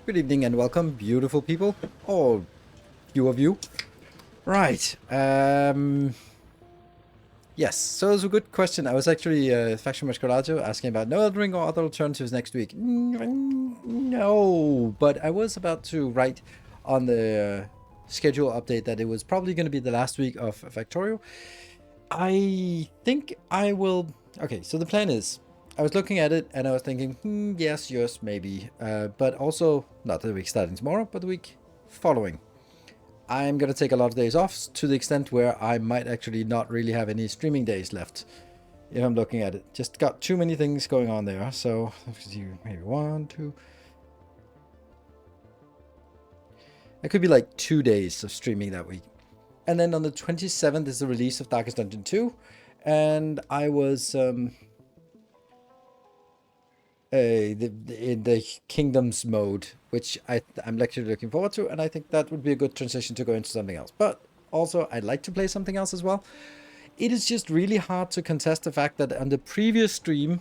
Good evening and welcome, beautiful people. All few of you. Right. Yes, so it was a good question. I was actually, Faction Mascaraggio asking about no Elden Ring or other alternatives next week. No, but I was about to write on the schedule update that it was probably going to be the last week of Factorio. I think I will... Okay, so the plan is, I was looking at it and I was thinking, yes, maybe. But also, not the week starting tomorrow, but the week following. I'm going to take a lot of days off to the extent where I might actually not really have any streaming days left. If I'm looking at it. Just got too many things going on there. So, maybe 1, 2... It could be like 2 days of streaming that week. And then on the 27th is the release of Darkest Dungeon 2. And I was... in the Kingdoms mode, which I'm actually looking forward to, and I think that would be a good transition to go into something else. But also, I'd like to play something else as well. It is just really hard to contest the fact that on the previous stream,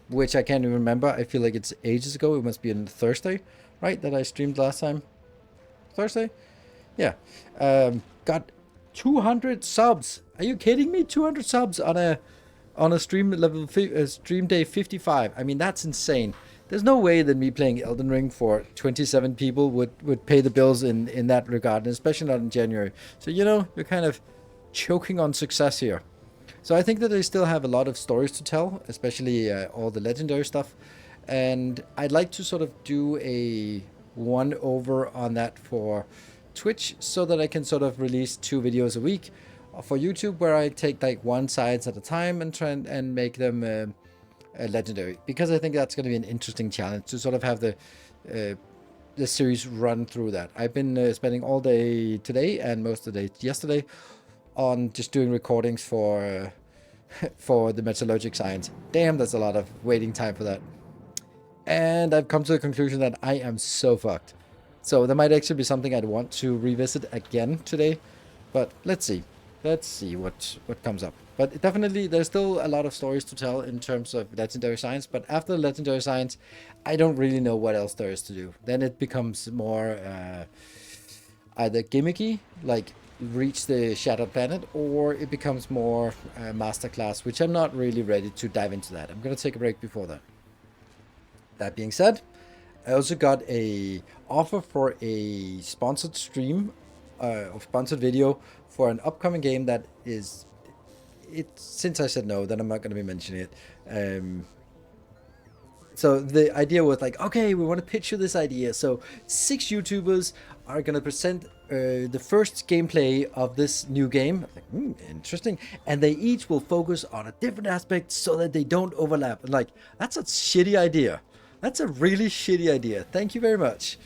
which I can't even remember, I feel like it's ages ago, it must be on Thursday, right, that I streamed last time? Thursday? Yeah. Got 200 subs. Are you kidding me? 200 subs on a stream level stream day 55. I mean, that's insane. There's no way that me playing Elden Ring for 27 people would pay the bills in that regard, and especially not in January. So, you're kind of choking on success here. So I think that they still have a lot of stories to tell, especially all the legendary stuff. And I'd like to sort of do a one over on that for Twitch so that I can sort of release 2 videos a week for YouTube, where I take like one sides at a time and try and make them legendary, because I think that's going to be an interesting challenge to sort of have the series run through that. I've been spending all day today and most of the day yesterday on just doing recordings for the metallurgic science. Damn, that's a lot of waiting time for that. And I've come to the conclusion that I am so fucked. So there might actually be something I'd want to revisit again today, but let's see. Let's see what comes up. But definitely, there's still a lot of stories to tell in terms of Legendary Science. But after Legendary Science, I don't really know what else there is to do. Then it becomes more either gimmicky, like reach the Shattered Planet, or it becomes more Masterclass, which I'm not really ready to dive into that. I'm going to take a break before that. That being said, I also got a offer for a sponsored stream or sponsored video for an upcoming game that is... Since I said no, then I'm not going to be mentioning it. So the idea was like, okay, we want to pitch you this idea. So 6 YouTubers are going to present the first gameplay of this new game. Like, interesting. And they each will focus on a different aspect so that they don't overlap. Like, that's a shitty idea. That's a really shitty idea. Thank you very much.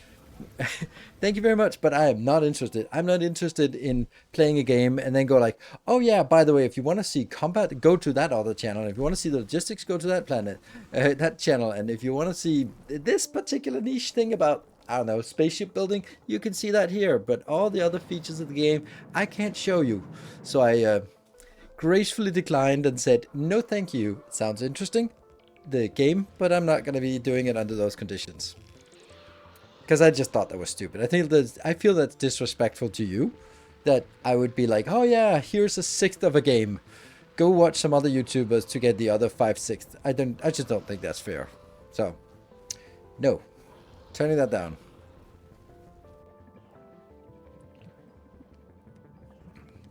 Thank you very much, but I am not interested. I'm not interested in playing a game and then go like, oh yeah, by the way, if you want to see combat, go to that other channel. If you want to see the logistics, go to that channel. And if you want to see this particular niche thing about, I don't know, spaceship building, you can see that here. But all the other features of the game, I can't show you. So I gracefully declined and said, no thank you. It sounds interesting, the game, but I'm not going to be doing it under those conditions. Because I just thought that was stupid. I feel that's disrespectful to you. That I would be like, oh yeah, here's a 1/6 of a game. Go watch some other YouTubers to get the other 5/6. I just don't think that's fair. So, no. Turning that down.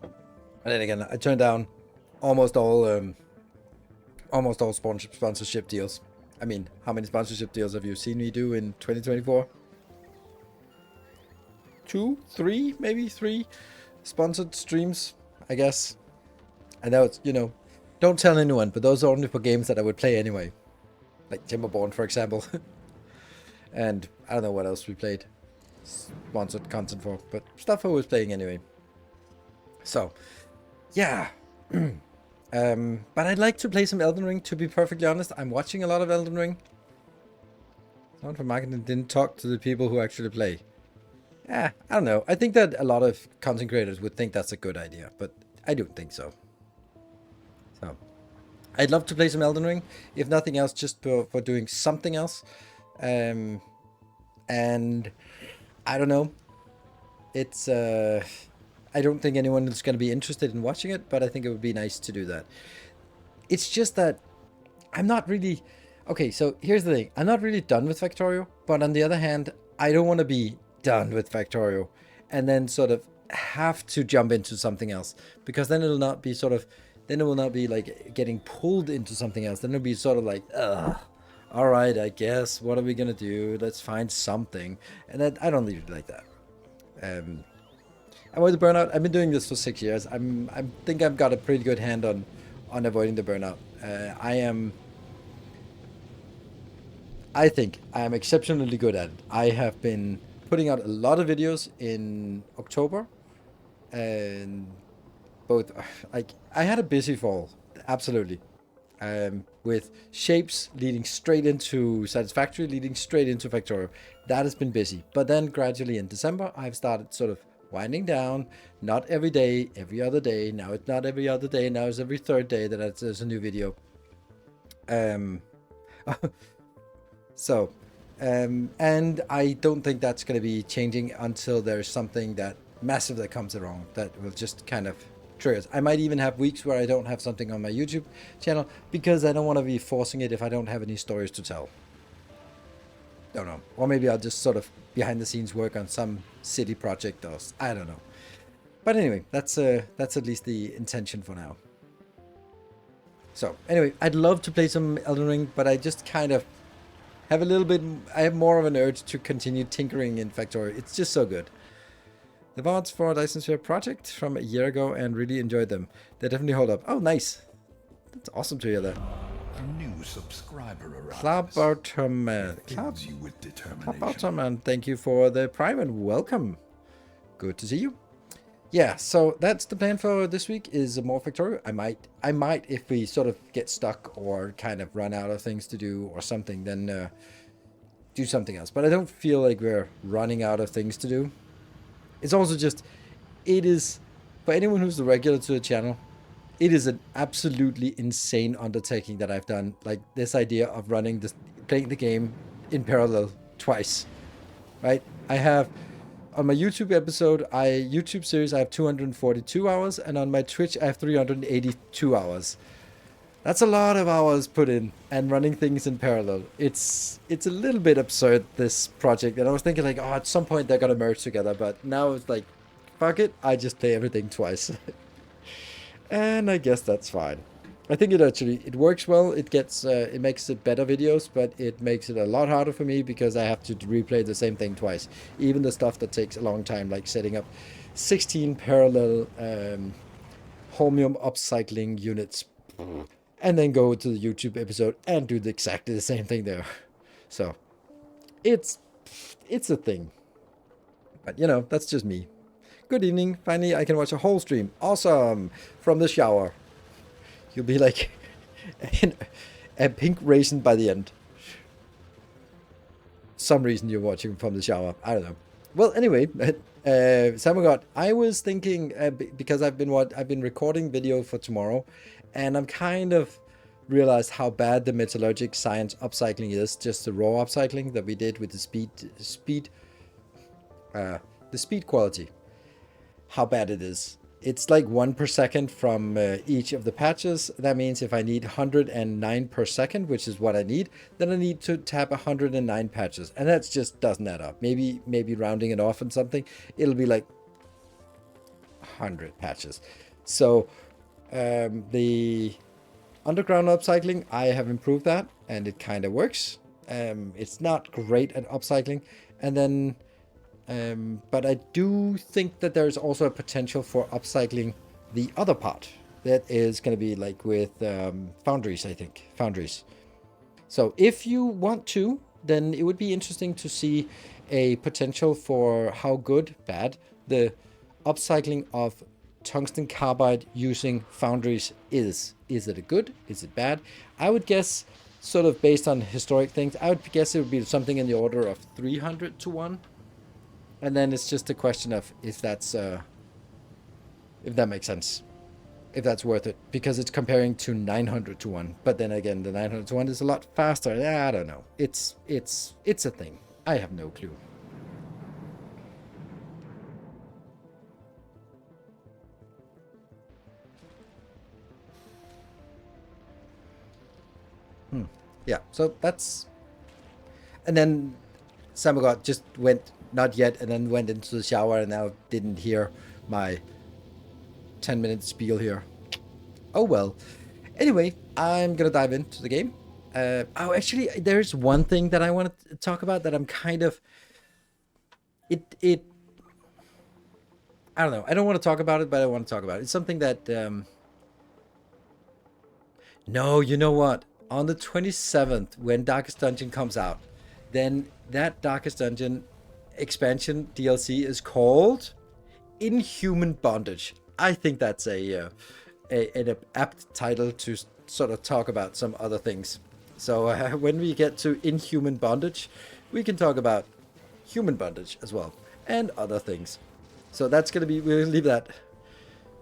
And then again, I turned down almost all sponsorship deals. I mean, how many sponsorship deals have you seen me do in 2024? 2, 3, maybe 3 sponsored streams, I guess. And that was, don't tell anyone, but those are only for games that I would play anyway. Like Timberborn, for example. And I don't know what else we played sponsored content for, but stuff I was playing anyway. So, yeah. But I'd like to play some Elden Ring, to be perfectly honest. I'm watching a lot of Elden Ring. Someone from marketing didn't talk to the people who actually play. I don't know. I think that a lot of content creators would think that's a good idea, but I don't think so. So, I'd love to play some Elden Ring, if nothing else, just for doing something else. And I don't know. It's I don't think anyone is going to be interested in watching it, but I think it would be nice to do that. It's just that I'm not really... Okay, so here's the thing. I'm not really done with Factorio, but on the other hand, I don't want to be done with Factorio and then sort of have to jump into something else, because then it'll not be sort of... Then it will not be like getting pulled into something else. Then it'll be sort of like, ugh, all right, I guess, what are we going to do? Let's find something. And then I don't really like that. Avoid the burnout. I've been doing this for 6 years. I think I've got a pretty good hand on avoiding the burnout. I think I am exceptionally good at it. I have been putting out a lot of videos in October, and both, like, I had a busy fall, absolutely, with shapes leading straight into Satisfactory, leading straight into Factorio. That has been busy, but then gradually in December, I've started sort of winding down. Not every day, every other day. Now it's not every other day. Now it's every third day that there's a new video. And I don't think that's going to be changing until there's something that massive that comes along that will just kind of trigger it. I might even have weeks where I don't have something on my YouTube channel because I don't want to be forcing it if I don't have any stories to tell. Don't know. Or maybe I'll just sort of behind the scenes work on some city project or I don't know. But anyway, that's at least the intention for now. So anyway, I'd love to play some Elden Ring, but I just kind of have a little bit... I have more of an urge to continue tinkering in Factorio. It's just so good. The VODs for License Fair Project from a year ago and really enjoyed them. They definitely hold up. Oh, nice. That's awesome to hear that. A new subscriber arrives. Clapperman, thank you for the Prime and welcome. Good to see you. Yeah, so that's the plan for this week, is more Factorio. I might, if we sort of get stuck or kind of run out of things to do or something, then do something else. But I don't feel like we're running out of things to do. It's also just, it is, for anyone who's the regular to the channel, it is an absolutely insane undertaking that I've done. Like this idea of playing the game in parallel twice, right? I have, on my YouTube YouTube series, I have 242 hours, and on my Twitch, I have 382 hours. That's a lot of hours put in and running things in parallel. It's a little bit absurd, this project. And I was thinking like, oh, at some point they're going to merge together. But now it's like, fuck it. I just play everything twice. And I guess that's fine. I think it works well. It makes it better videos, but it makes it a lot harder for me because I have to replay the same thing twice. Even the stuff that takes a long time, like setting up 16 parallel holmium upcycling units. And then go to the YouTube episode and do exactly the same thing there. So, it's a thing. But, you know, that's just me. Good evening. Finally, I can watch a whole stream. Awesome. From the shower. You'll be like a pink raisin by the end. Some reason you're watching from the shower. I don't know. Well, anyway, Samugot, I was thinking, because I've been recording video for tomorrow, and I'm kind of realized how bad the metallurgic science upcycling is, just the raw upcycling that we did with the speed quality. How bad it is. It's like 1 per second from each of the patches. That means if I need 109 per second, which is what I need, then I need to tap 109 patches. And that just doesn't add up. Maybe rounding it off and something, it'll be like 100 patches. So the underground upcycling, I have improved that, and it kind of works. It's not great at upcycling, and then but I do think that there's also a potential for upcycling the other part. That is going to be like with foundries, I think. Foundries. So if you want to, then it would be interesting to see a potential for how good, bad, the upcycling of tungsten carbide using foundries is. Is it a good? Is it bad? I would guess, sort of based on historic things, I would guess it would be something in the order of 300 to 1. And then it's just a question of if that's if that makes sense, if that's worth it, because it's comparing to 900 to 1. But then again, the 900 to 1 is a lot faster. I don't know. It's a thing. I have no clue. Yeah, so that's... And then Samagot just went, not yet, and then went into the shower and now didn't hear my 10-minute spiel here. Oh well. Anyway, I'm gonna dive into the game. Oh, actually, there's one thing that I want to talk about that I'm kind of... It... I don't know. I don't want to talk about it, but I want to talk about it. It's something that... No, you know what? On the 27th, when Darkest Dungeon comes out, then that Darkest Dungeon expansion DLC is called Inhuman Bondage. I think that's an apt title to sort of talk about some other things. So when we get to Inhuman Bondage, we can talk about human bondage as well, and other things. So that's going to be... We'll leave that.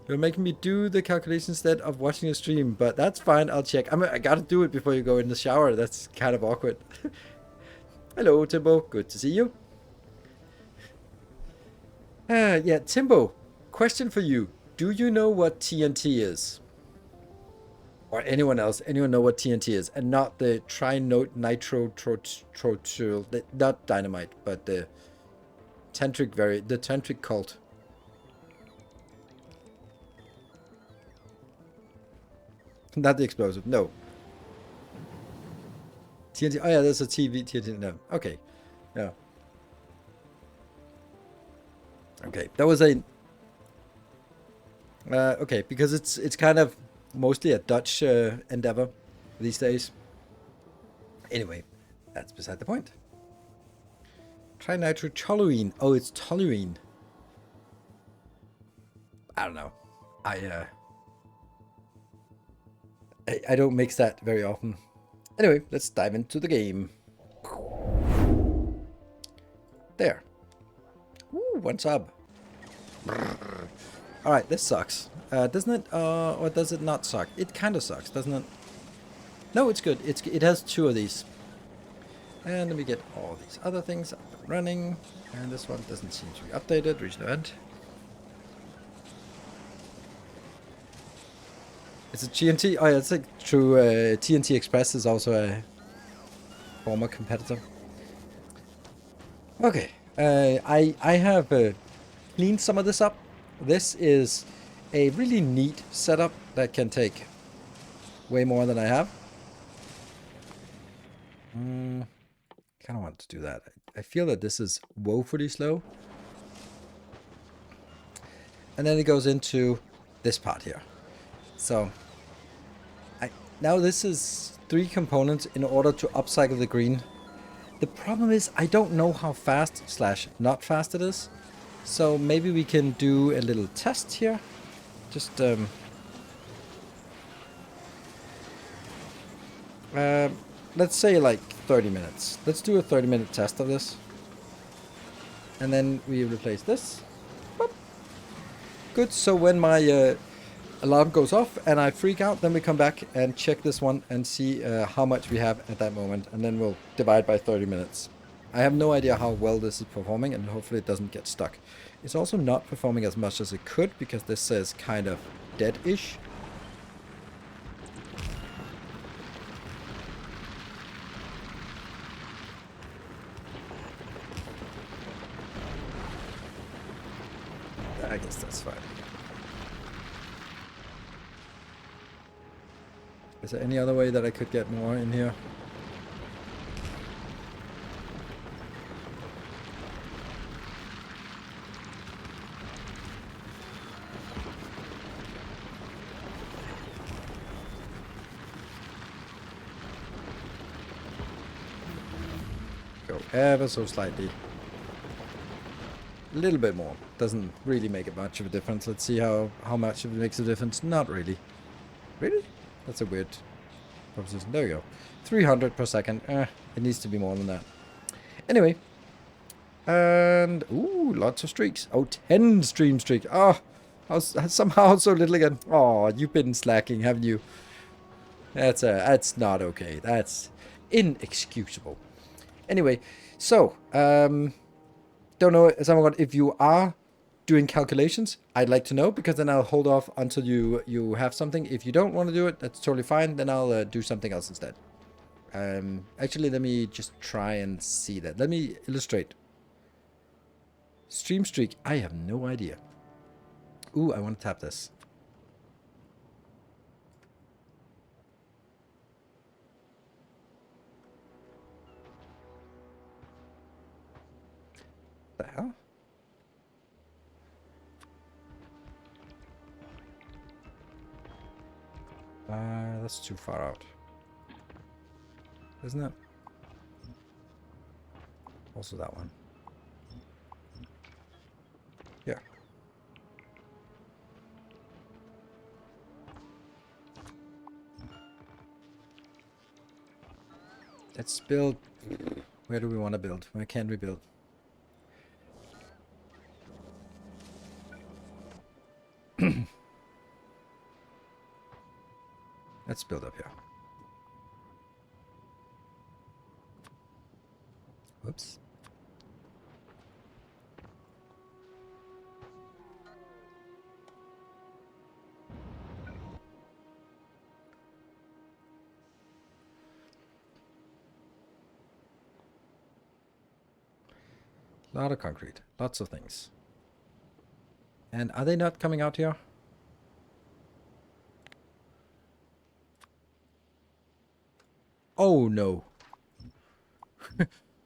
You're making me do the calculation instead of watching a stream, but that's fine. I'll check. I gotta do it before you go in the shower. That's kind of awkward. Hello, Timbo. Good to see you. Yeah, Timbo. Question for you. Do you know what TNT is? Or anyone else? Anyone know what TNT is? And not the trinitro, not dynamite, but the tantric cult. Not the explosive, no. TNT, oh yeah, there's a TV, TNT, no. Okay, yeah. Okay, that was a... okay, because it's kind of mostly a Dutch endeavor these days. Anyway, that's beside the point. Trinitrotoluene. Oh, it's toluene. I don't know. I don't mix that very often. Anyway, let's dive into the game. There. Ooh, 1 sub. Alright, this sucks. Doesn't it? Or does it not suck? It kind of sucks, doesn't it? No, it's good. It has 2 of these. And let me get all these other things up and running. And this one doesn't seem to be updated. Reach the end. It's a TNT. Oh yeah, it's like true. TNT Express is also a former competitor. Okay, I have cleaned some of this up. This is a really neat setup that can take way more than I have. Kind of want to do that. I feel that this is woefully slow. And then it goes into this part here. So now this is 3 components in order to upcycle the green. The problem is I don't know how fast / not fast it is. So maybe we can do a little test here. Just let's say like 30 minutes. Let's do a 30-minute test of this. And then we replace this. Boop. Good, so when my alarm goes off and I freak out, then we come back and check this one and see how much we have at that moment, and then we'll divide by 30 minutes. I have no idea how well this is performing, and hopefully it doesn't get stuck. It's also not performing as much as it could because this says kind of dead-ish. I guess that's fine. Is there any other way that I could get more in here? Go ever so slightly. A little bit more. Doesn't really make much of a difference. Let's see how much of it makes a difference. Not really. Really? That's a weird proposition. There we go. 300 per second. It needs to be more than that. Anyway. And, ooh, lots of streaks. Oh, 10 stream streak. Oh, somehow so little again. Oh, you've been slacking, haven't you? That's not okay. That's inexcusable. Anyway, so don't know, someone, if you are doing calculations, I'd like to know, because then I'll hold off until you have something. If you don't want to do it, that's totally fine. Then I'll do something else instead. Actually, let me just try and see that. Let me illustrate. Stream streak. I have no idea. Ooh, I want to tap this. The hell? That's too far out. Isn't it? Also that one. Yeah. Let's build. Where do we want to build? Where can we build? Let's build up here. Whoops. A lot of concrete. Lots of things. And are they not coming out here? Oh no.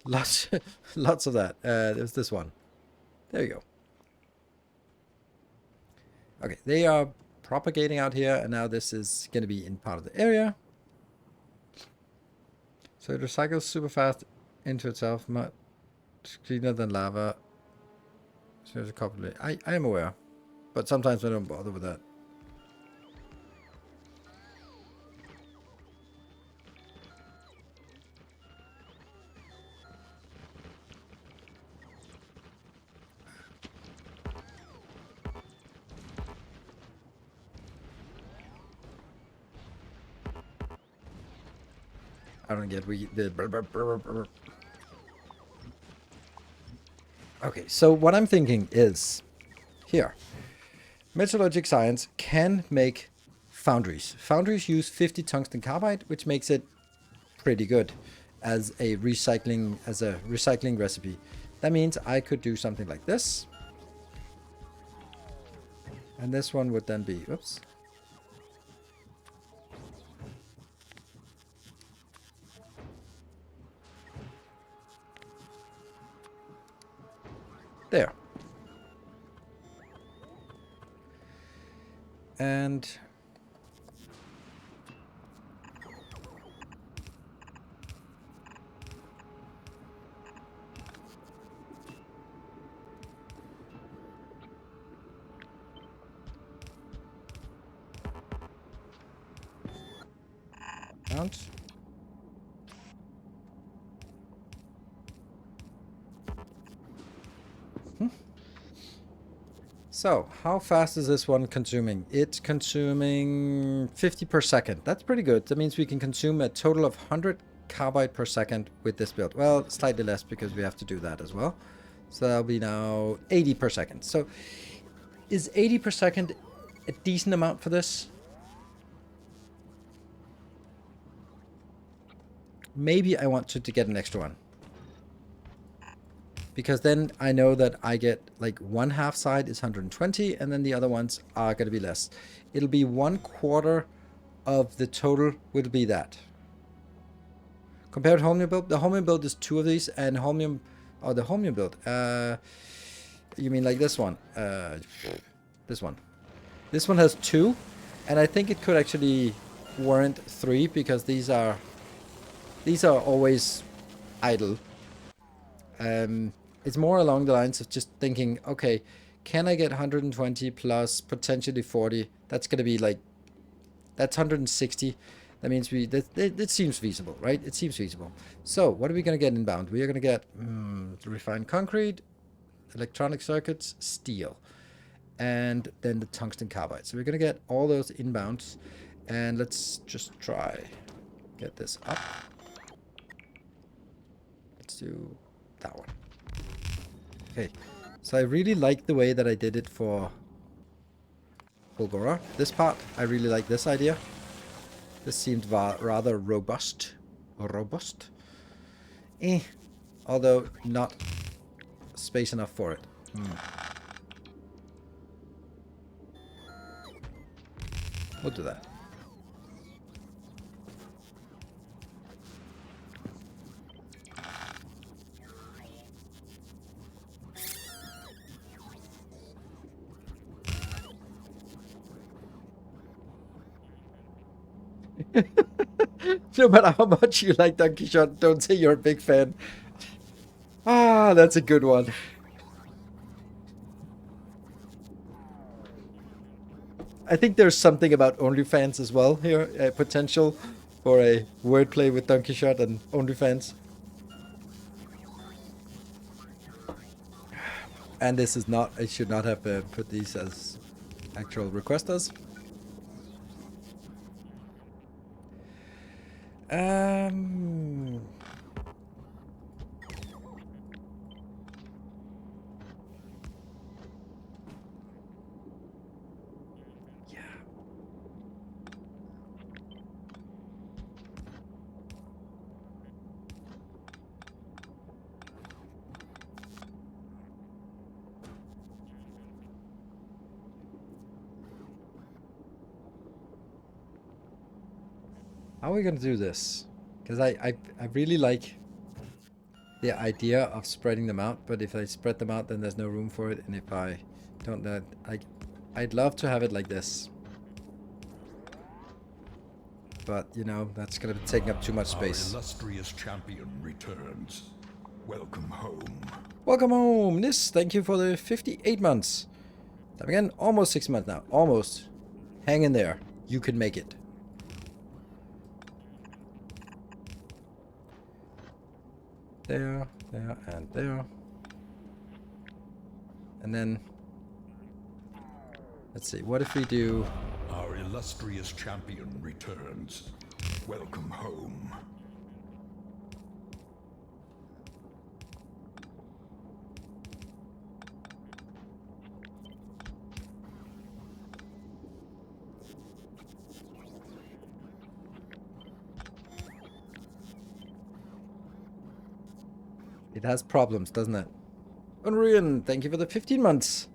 lots of that. There's this one. There you go. Okay, they are propagating out here, and now this is going to be in part of the area. So it recycles super fast into itself, much cleaner than lava. So there's a couple of, I am aware, but sometimes I don't bother with that. I don't get the. Okay, so what I'm thinking is here. Metallurgic Science can make foundries. Foundries use 50 tungsten carbide, which makes it pretty good as a recycling recipe. That means I could do something like this. And this one would then be, oops. There. And mount. So, how fast is this one consuming? It's consuming 50 per second. That's pretty good. That means we can consume a total of 100 carbide per second with this build. Well, slightly less because we have to do that as well. So that'll be now 80 per second. So is 80 per second a decent amount for this? Maybe I want to get an extra one. Because then I know that I get like one half side is 120 and then the other ones are going to be less. It'll be 1/4 of the total will be that. Compared to Holmium build, the Holmium build is 2 of these, and Holmium, or the Holmium build, you mean like this one? This one. This one has 2, and I think it could actually warrant 3 because these are always idle. It's more along the lines of just thinking, okay, can I get 120 plus potentially 40? That's going to be like, that's 160. That means it seems feasible, right? It seems feasible. So what are we going to get inbound? We are going to get refined concrete, electronic circuits, steel, and then the tungsten carbide. So we're going to get all those inbounds, and let's just try get this up. Let's do that one. Okay, so I really like the way that I did it for Bulgora. This part, I really like this idea. This seemed rather robust. Robust? Although not space enough for it. We'll do that. No matter how much you like Donkey Shot, don't say you're a big fan. Ah, that's a good one. I think there's something about OnlyFans as well here, potential for a wordplay with Donkey Shot and OnlyFans. And this is not, I should not have put these as actual requesters. Yeah. How are we gonna do this? Because I really like the idea of spreading them out, but if I spread them out, then there's no room for it, and if I don't, I'd love to have it like this. But, you know, that's gonna be taking up too much space. Our illustrious champion returns. Welcome home. Welcome home, Nis. Thank you for the 58 months. Time again, almost 6 months now. Almost. Hang in there. You can make it. There, there, and there. And then, let's see, what if we do... Our illustrious champion returns. Welcome home. It has problems, doesn't it? Unrian, thank you for the 15 months.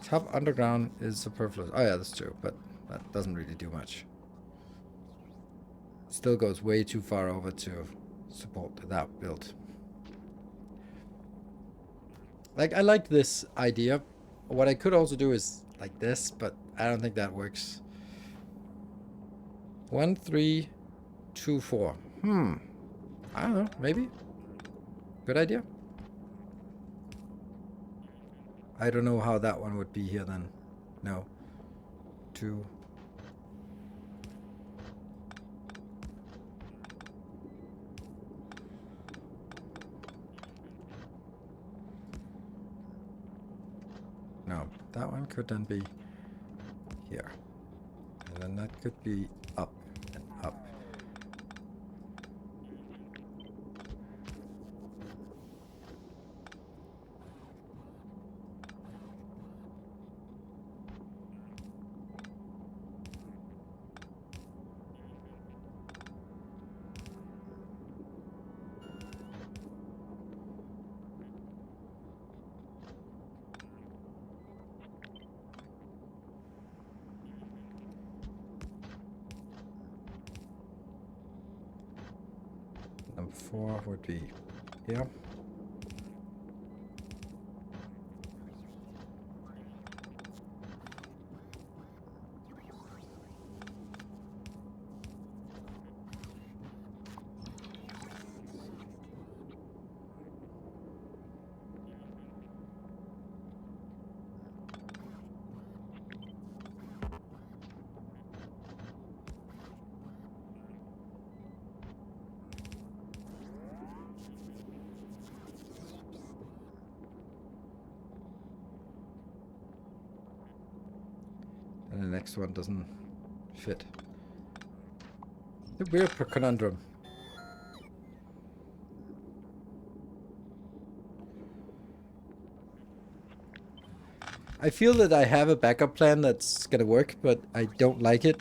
Top underground is superfluous. Oh yeah, that's true, but that doesn't really do much. Still goes way too far over to support that build. Like, I like this idea. What I could also do is like this, but I don't think that works. 1, 3, 2, 4. I don't know, maybe. Good idea. I don't know how that one would be here then. No. 2. No, that one could then be here. And then that could be up and up. Number 4 would be here. And the next one doesn't fit. A weird conundrum. I feel that I have a backup plan that's gonna work, but I don't like it.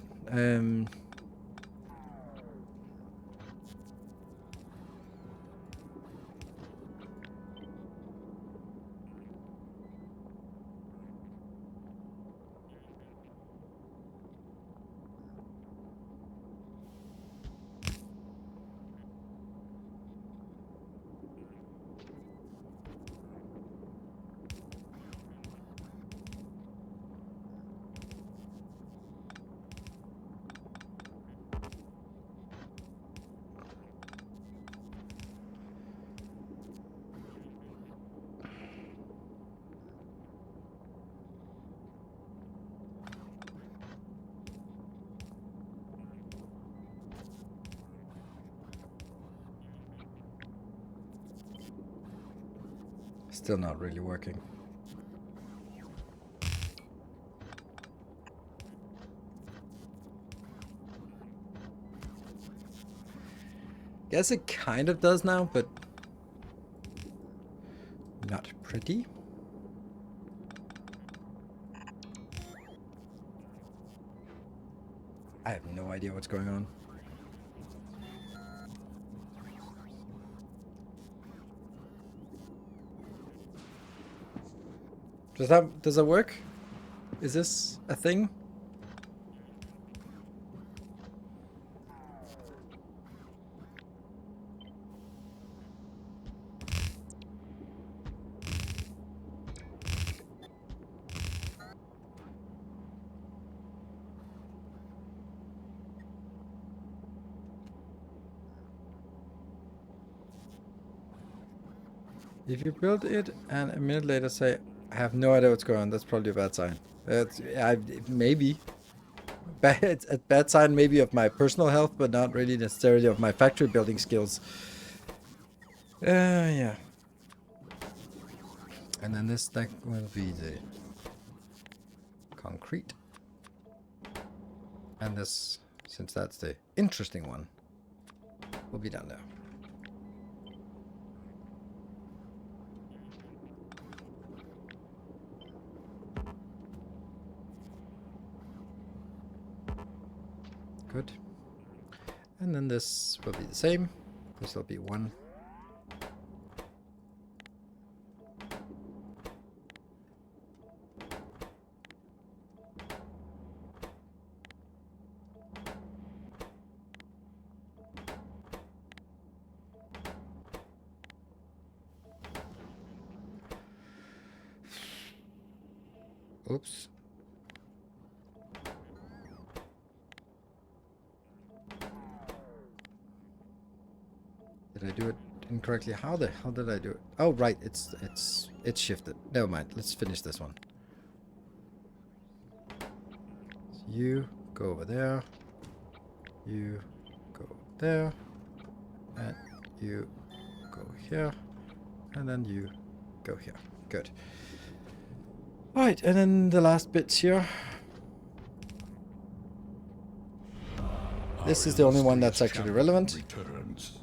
Still not really working. Guess it kind of does now, but not pretty. I have no idea what's going on. Does that work? Is this a thing? If you build it and a minute later say, I have no idea what's going on, that's probably a bad sign. Maybe. It's a bad sign maybe of my personal health, but not really necessarily of my factory building skills. Yeah. And then this stack will be the concrete. And this, since that's the interesting one, will be down there. Good. And then this will be the same. This will be one. Oops. Did I do it incorrectly? How the hell did I do it? Oh, right. It's shifted. Never mind. Let's finish this one. So you go over there. You go there. And you go here. And then you go here. Good. Right, and then the last bits here. This is the only one that's actually relevant. Returns.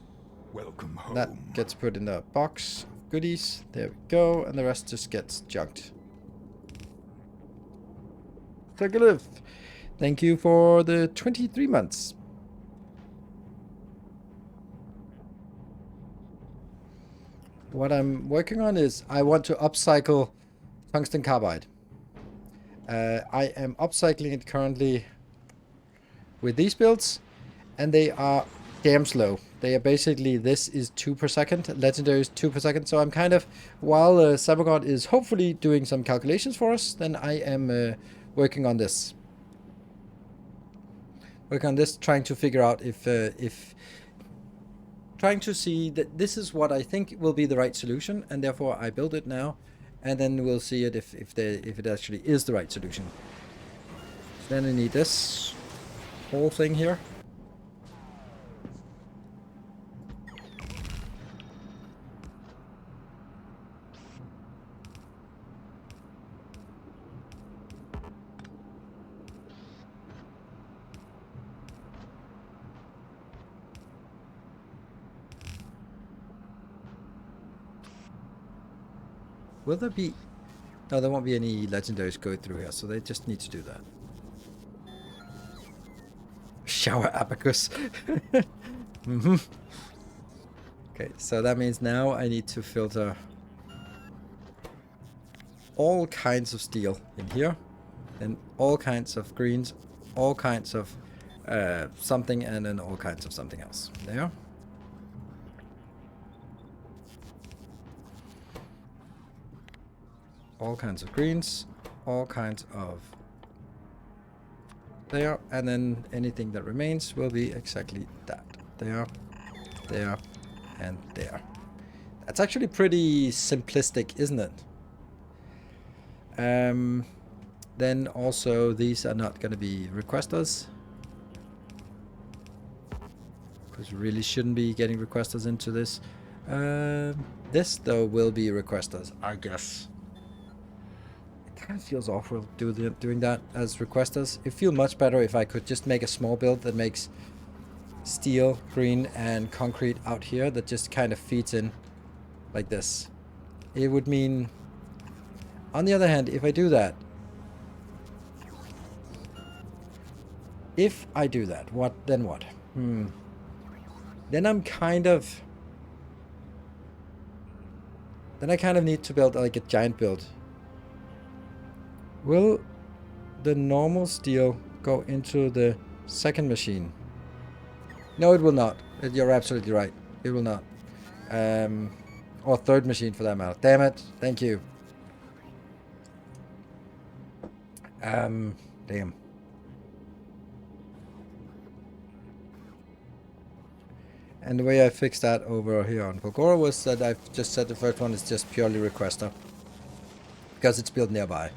Welcome home. That gets put in the box of goodies. There we go. And the rest just gets junked. Take a live. Thank you for the 23 months. What I'm working on is I want to upcycle tungsten carbide. I am upcycling it currently with these builds, and they are damn slow. They are basically, this is 2 per second, legendary is 2 per second. So I'm kind of, while Cybergod is hopefully doing some calculations for us, then I am working on this. Working on this, trying to figure out if trying to see that this is what I think will be the right solution, and therefore I build it now, and then we'll see it if it actually is the right solution. So then I need this whole thing here. Will there be... No, there won't be any legendaries going through here, so they just need to do that. Shower abacus. Mm-hmm. Okay, so that means now I need to filter all kinds of steel in here, and all kinds of greens, all kinds of something, and then all kinds of something else. There. All kinds of greens, all kinds of there, and then anything that remains will be exactly that. There, there, and there. That's actually pretty simplistic, isn't it? Then also these are not going to be requesters, because we really shouldn't be getting requesters into this. This though will be requesters, I guess. It kind of feels awful doing that as requesters. It feels much better if I could just make a small build that makes steel, green, and concrete out here that just kind of feeds in like this. It would mean, on the other hand, if I do that, what then what? Then I'm kind of... Then I kind of need to build like a giant build. Will the normal steel go into the second machine? No, it will not. You're absolutely right. It will not. Or third machine for that matter. Damn it. Thank you. Damn. And the way I fixed that over here on Pogora was that I've just said the first one is just purely requester, because it's built nearby.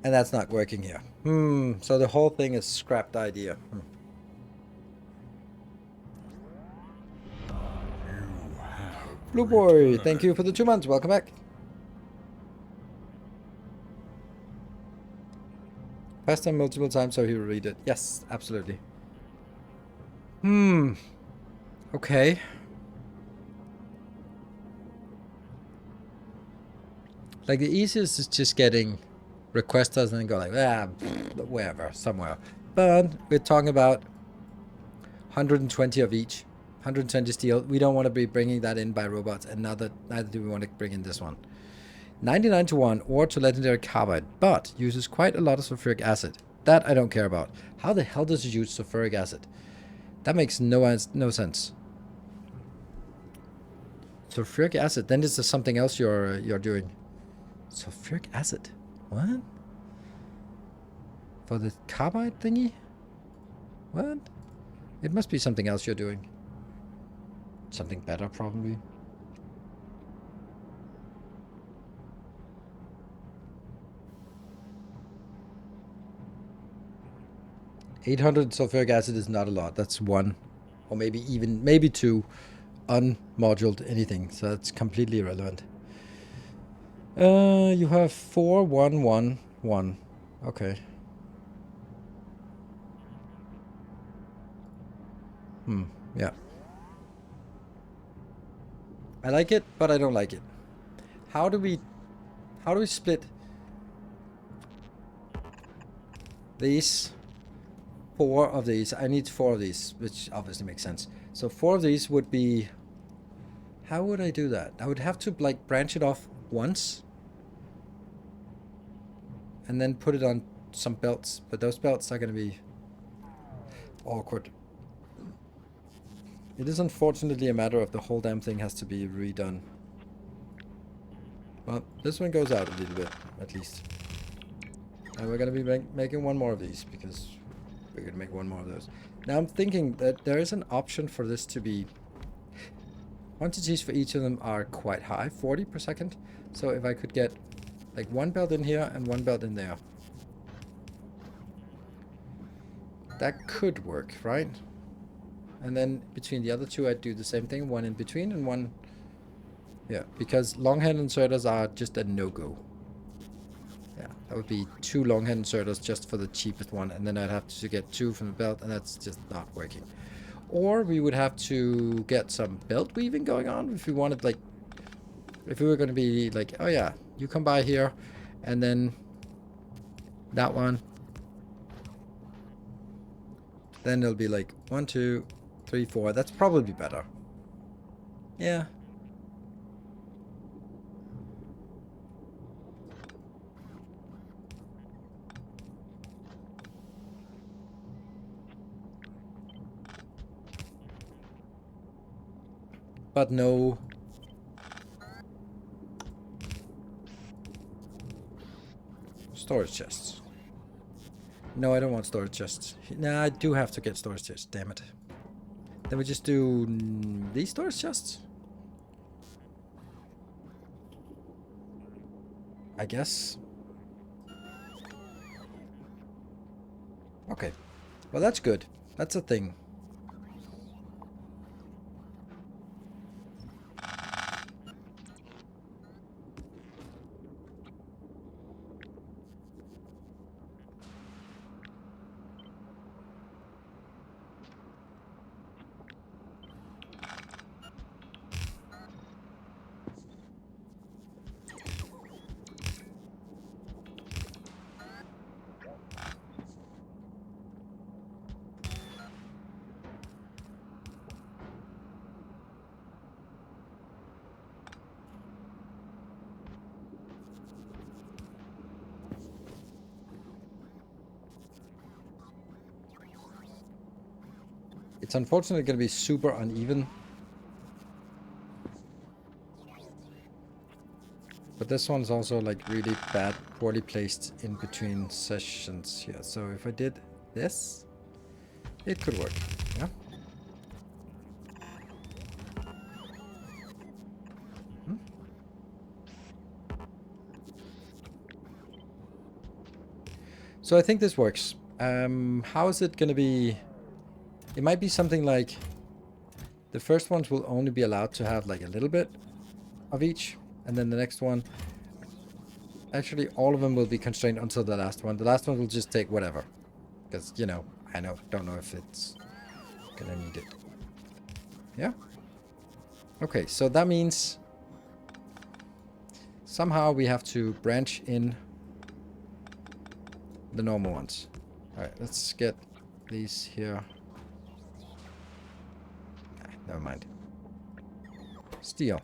And that's not working here. So the whole thing is scrapped idea. Blue Boy, thank you for the 2 months. Welcome back. Passed him multiple times so he will read it. Yes, absolutely. Okay. Like the easiest is just getting requesters and then go like, wherever, somewhere. But we're talking about 120 of each. 120 steel. We don't want to be bringing that in by robots, and neither do we want to bring in this one. 99 to 1 or to legendary carbide, but uses quite a lot of sulfuric acid. That I don't care about. How the hell does it use sulfuric acid? That makes no sense. Sulfuric acid. Then this is something else you're doing. Sulfuric acid. What? For the carbide thingy? What? It must be something else you're doing. Something better, probably. $800 sulfuric acid is not a lot. That's 1, or maybe 2 unmoduled anything. So that's completely irrelevant. You have 4, 1, 1, 1. Okay. Yeah. I like it, but I don't like it. How do we split these? 4 of these. I need 4 of these, which obviously makes sense. So 4 of these would be... How would I do that? I would have to like branch it off once and then put it on some belts, but those belts are going to be awkward. It is unfortunately a matter of the whole damn thing has to be redone. Well, this one goes out a little bit, at least. And we're going to be making 1 more of these, because we're going to make 1 more of those. Now I'm thinking that there is an option for this to be... Quantities for each of them are quite high, 40 per second. So if I could get like 1 belt in here and 1 belt in there. That could work, right? And then between the other 2 I'd do the same thing, 1 in between and 1... Yeah, because longhand inserters are just a no-go. Yeah, that would be 2 longhand inserters just for the cheapest one, and then I'd have to get 2 from the belt, and that's just not working. Or we would have to get some belt weaving going on if we wanted like If we were going to be like, oh yeah, you come by here, and then that one, then it'll be like 1, 2, 3, 4. That's probably better. Yeah. But no. Storage chests. No, I don't want storage chests. Nah, I do have to get storage chests, damn it. Then we just do these storage chests? I guess. Okay. Well, that's good. That's a thing. It's unfortunately going to be super uneven. But this one's also like really bad, poorly placed in between sessions here. So if I did this, it could work. Yeah. Hmm. So I think this works. How is it going to be? It might be something like the first ones will only be allowed to have like a little bit of each. And then the next one, actually all of them will be constrained until the last one. The last one will just take whatever. Because, you know, don't know if it's gonna need it. Yeah? Okay, so that means somehow we have to branch in the normal ones. Alright, let's get these here. Never mind. Steel.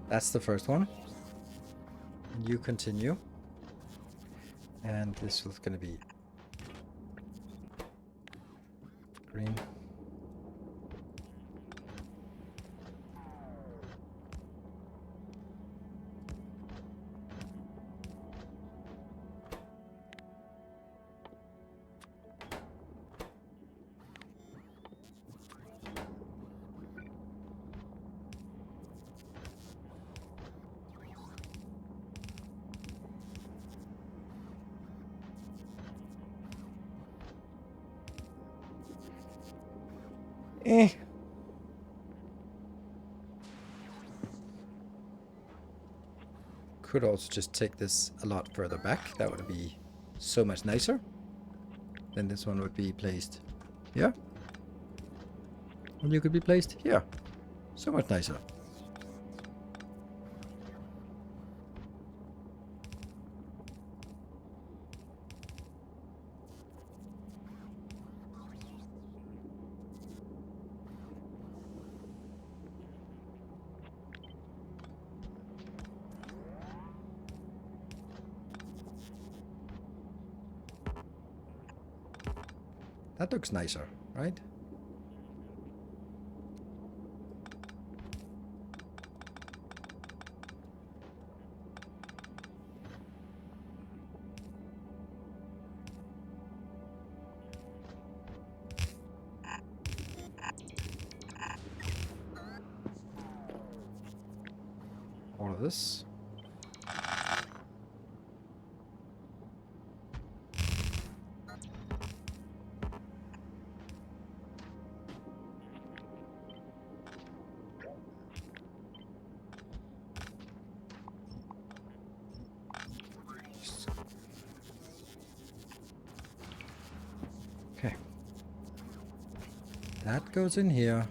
That's the first one. You continue. And this is going to be green. Eh. Could also just take this a lot further back. That would be so much nicer. Then this one would be placed here. And you could be placed here. So much nicer. That looks nicer, right? of this. Okay. That goes in here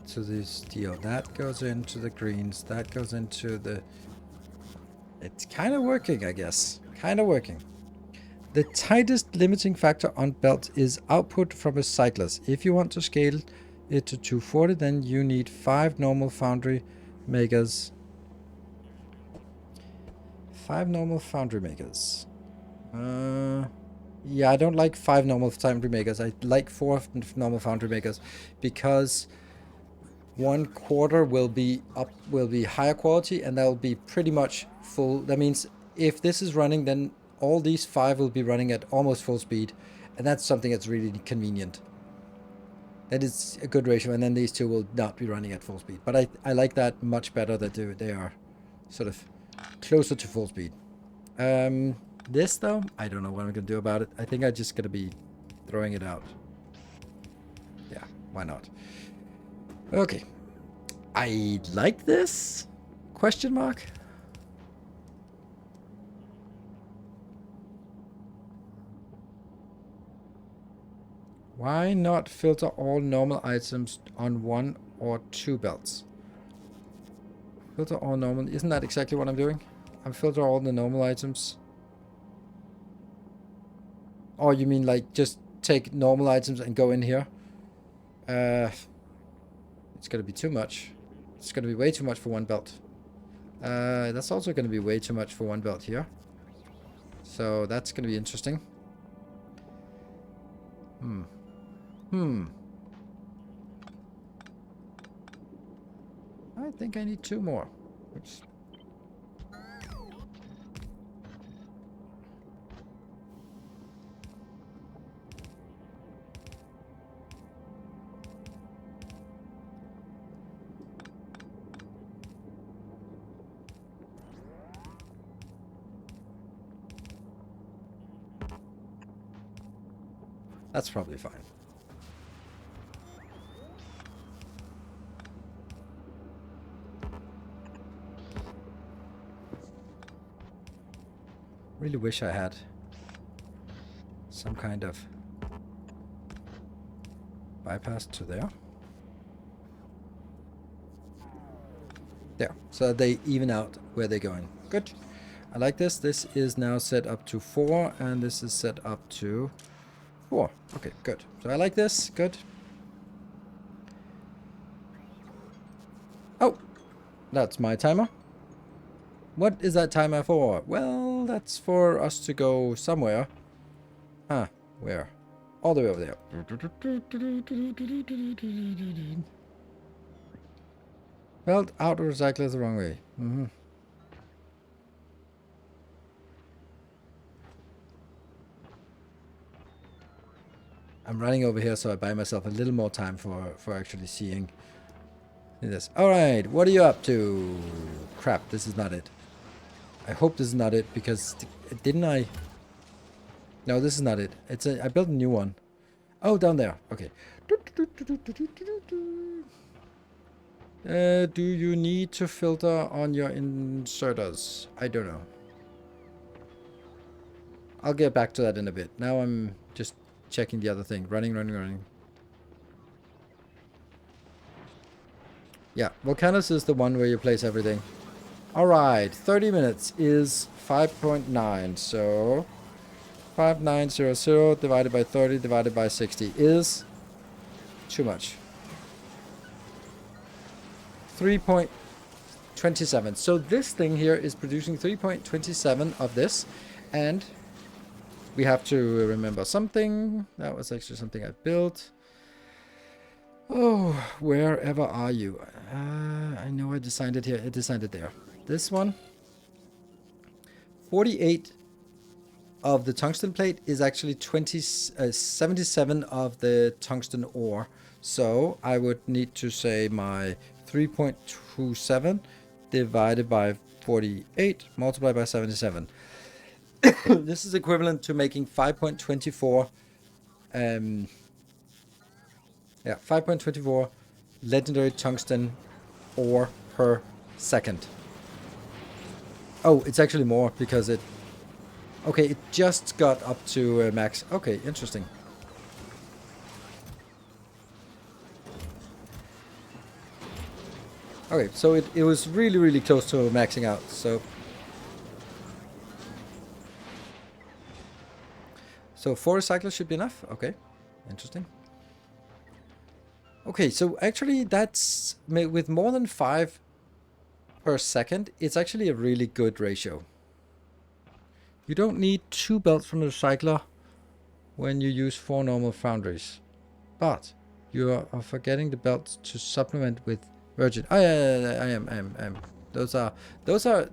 to the steel. That goes into the greens. That goes into the... It's kind of working, I guess. Kind of working. The tightest limiting factor on belt is output from a cyclist. If you want to scale it to 240, then you need 5 normal foundry makers. 5 normal foundry makers. Yeah, I don't like 5 normal foundry makers. I like 4 normal foundry makers because 1/4 will be higher quality, and that will be pretty much full. That means if this is running, then all these 5 will be running at almost full speed, and that's something that's really convenient. That is a good ratio, and then these 2 will not be running at full speed. But I like that much better, that they are sort of closer to full speed. This though, I don't know what I'm gonna do about it. I think I'm just gonna be throwing it out. Yeah, why not? Okay. I like this? Question mark? Why not filter all normal items on 1 or 2 belts? Filter all normal. Isn't that exactly what I'm doing? I'm filter all the normal items. Or you mean like just take normal items and go in here? It's gonna be too much. It's gonna be way too much for 1 belt. That's also gonna be way too much for 1 belt here. So that's gonna be interesting. I think I need 2 more. Oops. That's probably fine. Really wish I had some kind of bypass to there. There. So they even out where they're going. Good. I like this. This is now set up to 4, and this is set up to 4. Okay, good. So I like this. Good. Oh, that's my timer. What is that timer for? Well, that's for us to go somewhere. Ah, where? All the way over there. Belt out of recyclers the wrong way. I'm running over here so I buy myself a little more time for actually seeing this. Alright, what are you up to? Crap, this is not it. I hope this is not it, because didn't I? No, this is not it. I built a new one. Oh, down there. Okay. Do you need to filter on your inserters? I don't know. I'll get back to that in a bit. Now I'm just checking the other thing. Running. Yeah, Volcanus is the one where you place everything. Alright, 30 minutes is 5.9, so 5900 divided by 30 divided by 60 is too much. 3.27. So this thing here is producing 3.27 of this, and we have to remember something. That was actually something I built. Oh, wherever are you? I know I designed it here. I designed it there. This one. 48 of the tungsten plate is actually 77 of the tungsten ore. So I would need to say my 3.27 divided by 48 multiplied by 77. This is equivalent to making 5.24 5.24 legendary tungsten ore per second. Oh, it's actually more because it... Okay, it just got up to max. Okay, interesting. Okay, so it was really, really close to maxing out, so... So 4 recyclers should be enough? Okay, interesting. Okay, so actually that's... With more than 5 per second, it's actually a really good ratio. You don't need 2 belts from the recycler when you use 4 normal foundries. But you are forgetting the belts to supplement with virgin. Oh yeah, I am. Those are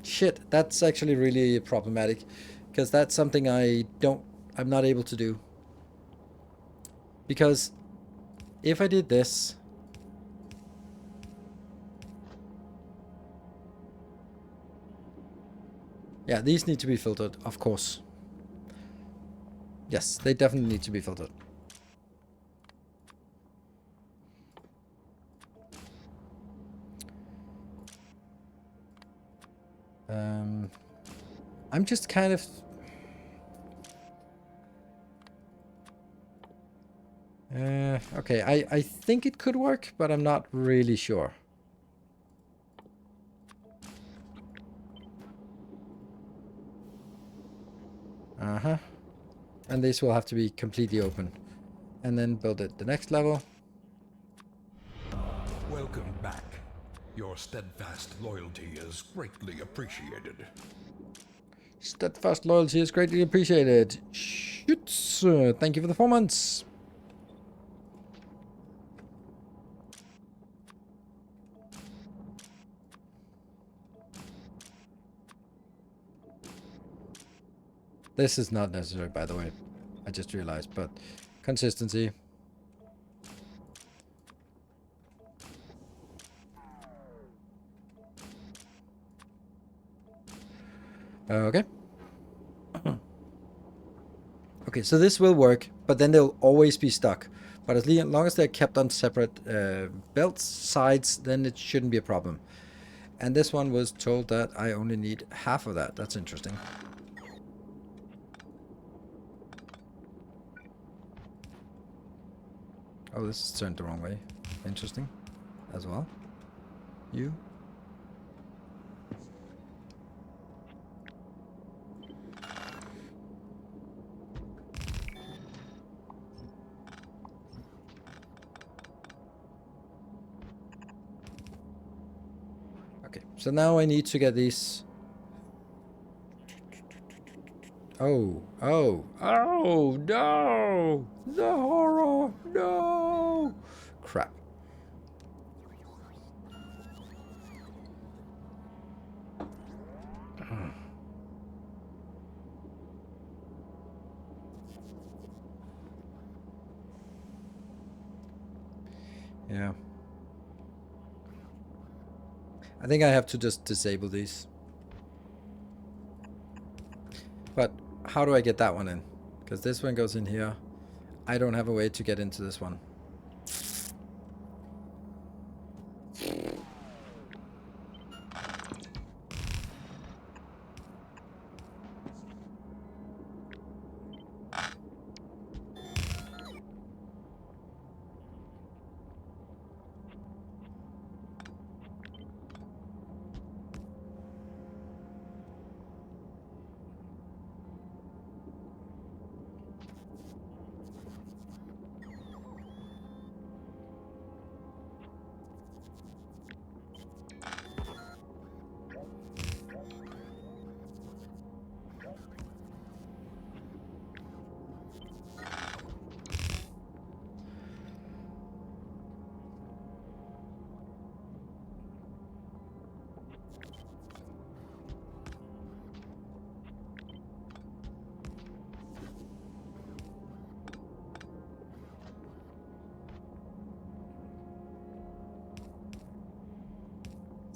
shit. That's actually really problematic because that's something I'm not able to do. Because if I did this, yeah, these need to be filtered, of course. Yes, they definitely need to be filtered. I'm just kind of... okay, I think it could work, but I'm not really sure. Uh-huh. And this will have to be completely open. And then build it the next level. Welcome back. Your steadfast loyalty is greatly appreciated. Steadfast loyalty is greatly appreciated. Shoots. Thank you for the 4 months. This is not necessary, by the way. I just realized, but consistency. Okay. Okay, so this will work, but then they'll always be stuck. But as long as they're kept on separate belt sides, then it shouldn't be a problem. And this one was told that I only need half of that. That's interesting. Oh, this is turned the wrong way. Interesting. As well. You. Okay, so now I need to get these. Oh, no! The horror, no! Crap. Yeah. I think I have to just disable these. But how do I get that one in? Because this one goes in here. I don't have a way to get into this one.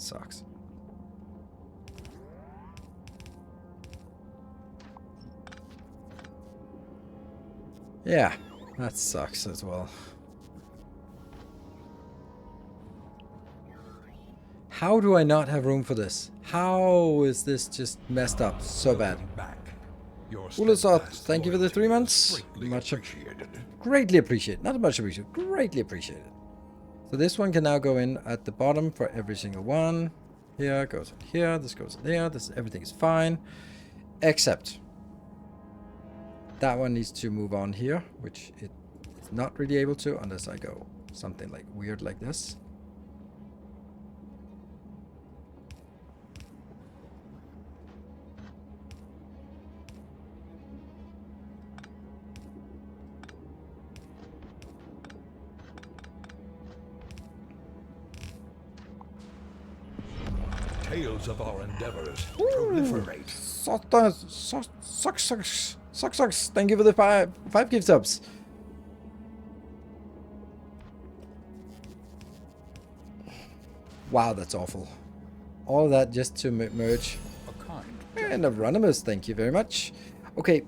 Sucks. Yeah, that sucks as well. How do I not have room for this? How is this just messed up so bad? Ulasoth, thank you for the 3 months. Much appreciated. Greatly appreciated. Not much appreciated. Greatly appreciated. So this one can now go in at the bottom for every single one. Here goes in here. This goes in there. This everything is fine, except that one needs to move on here, which it is not really able to unless I go something like weird like this. Tales of our endeavors proliferate. Sucks. Thank you for the five gift subs. Wow, that's awful. All that just to merge. And Anonymous, thank you very much. Okay,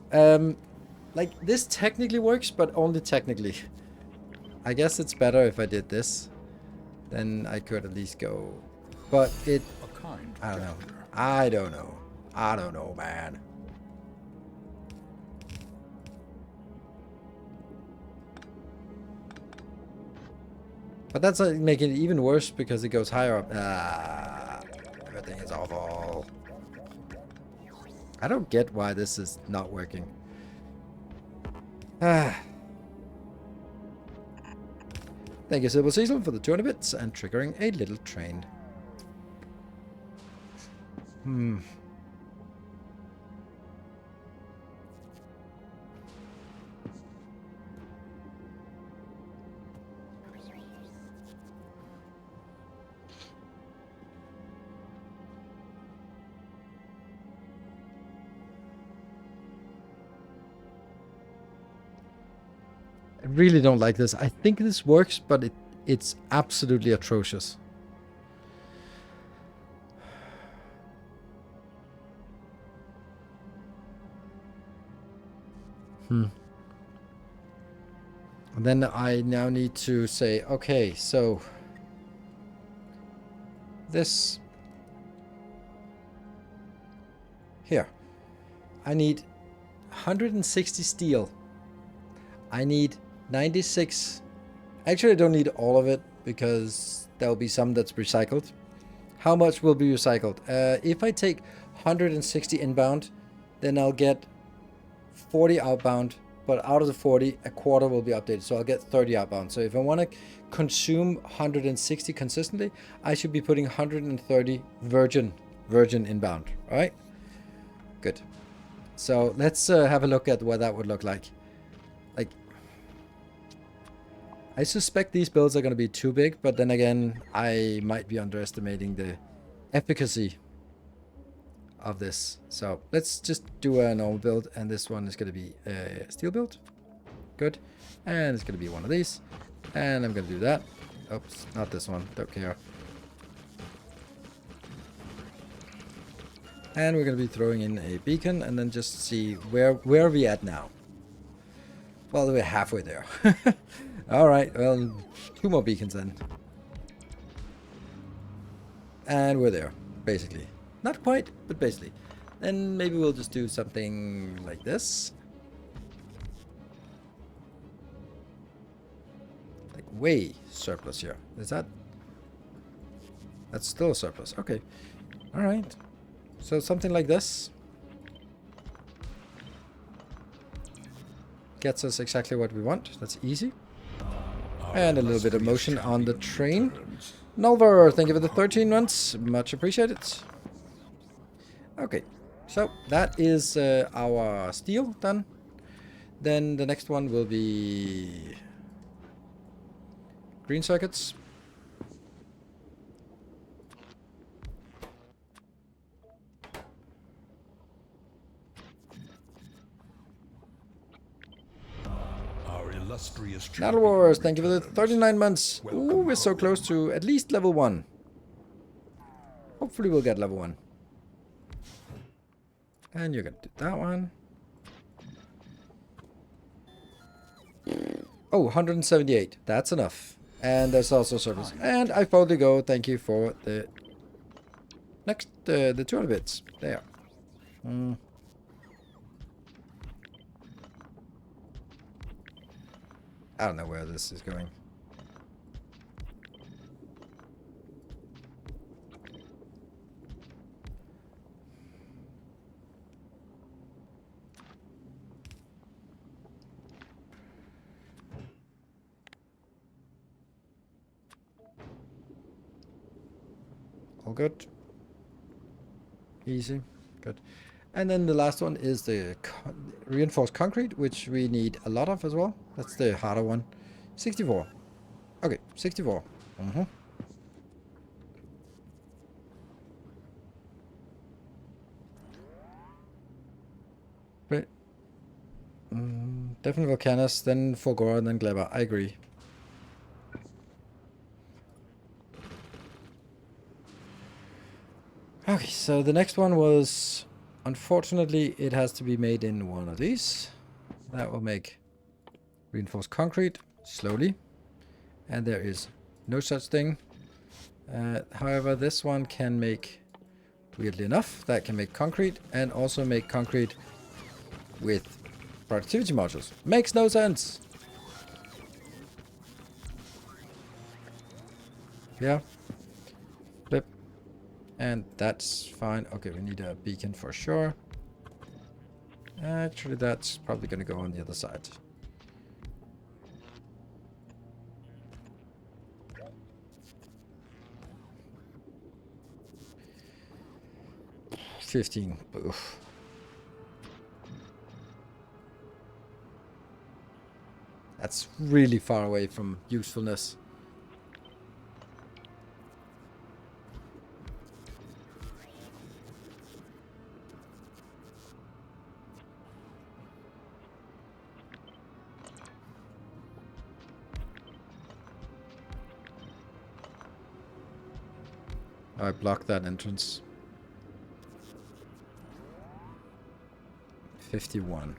like this technically works, but only technically. I guess it's better if I did this. Then I could at least go. But it, I don't know. I don't know, man. But that's making it even worse because it goes higher up. Everything is awful. I don't get why this is not working. Thank you, Silver Cecil, for the 200 bits and triggering a little train. I really don't like this. I think this works, but it's absolutely atrocious. And then I now need to say, okay, so this here. I need 160 steel. I need 96. Actually, I don't need all of it because there'll be some that's recycled. How much will be recycled? If I take 160 inbound, then I'll get 40 outbound, but out of the 40, a quarter will be updated, so I'll get 30 outbound. So if I want to consume 160 consistently, I should be putting 130 virgin inbound. All right, good. So let's have a look at what that would look like. Like, I suspect these builds are going to be too big, but then again, I might be underestimating the efficacy of this. So let's just do a normal build, and this one is going to be a steel build. Good. And it's going to be one of these, and I'm going to do that. Oops, not this one, don't care. And we're going to be throwing in a beacon, and then just see where are we at now. Well, we're halfway there. All right, well, 2 more beacons then. And we're there, basically. Not quite, but basically. Then maybe we'll just do something like this. Like way surplus here. Is that? That's still a surplus. Okay. All right. So something like this. Gets us exactly what we want. That's easy. And a little bit of motion on the train. Nulver, thank you for the 13 months. Much appreciated. Okay, so that is our steel done. Then the next one will be green circuits. Battle Wars, thank you for the 39 months. Ooh, we're so close to at least level 1. hopefully we'll get level 1. And you're gonna do that one. Oh, 178. That's enough. And there's also service. And I probably go, thank you for the next, the 200 bits. There. I don't know where this is going. All good. Easy. Good. And then the last one is the reinforced concrete, which we need a lot of as well. That's the harder one. 64. Okay, 64. Right. Definitely Volcanus, then Forgor, and then Gleber. I agree. Okay, so the next one was, unfortunately, it has to be made in one of these. That will make reinforced concrete slowly. And there is no such thing. However, this one can make, weirdly enough, that can make concrete and also make concrete with productivity modules. Makes no sense. Yeah. Flip. And that's fine. Okay, we need a beacon for sure. Actually, that's probably going to go on the other side. $15. Oof. That's really far away from usefulness. I blocked that entrance. 51.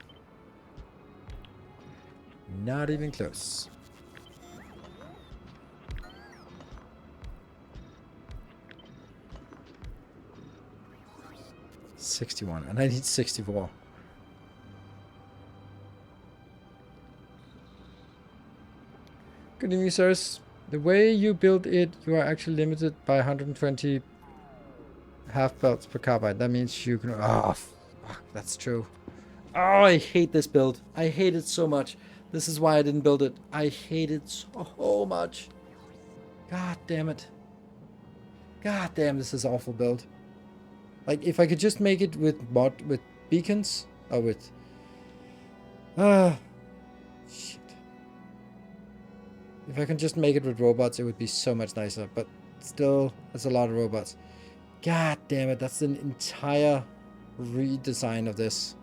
Not even close. $61, and I need 64. Good evening, sirs. The way you build it, you are actually limited by 120 half belts per carbide. That means you can... Oh, fuck, that's true. Oh, I hate this build. I hate it so much. This is why I didn't build it. I hate it so much. God damn it. God damn, this is awful build. Like, if I could just make it with beacons, or with... shit. If I can just make it with robots, it would be so much nicer. But still, that's a lot of robots. God damn it, that's an entire redesign of this.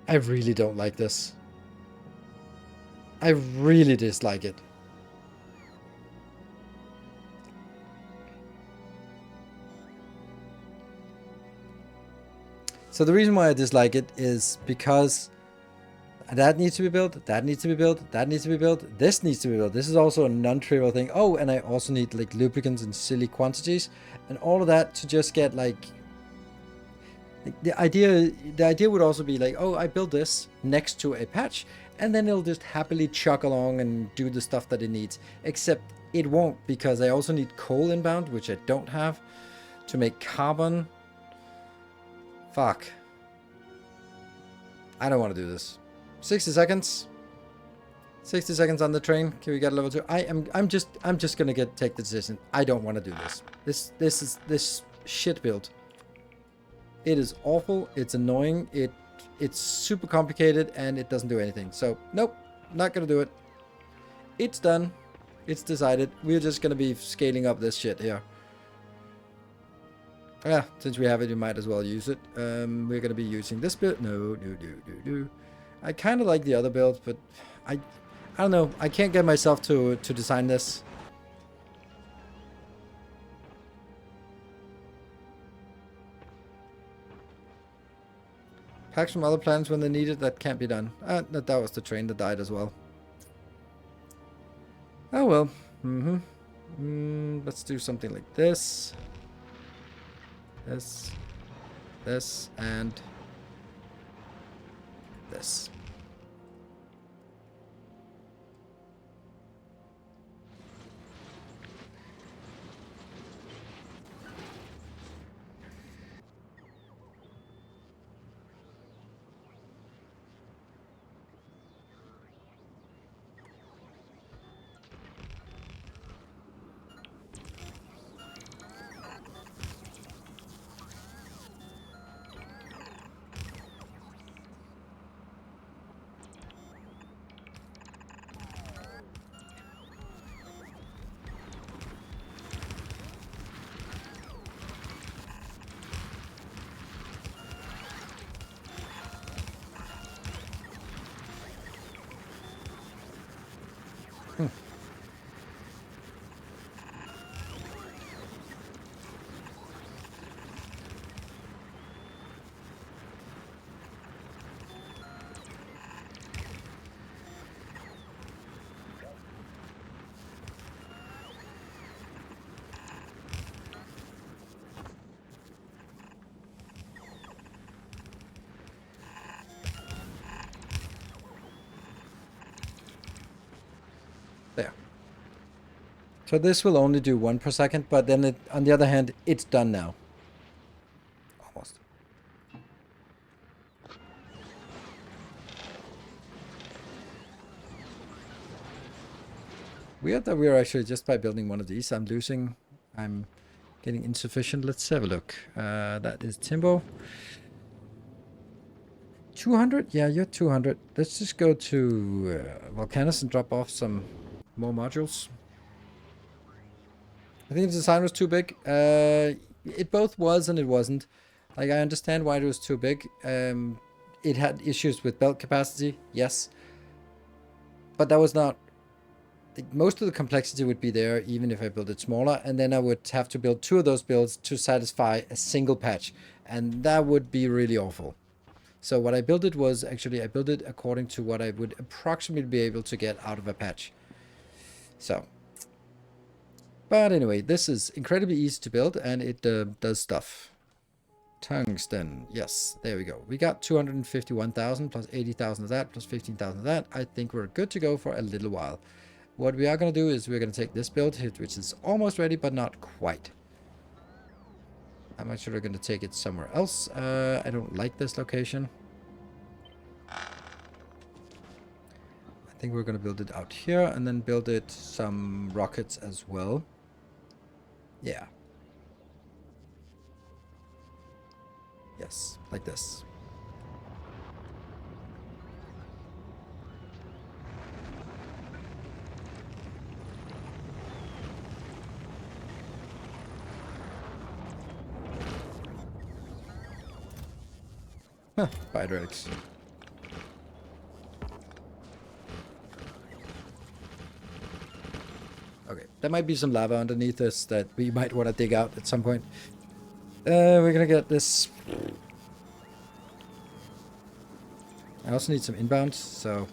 I really don't like this. I really dislike it. So the reason why I dislike it is because that needs to be built, that needs to be built, that needs to be built, this needs to be built. This is also a non-trivial thing. Oh, and I also need like lubricants in silly quantities, and all of that to just get like the idea would also be like, oh, I built this next to a patch, and then it'll just happily chug along and do the stuff that it needs. Except it won't, because I also need coal inbound, which I don't have, to make carbon. Fuck. I don't want to do this. 60 seconds. 60 seconds on the train. Can we get a level 2? I'm just gonna take the decision. I don't want to do this. This shit build. It is awful. It's annoying. It's super complicated, and it doesn't do anything. So nope, not gonna do it. It's done. It's decided. We're just gonna be scaling up this shit here. Yeah, since we have it, you might as well use it. We're gonna be using this build. No. I kind of like the other build, but I don't know. I can't get myself to design this. Packs from other planets when they're needed, that can't be done. That was the train that died as well. Oh well. Let's do something like this. This, and this. There. So this will only do 1 per second, but then it, on the other hand, it's done now. Almost. Weird that we're actually, just by building one of these, I'm getting insufficient. Let's have a look. That is Timbo. 200? Yeah, you're 200. Let's just go to Volcanus and drop off some more modules. I think the design was too big. It both was and it wasn't. Like, I understand why it was too big. It had issues with belt capacity, yes. But that was not... Most of the complexity would be there even if I built it smaller, and then I would have to build 2 of those builds to satisfy a single patch, and that would be really awful. So what I built it was, actually I built it according to what I would approximately be able to get out of a patch. So, but anyway, this is incredibly easy to build, and it does stuff. Tungsten, yes, there we go. We got 251,000 plus 80,000 of that plus 15,000 of that. I think we're good to go for a little while. What we are going to do is we're going to take this build, which is almost ready, but not quite. I'm actually going to take it somewhere else. I don't like this location. I think we're going to build it out here and then build it some rockets as well. Yeah. Yes, like this. Huh, Bidrex. Okay, there might be some lava underneath us that we might want to dig out at some point. We're gonna get this. I also need some inbound, so...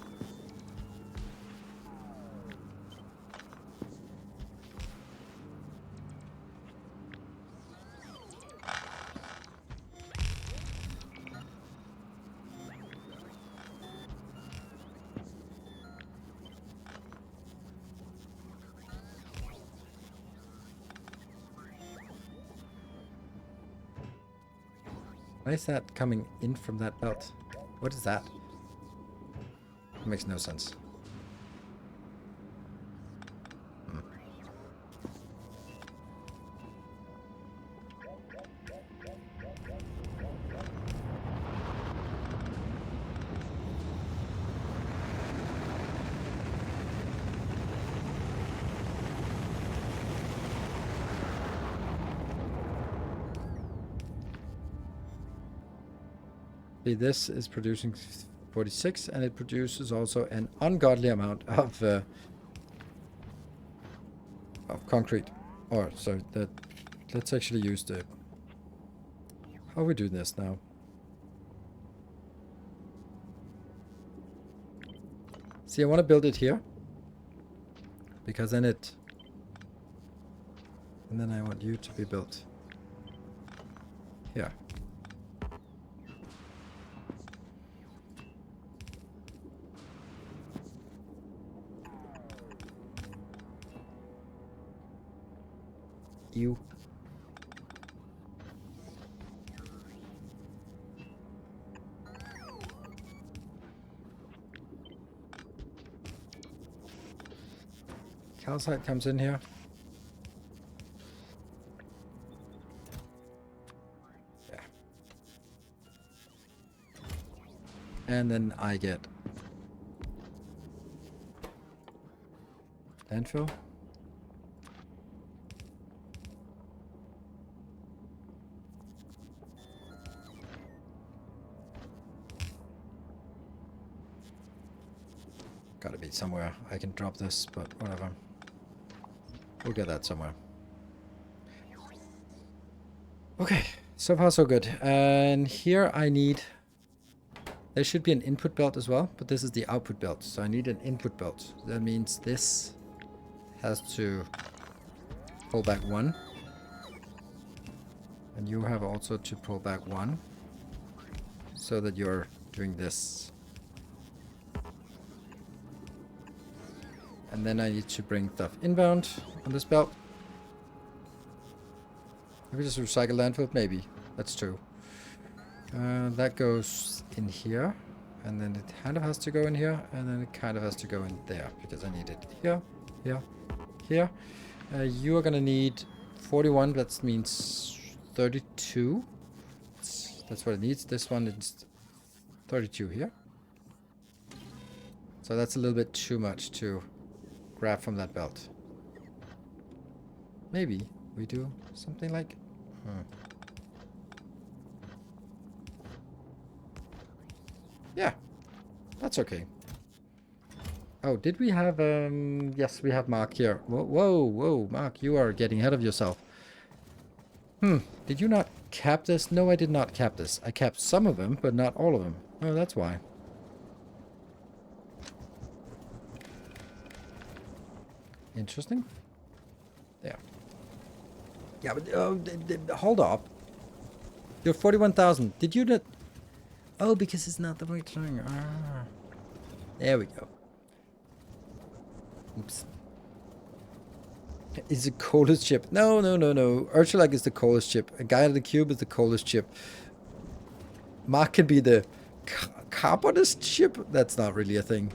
Why is that coming in from that belt? What is that? It makes no sense. This is producing 46, and it produces also an ungodly amount of concrete. Or, so that, let's actually use the, how are we doing this now? See, I want to build it here, because then it, and then I want you to be built here. You. Calcite comes in here. Yeah. And then I get landfill. Gotta be somewhere I can drop this, but whatever. We'll get that somewhere. Okay, so far so good. And here I need... There should be an input belt as well, but this is the output belt. So I need an input belt. That means this has to pull back 1. And you have also to pull back 1. So that you're doing this. And then I need to bring stuff inbound on this belt. Maybe just recycle landfill? Maybe. That's true. That goes in here. And then it kind of has to go in here. And then it kind of has to go in there. Because I need it here, here, here. You are going to need 41. That means 32. That's what it needs. This one is 32 here. So that's a little bit too much to grab from that belt. Maybe we do something like... Yeah, that's okay. Oh, did we have... Yes, we have Mark here. Whoa, whoa, whoa, Mark, you are getting ahead of yourself. Did you not cap this? No, I did not cap this. I capped some of them, but not all of them. Oh, that's why. Interesting. There. Yeah, but hold up. You're 41,000. Did you not... Oh, because it's not the right thing. Ah. There we go. Oops. Is the coldest chip? No, no, no, no. Urchalag is the coldest chip. A guy in the cube is the coldest chip. Mark can be the carbonest chip. That's not really a thing.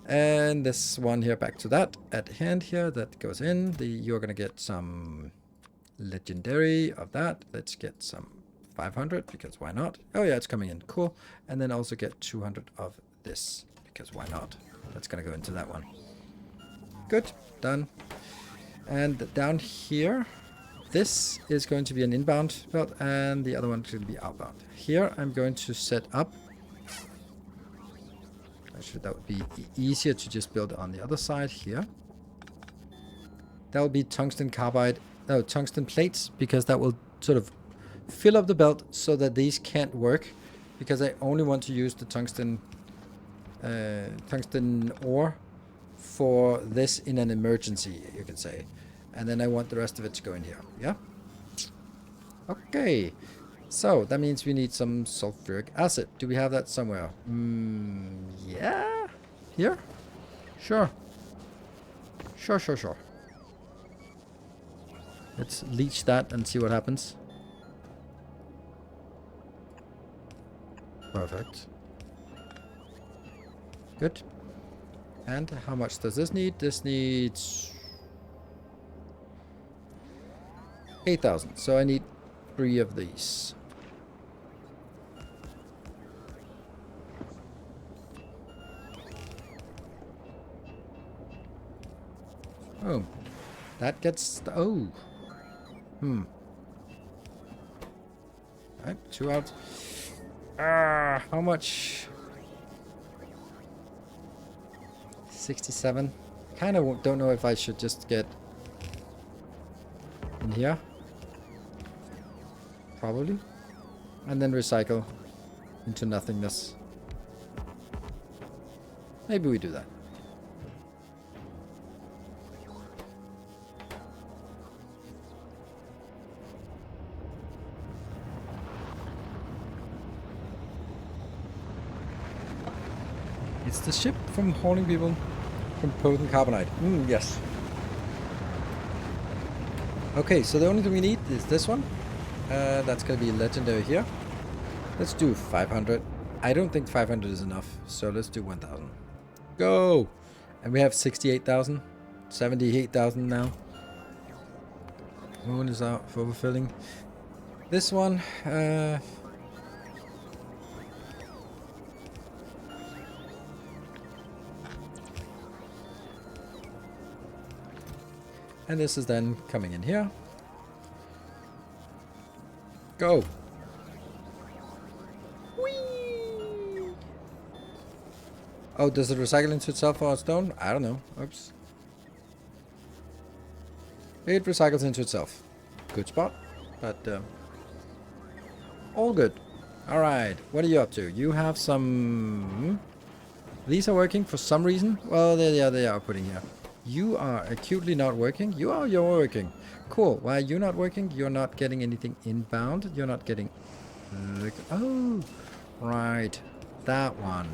And this one here, back to that at hand here, that goes in. You're gonna get some legendary of that. Let's get some 500 because why not? Oh yeah, it's coming in. Cool. And then also get 200 of this because why not? That's gonna go into that one. Good. Done. And down here, this is going to be an inbound belt and the other one is going to be outbound. Here I'm going to set up. Actually, that would be easier to just build on the other side here. That will be tungsten carbide, no, tungsten plates, because that will sort of fill up the belt so that these can't work, because I only want to use the tungsten ore for this in an emergency, you can say. And then I want the rest of it to go in here. Yeah? Okay. So, that means we need some sulfuric acid. Do we have that somewhere? Yeah? Here? Sure. Sure, sure, sure. Let's leach that and see what happens. Perfect. Good. And how much does this need? This needs 8,000. So I need 3 of these. Oh, that gets... Oh. Alright, 2 out. How much 67. Kind of don't know if I should just get in here. Probably. And then recycle into nothingness. Maybe we do that. It's the ship from hauling people from potent carbonite. Yes. Okay, so the only thing we need is this one. That's gonna be legendary here. Let's do 500. I don't think 500 is enough, so let's do 1,000. Go! And we have 68,000. 78,000 now. Moon is out for fulfilling. This one, and this is then coming in here. Go! Whee! Oh, does it recycle into itself for a stone? I don't know. Oops. It recycles into itself. Good spot. But, all good. Alright, what are you up to? You have some... These are working for some reason. Well, they are putting here. You are acutely not working. You're working. Cool. Why are you not working? You're not getting anything inbound. You're not getting... Oh, right. That one.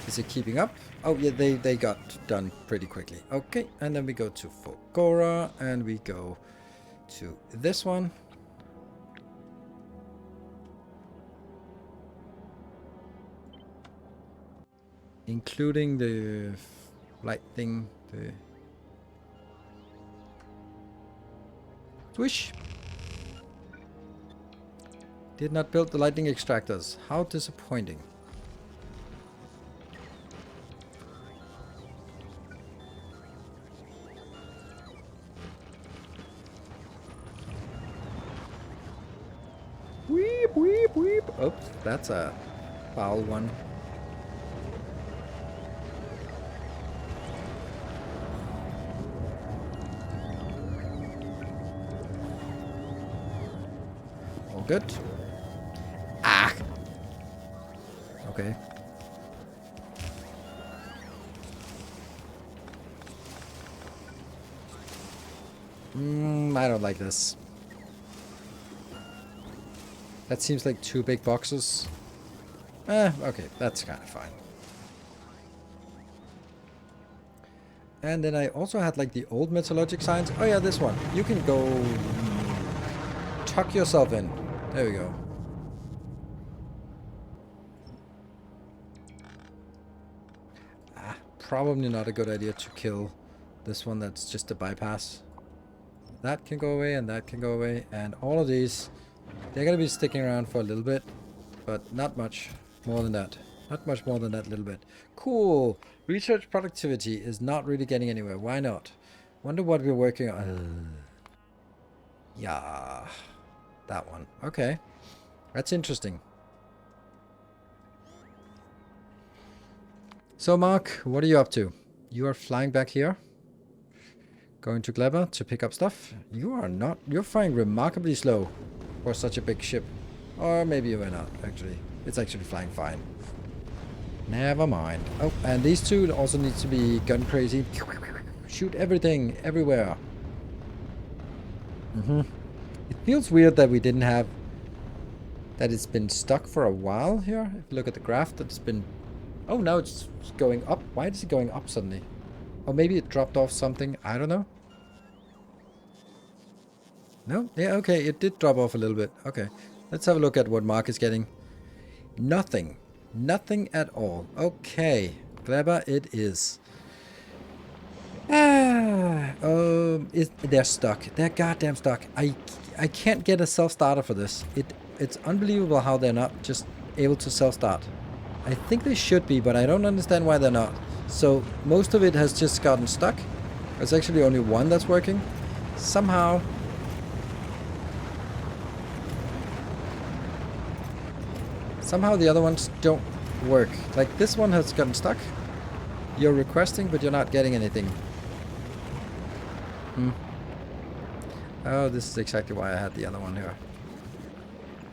Is it keeping up? Oh, yeah, they got done pretty quickly. Okay, and then we go to Factorio, and we go to this one. Including the light thing, the swish. Did not build the lightning extractors. How disappointing. Weep, weep, weep. Oops, that's a foul one. All good. Ah! Okay. I don't like this. That seems like 2 big boxes. Okay, that's kind of fine. And then I also had like the old metallurgic signs. Oh yeah, this one. You can go tuck yourself in. There we go. Probably not a good idea to kill this one. That's just a bypass. That can go away and that can go away. And all of these, they're going to be sticking around for a little bit. But not much more than that. Not much more than that little bit. Cool. Research productivity is not really getting anywhere. Why not? Wonder what we're working on. Yeah. That one. Okay. That's interesting. So Mark, what are you up to? You are flying back here. Going to Gleber to pick up stuff. You are not. You're flying remarkably slow for such a big ship. Or maybe you are not, actually. It's actually flying fine. Never mind. Oh, and these two also need to be gun crazy. Shoot everything, everywhere. It feels weird that we didn't have... That it's been stuck for a while here. If you look at the graph, that's been... Oh, now it's going up. Why is it going up suddenly? Or maybe it dropped off something. I don't know. No? Yeah, okay. It did drop off a little bit. Okay. Let's have a look at what Mark is getting. Nothing. Nothing at all. Okay. Clever it is. They're stuck. They're goddamn stuck. I can't get a self-starter for this. It's unbelievable how they're not just able to self-start. I think they should be, but I don't understand why they're not. So most of it has just gotten stuck. There's actually only one that's working. Somehow. Somehow the other ones don't work. Like this one has gotten stuck. You're requesting, but you're not getting anything. Oh, this is exactly why I had the other one here.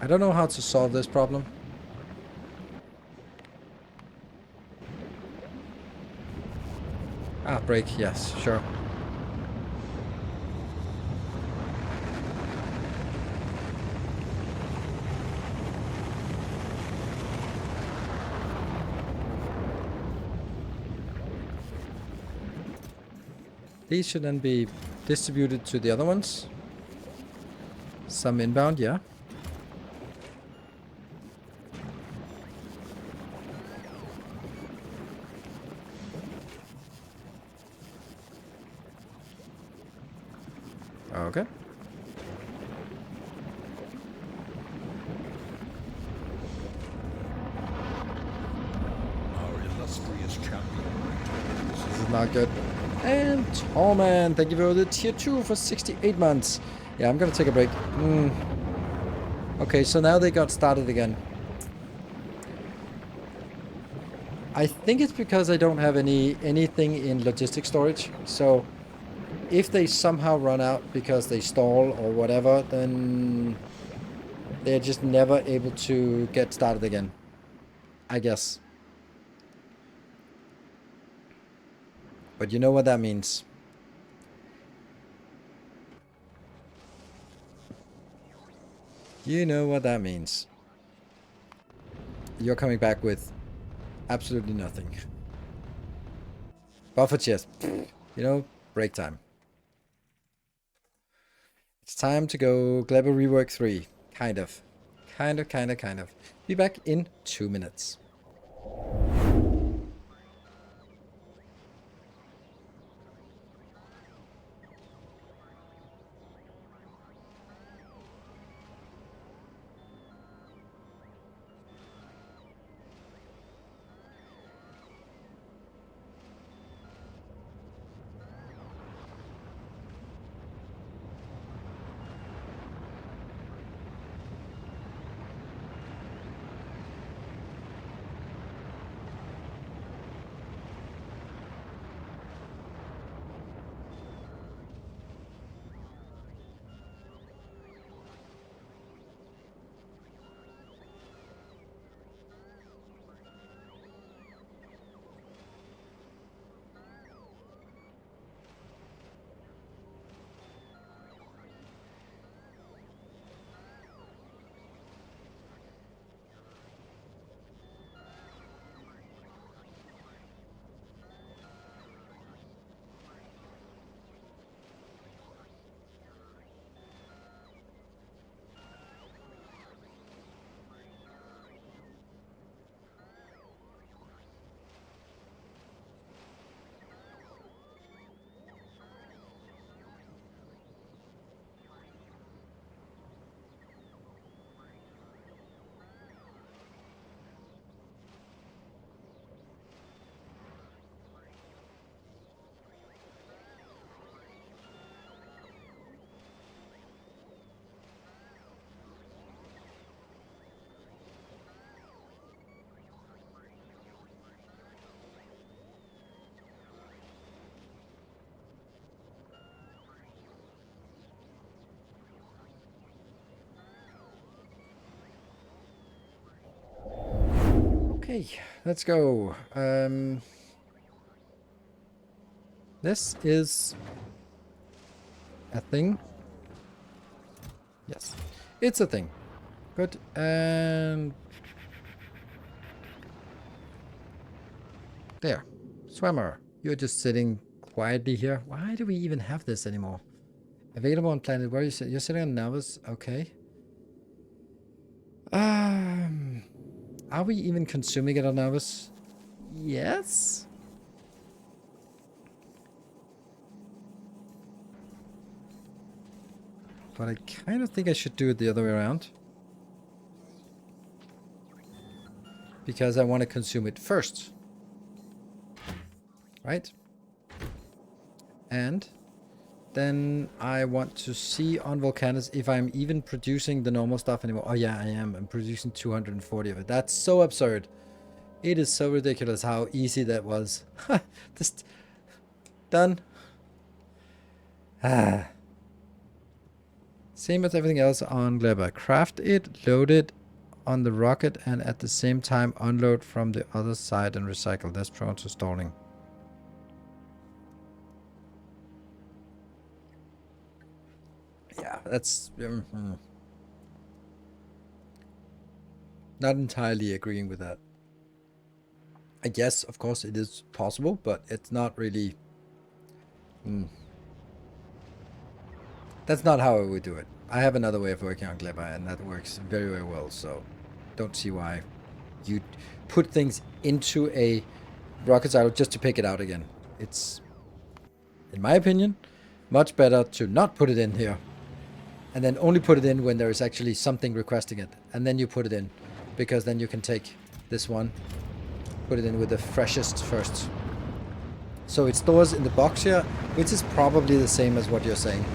I don't know how to solve this problem. Ah, brake, yes, sure. These should then be distributed to the other ones. Some inbound, yeah. Okay. Our illustrious champion. This is not good. And Tallman, thank you for the tier 2 for 68 months. Yeah, I'm gonna take a break. Okay, so now they got started again. I think it's because I don't have anything in logistic storage. So if they somehow run out because they stall or whatever, then they're just never able to get started again, I guess. But you know what that means. You know what that means. You're coming back with absolutely nothing. Buffer chest. You know, break time. It's time to go Gleba Rework 3. Kind of. Kind of. Be back in 2 minutes. Okay, let's go. This is a thing. Yes, it's a thing. Good, and there. Swimmer, you're just sitting quietly here. Why do we even have this anymore? Available on planet where you're sitting on Navus. Okay. Are we even consuming it on Navus? Yes. But I kind of think I should do it the other way around. Because I want to consume it first. Right? And then I want to see on Volcanus if I'm even producing the normal stuff anymore. Oh yeah, I am. I'm producing 240 of it. That's so absurd. It is so ridiculous how easy that was. Just done. Ah. Same as everything else on Gleba. Craft it, load it on the rocket, and at the same time unload from the other side and recycle. That's prone to stalling. Yeah, that's not entirely agreeing with that. I guess, of course, it is possible, but it's not really. That's not how I would do it. I have another way of working on Gleba, and that works very, very well. So, don't see why you put things into a rocket silo just to pick it out again. It's, in my opinion, much better to not put it in here, and then only put it in when there is actually something requesting it, and then you put it in, because then you can take this one, put it in with the freshest first. So it stores in the box here, which is probably the same as what you're saying.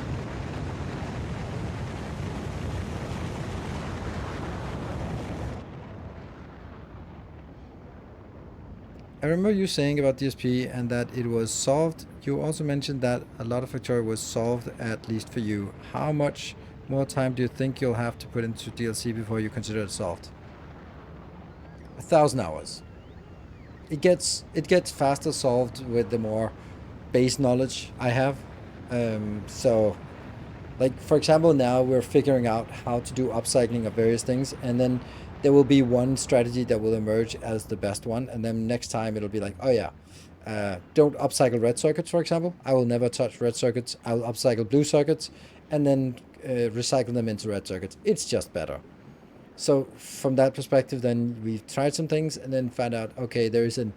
I remember you saying about DSP and that it was solved. You also mentioned that a lot of Factorio was solved, at least for you. How much more time do you think you'll have to put into DLC before you consider it solved? 1,000 hours. It gets faster solved with the more base knowledge I have. So, like for example, now we're figuring out how to do upcycling of various things, and then there will be one strategy that will emerge as the best one, and then next time it'll be like, oh yeah, don't upcycle red circuits, for example. I will never touch red circuits. I'll upcycle blue circuits, and then recycle them into red circuits. It's just better. So from that perspective, then we've tried some things and then found out, okay, there's a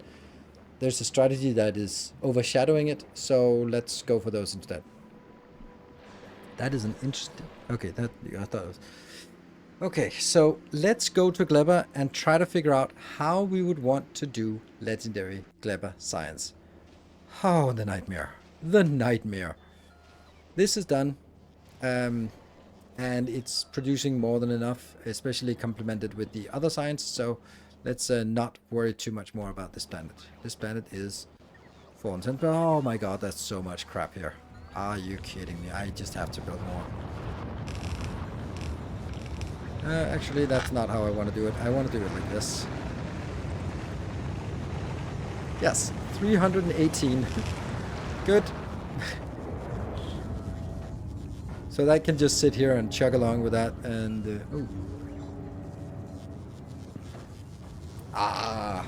strategy that is overshadowing it, so let's go for those instead. That is an interesting. Okay, that I thought it was. Okay, so let's go to Gleba and try to figure out how we would want to do legendary Gleba science. Oh, the nightmare. The nightmare. This is done. And it's producing more than enough, especially complemented with the other science. So let's not worry too much more about this planet. This planet is 410. Oh my god, that's so much crap here. Are you kidding me? I just have to build more. Actually, that's not how I want to do it. I want to do it like this. Yes, 318. Good. So that can just sit here and chug along with that, and ooh. Ah,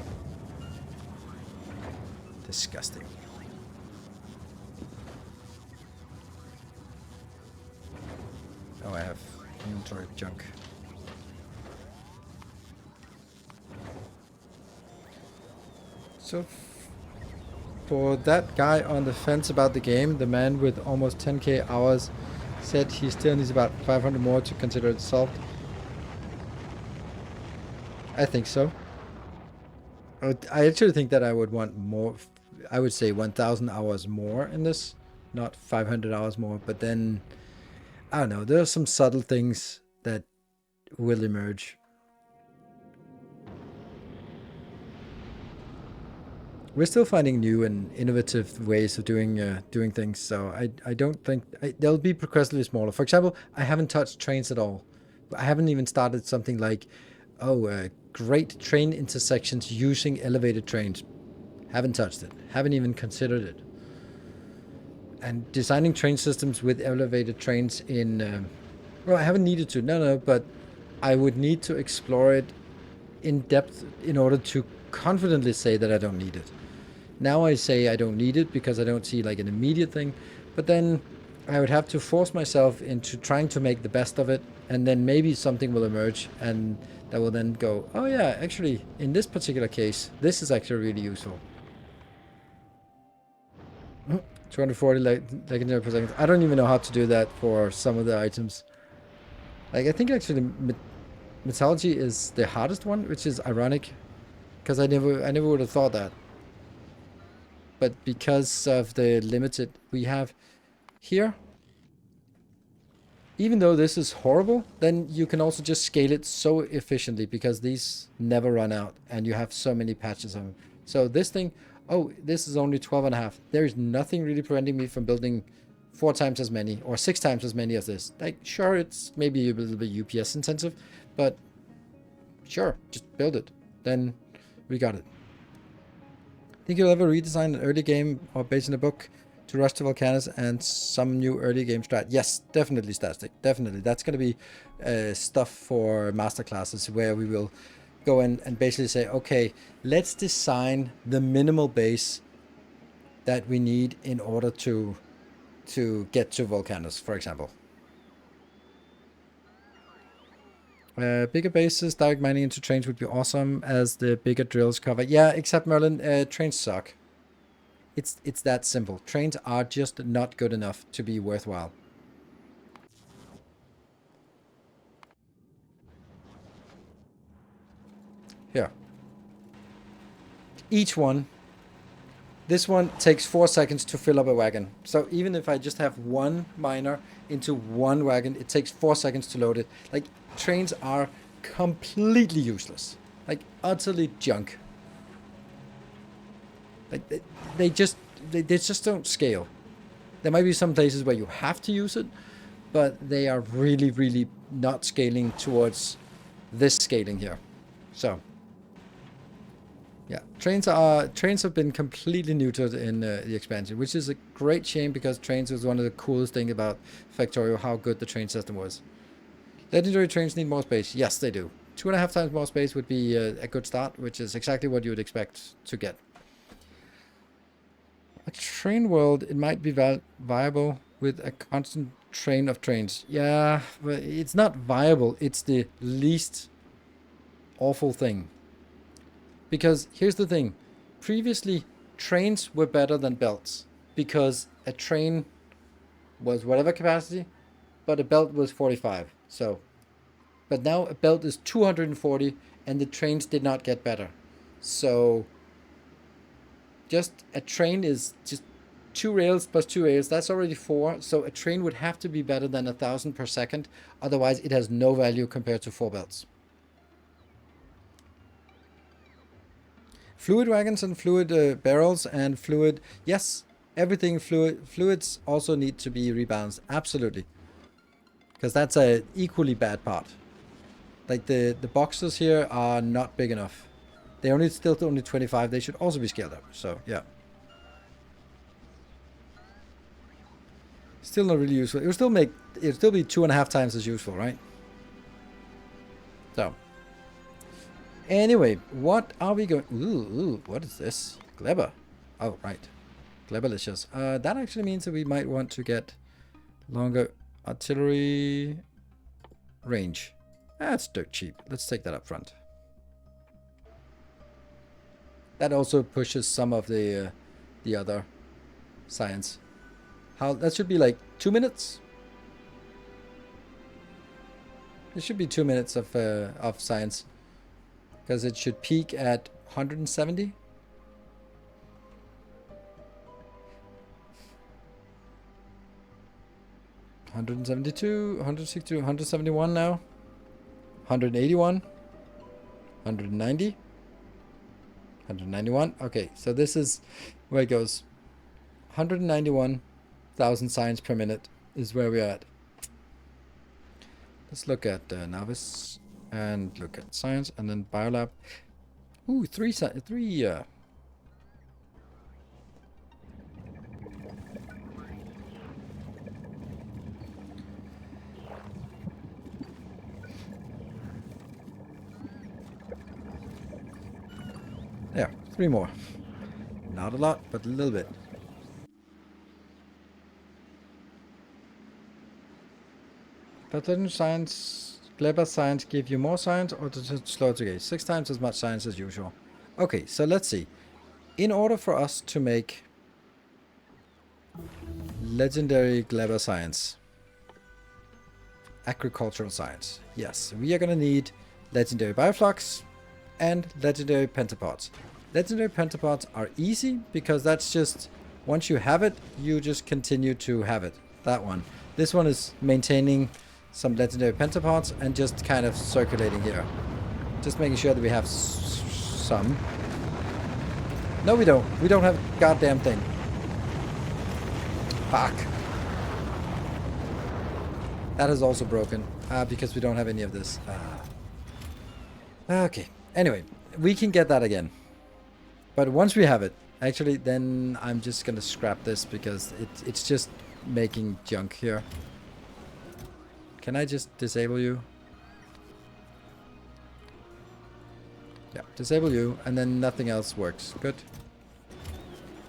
disgusting. Oh, I have inventory junk. So for that guy on the fence about the game, the man with almost 10k hours said he still needs about 500 more to consider it solved. I think so. I actually think that I would want more. I would say 1,000 hours more in this, not 500 hours more. But then, I don't know, there are some subtle things that will emerge. We're still finding new and innovative ways of doing things, so I don't think they'll be progressively smaller. For example, I haven't touched trains at all. I haven't even started something like, great train intersections using elevated trains. Haven't touched it. Haven't even considered it. And designing train systems with elevated trains in, well, I haven't needed to. No, but I would need to explore it in depth in order to confidently say that I don't need it. Now I say I don't need it because I don't see like an immediate thing, but then I would have to force myself into trying to make the best of it, and then maybe something will emerge and that will then go, oh yeah, actually in this particular case, this is actually really useful. 240 legendary per second. I don't even know how to do that for some of the items. Like I think actually metallurgy is the hardest one, which is ironic, because I never would have thought that. But because of the limited we have here, even though this is horrible, then you can also just scale it so efficiently because these never run out and you have so many patches of them. So this thing, oh, this is only 12 and a half. There is nothing really preventing me from building 4 times as many or 6 times as many of this. Like, sure, it's maybe a little bit UPS intensive, but sure, just build it. Then we got it. Think you'll ever redesign an early game or based on a book to rush to Volcanus and some new early game strat? Yes, definitely, Stastic. Definitely. That's going to be stuff for masterclasses where we will go in and basically say, okay, let's design the minimal base that we need in order to get to Volcanus, for example. Bigger bases, direct mining into trains would be awesome as the bigger drills cover. Yeah, except Merlin, trains suck. It's that simple. Trains are just not good enough to be worthwhile. Here. Each one. This one takes 4 seconds to fill up a wagon. So even if I just have one miner into one wagon, it takes 4 seconds to load it. Like, trains are completely useless. Like, utterly junk. Like, they just don't scale. There might be some places where you have to use it, but they are really, really not scaling towards this scaling here. So, yeah, trains have been completely neutered in the expansion, which is a great shame because trains was one of the coolest things about Factorio, how good the train system was. Legendary trains need more space. Yes, they do. 2.5 times more space would be a good start, which is exactly what you would expect to get. A train world, it might be viable with a constant train of trains. Yeah, but it's not viable. It's the least awful thing. Because here's the thing. Previously, trains were better than belts. Because a train was whatever capacity, but a belt was 45. So, but now a belt is 240 and the trains did not get better. So, just a train is just 2 rails plus 2 rails. That's already 4. So a train would have to be better than 1,000 per second. Otherwise, it has no value compared to 4 belts. Fluid wagons and fluid barrels and fluid. Yes, everything fluid. Fluids also need to be rebalanced. Absolutely. Because that's a equally bad part. Like the boxes here are not big enough. They still only 25. They should also be scaled up. So yeah. Still not really useful. It'll still be 2.5 times as useful, right? So. Anyway, what are we going? Ooh, what is this? Clever. Oh, right. Cleverlicious. That actually means that we might want to get longer artillery range. That's dirt cheap. Let's take that up front. That also pushes some of the other science. That should be like 2 minutes. It should be 2 minutes of science, because it should peak at 170. $172, 162, 171 now. 181, 190. 191. Okay, so this is where it goes. 191,000 science per minute is where we're at. Let's look at Navis and look at science and then biolab. Ooh, three. Yeah, 3 more. Not a lot, but a little bit. But doesn't science, clever science give you more science or does it slow it again? 6 times as much science as usual. Okay, so let's see. In order for us to make legendary clever science, agricultural science, yes, we are going to need legendary bioflux and legendary pentapods. Legendary pentapods are easy because that's just, once you have it, you just continue to have it. That one. This one is maintaining some legendary pentapods and just kind of circulating here. Just making sure that we have some. No, we don't. We don't have a goddamn thing. Fuck. That is also broken. Because we don't have any of this. Okay. Anyway, we can get that again. But once we have it, actually, then I'm just gonna scrap this because it's just making junk here. Can I just disable you? Yeah, disable you, and then nothing else works. Good.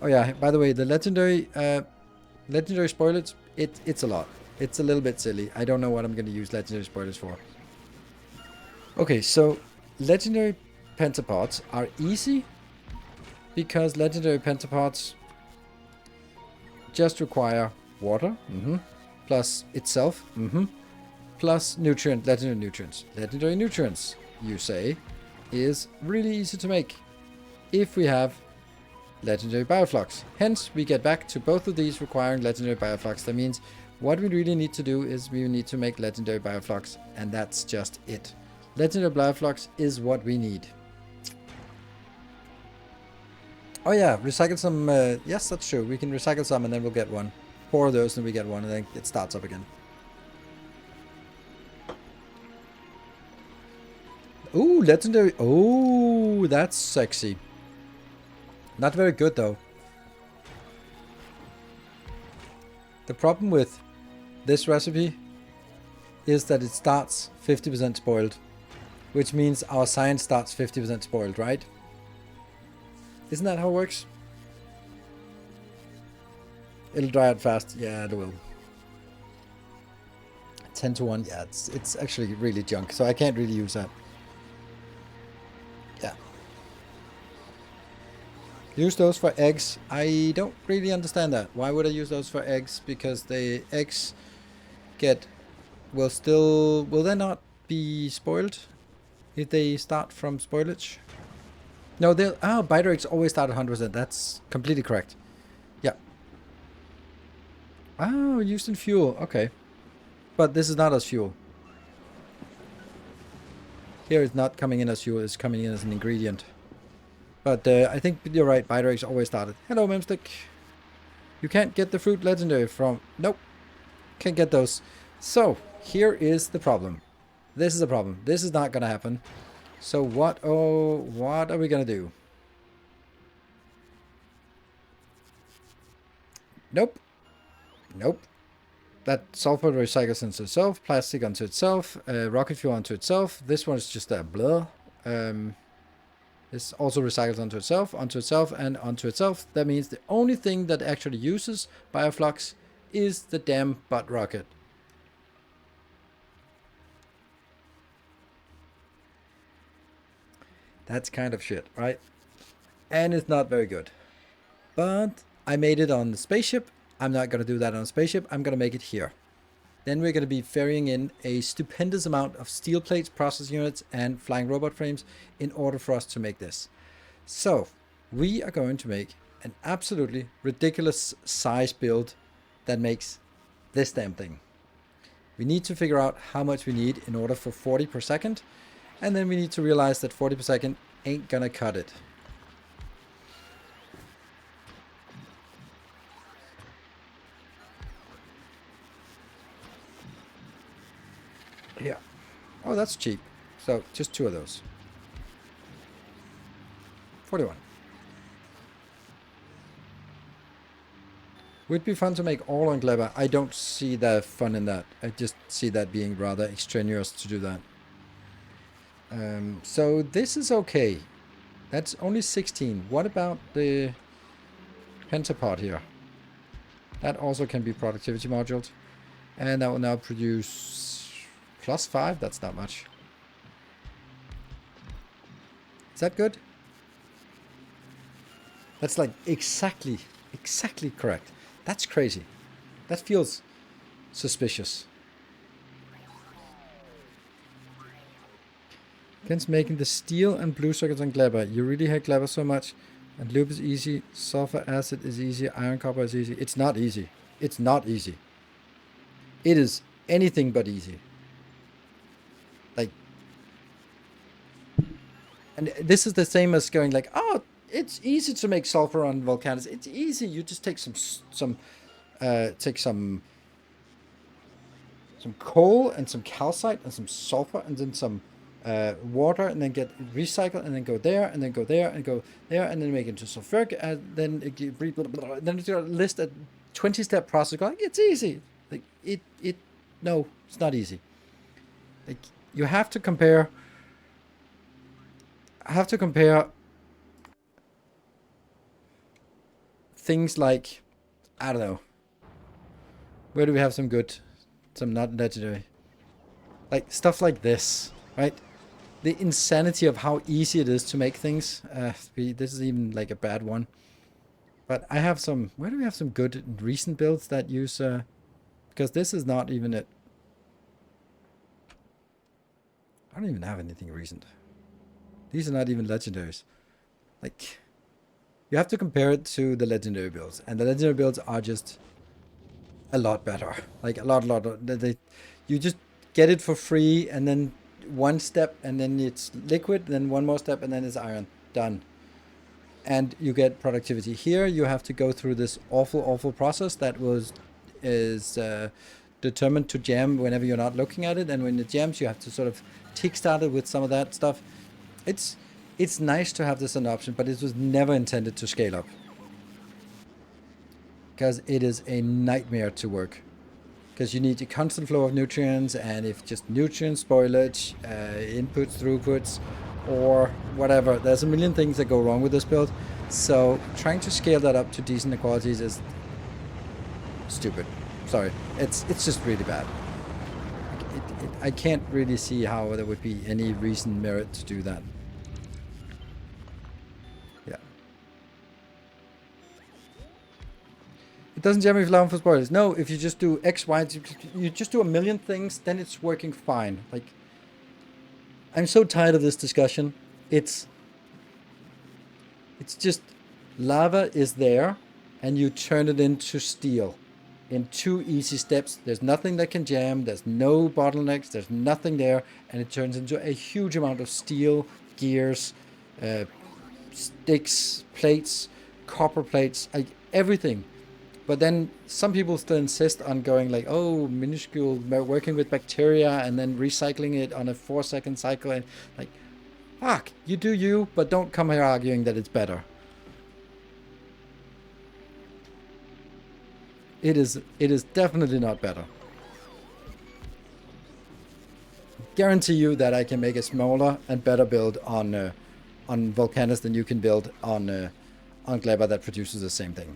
Oh yeah, by the way, the legendary spoilage, it's a lot. It's a little bit silly. I don't know what I'm going to use legendary spoilers for. Okay, so legendary pentapods are easy because legendary pentapods just require water, plus itself, plus legendary nutrients. Legendary nutrients, you say, is really easy to make if we have legendary bioflux. Hence, we get back to both of these requiring legendary bioflux. That means what we really need to do is we need to make legendary bioflux, and that's just it. Legendary bioflux is what we need. Oh yeah, recycle some, yes, that's true. We can recycle some and then we'll get one. 4 of those and we get one and then it starts up again. Ooh, legendary. Oh, that's sexy. Not very good though. The problem with this recipe is that it starts 50% spoiled, which means our science starts 50% spoiled, right? Isn't that how it works? It'll dry out fast. Yeah, it will. 10 to 1. Yeah, it's actually really junk, so I can't really use that. Yeah. Use those for eggs. I don't really understand that. Why would I use those for eggs? Because the eggs will they not be spoiled if they start from spoilage? No, biter eggs always start at 100%. That's completely correct. Yeah. Oh, used in fuel. Okay. But this is not as fuel. Here it's not coming in as fuel. It's coming in as an ingredient. But I think you're right. Biter eggs always started. Hello, Memstick. You can't get the fruit legendary from... Nope. Can't get those. So, here is the problem. This is the problem. This is not going to happen. So what are we going to do? Nope. Nope. That sulfur recycles into itself, plastic onto itself, rocket fuel onto itself. This one is just a blur. This also recycles onto itself, and onto itself. That means the only thing that actually uses bioflux is the damn butt rocket. That's kind of shit, right? And it's not very good. But I made it on the spaceship. I'm not going to do that on a spaceship. I'm going to make it here. Then we're going to be ferrying in a stupendous amount of steel plates, process units, and flying robot frames in order for us to make this. So we are going to make an absolutely ridiculous size build that makes this damn thing. We need to figure out how much we need in order for 40 per second. And then we need to realize that 40 per second ain't gonna cut it. Yeah. Oh, that's cheap. So just 2 of those. 41. Would be fun to make all on Gleba. I don't see the fun in that. I just see that being rather extraneous to do that. So this is okay. That's only 16. What about the pentapod here? That also can be productivity moduled. And that will now produce +5. That's not much. Is that good? That's like exactly correct. That's crazy. That feels suspicious. Ken's making the steel and blue circuits on Gleba. You really hate Gleba so much. And loop is easy. Sulfur acid is easy. Iron copper is easy. It's not easy. It's not easy. It is anything but easy. And this is the same as going like, oh, it's easy to make sulfur on volcanoes. It's easy. You just take some coal and some calcite and some sulfur and then some water and then get recycled and then go there and then go there and go there and then make it into sulfuric and then then it's a list a 20-step process going. It's easy. Like no, it's not easy. Like you have to compare. I have to compare things like, I don't know. Where do we have some good, some not legendary? Like stuff like this, right? The insanity of how easy it is to make things. This is even like a bad one. But I have some, where do we have some good recent builds that use, because this is not even it. I don't even have anything recent. These are not even legendaries. Like, you have to compare it to the legendary builds. And the legendary builds are just a lot better. Like, a lot. You just get it for free, and then one step, and then it's liquid, then one more step, and then it's iron. Done. And you get productivity. Here, you have to go through this awful process that is determined to jam whenever you're not looking at it. And when it jams, you have to sort of kickstart it with some of that stuff. It's nice to have this an option, but it was never intended to scale up. Because it is a nightmare to work. Because you need a constant flow of nutrients, and if just nutrient spoilage, inputs, throughputs, or whatever, there's a million things that go wrong with this build. So trying to scale that up to decent equalities is stupid. Sorry, it's just really bad. I can't really see how there would be any reason, merit to do that. Yeah. It doesn't jam if you allow for spoilers. No, if you just do X, Y, you just do a million things, then it's working fine. Like, I'm so tired of this discussion. It's just lava is there, and you turn it into steel in 2 easy steps. There's nothing that can jam. There's no bottlenecks. There's nothing there, and it turns into a huge amount of steel, gears, sticks, plates, copper plates, like everything. But then some people still insist on going like, oh, minuscule, working with bacteria and then recycling it on a 4-second cycle. And like, fuck, you do you, but don't come here arguing that it's better. It is definitely not better. Guarantee you that I can make a smaller and better build on Volcanus than you can build on Gleba that produces the same thing.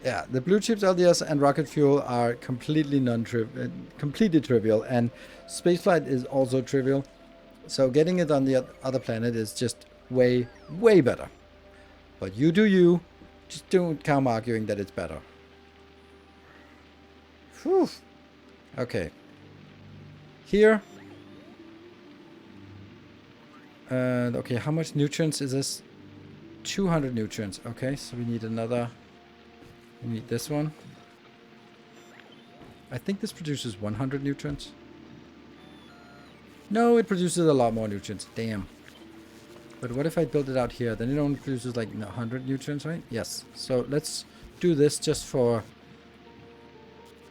Yeah, the blue chips, LDS, and rocket fuel are completely completely trivial, and spaceflight is also trivial. So getting it on the other planet is just way better. But you do you. Just don't come arguing that it's better. Whew. Okay. Here. Okay, how much nutrients is this? 200 nutrients. Okay, so we need another. We need this one. I think this produces 100 nutrients. No, it produces a lot more nutrients. Damn. But what if I build it out here? Then it only produces like 100 nutrients, right? Yes. So let's do this just for...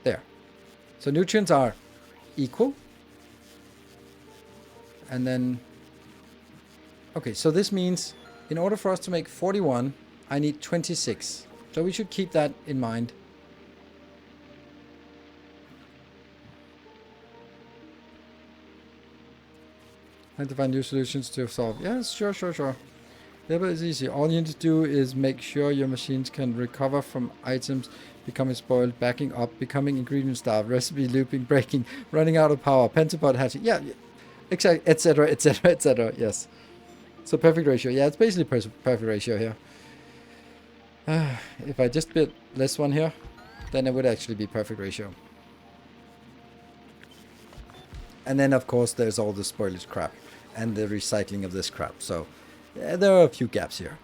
There. So nutrients are equal. And then... Okay, so this means in order for us to make 41, I need 26. So we should keep that in mind. And to find new solutions to solve. Yes, sure. Labor is easy. All you need to do is make sure your machines can recover from items becoming spoiled, backing up, becoming ingredient starved, recipe looping, breaking, running out of power, pentapod hatching. Yeah, exactly, etc. Yes. So perfect ratio. Yeah, it's basically perfect ratio here. If I just built this one here, then it would actually be perfect ratio. And then, of course, there's all the spoilage crap and the recycling of this crap. So there are a few gaps here.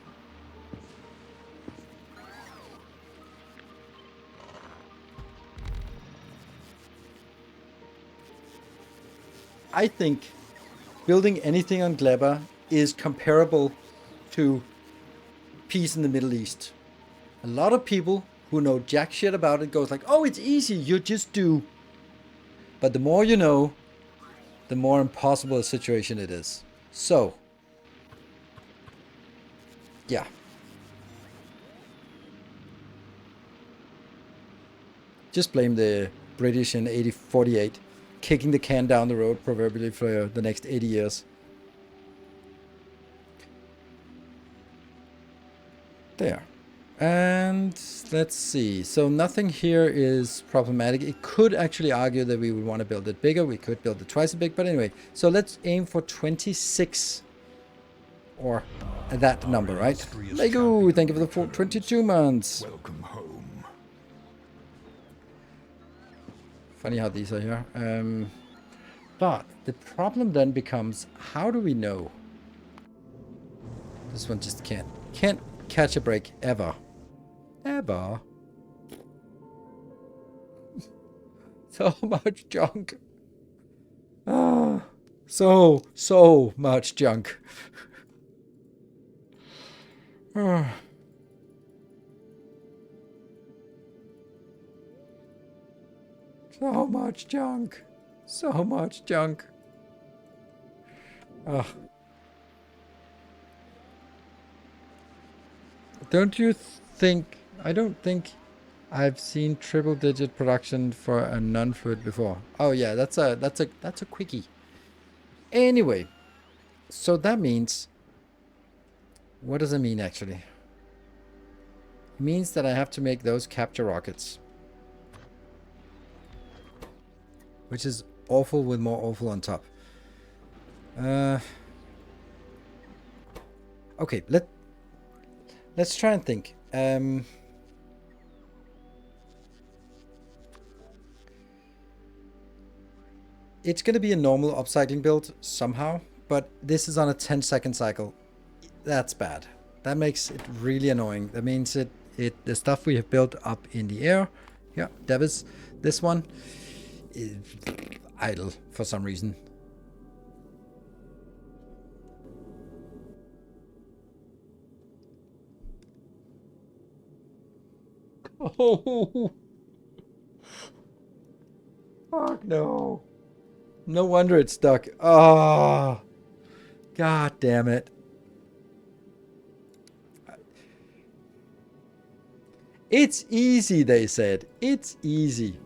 I think building anything on Gleba is comparable to peace in the Middle East. A lot of people who know jack shit about it goes like, oh, it's easy, you just do. But the more you know, the more impossible a situation it is. So, yeah. Just blame the British in 1848, kicking the can down the road proverbially for the next 80 years. There. And let's see. So nothing here is problematic. It could actually argue that we would want to build it bigger. We could build it twice as big. But anyway, so let's aim for 26 or that number, right? Lego, thank you for the 22 months. Welcome home. Funny how these are here. But the problem then becomes, how do we know? This one just can't catch a break ever. Ever. So much junk. Ah, so much junk. Ah. So much junk. So much junk. Ugh. Don't you think... I don't think I've seen triple digit production for a non-fluid before. Oh yeah, that's a quickie. Anyway, so that means... What does it mean actually? It means that I have to make those capture rockets. Which is awful with more awful on top. Okay, let's try and think. It's going to be a normal upcycling build somehow, but this is on a 10-second cycle. That's bad. That makes it really annoying. That means the stuff we have built up in the air, yeah, Devis, this one, is idle for some reason. Oh, fuck no. No wonder it's stuck. Oh, god damn it. It's easy, they said. It's easy.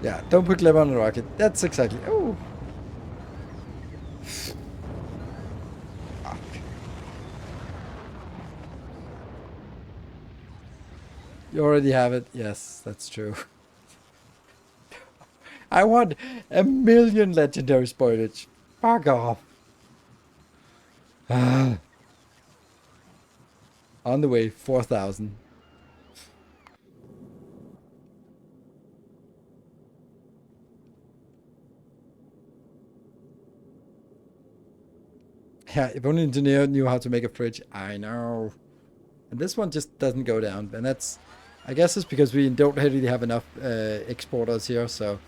Yeah, don't put clever on the rocket. That's exactly... Oh. Fuck. You already have it. Yes, that's true. I want 1,000,000 legendary spoilage. Fuck off. On the way, 4,000. Yeah, if only engineer knew how to make a fridge. I know. And this one just doesn't go down. And that's... I guess it's because we don't really have enough exporters here, so...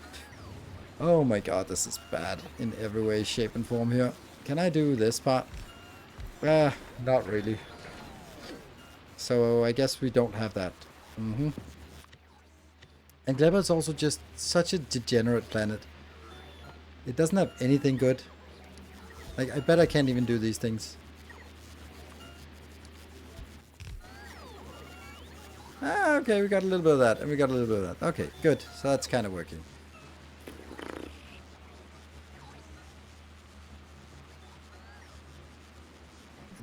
Oh my god, this is bad in every way, shape, and form here. Can I do this part? Not really. So I guess we don't have that. And Gleba is also just such a degenerate planet. It doesn't have anything good. Like, I bet I can't even do these things. Okay, we got a little bit of that, and we got a little bit of that. Okay, good. So that's kind of working.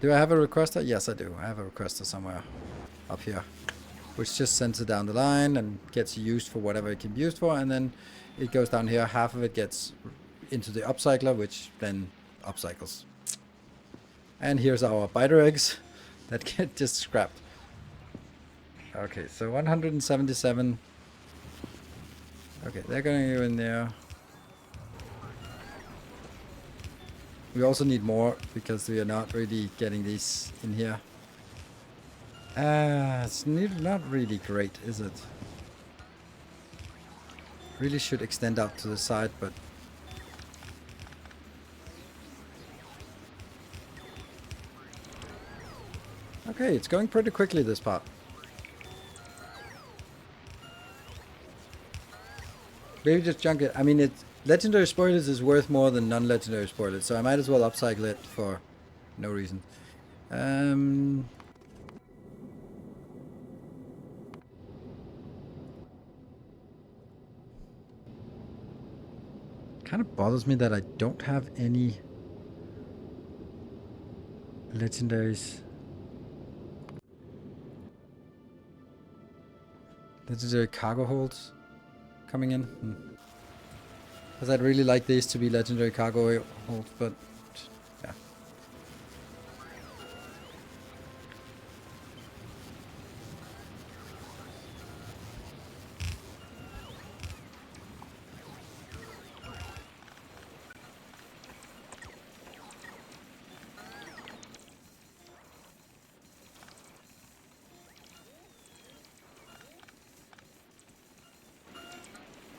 Do I have a requester? Yes, I do. I have a requester somewhere up here, which just sends it down the line and gets used for whatever it can be used for, and then it goes down here. Half of it gets into the upcycler, which then upcycles. And here's our biter eggs that get just scrapped. Okay, so 177. Okay, they're gonna go in there. We also need more because we are not really getting these in here. It's not really great, is it? Really should extend out to the side, but okay, it's going pretty quickly, this part. Maybe just junk it. I mean, it's legendary spoilers is worth more than non-legendary spoilers, so I might as well upcycle it for no reason. Kind of bothers me that I don't have any legendaries. Legendary cargo holds coming in. Because I'd really like these to be legendary cargo holds, but yeah.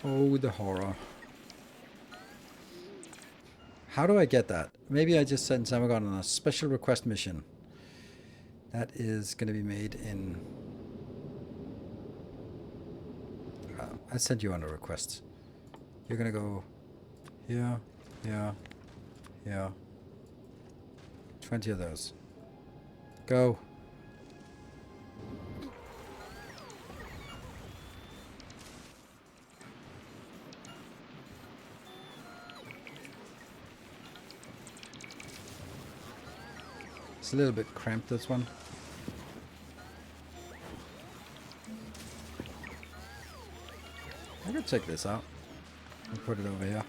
Oh, the horror. How do I get that? Maybe I just sent Samagon on a special request mission. That is going to be made in... I sent you on a request. You're going to go here, here, here. 20 of those. Go. It's a little bit cramped, this one. I could check this out and put it over here.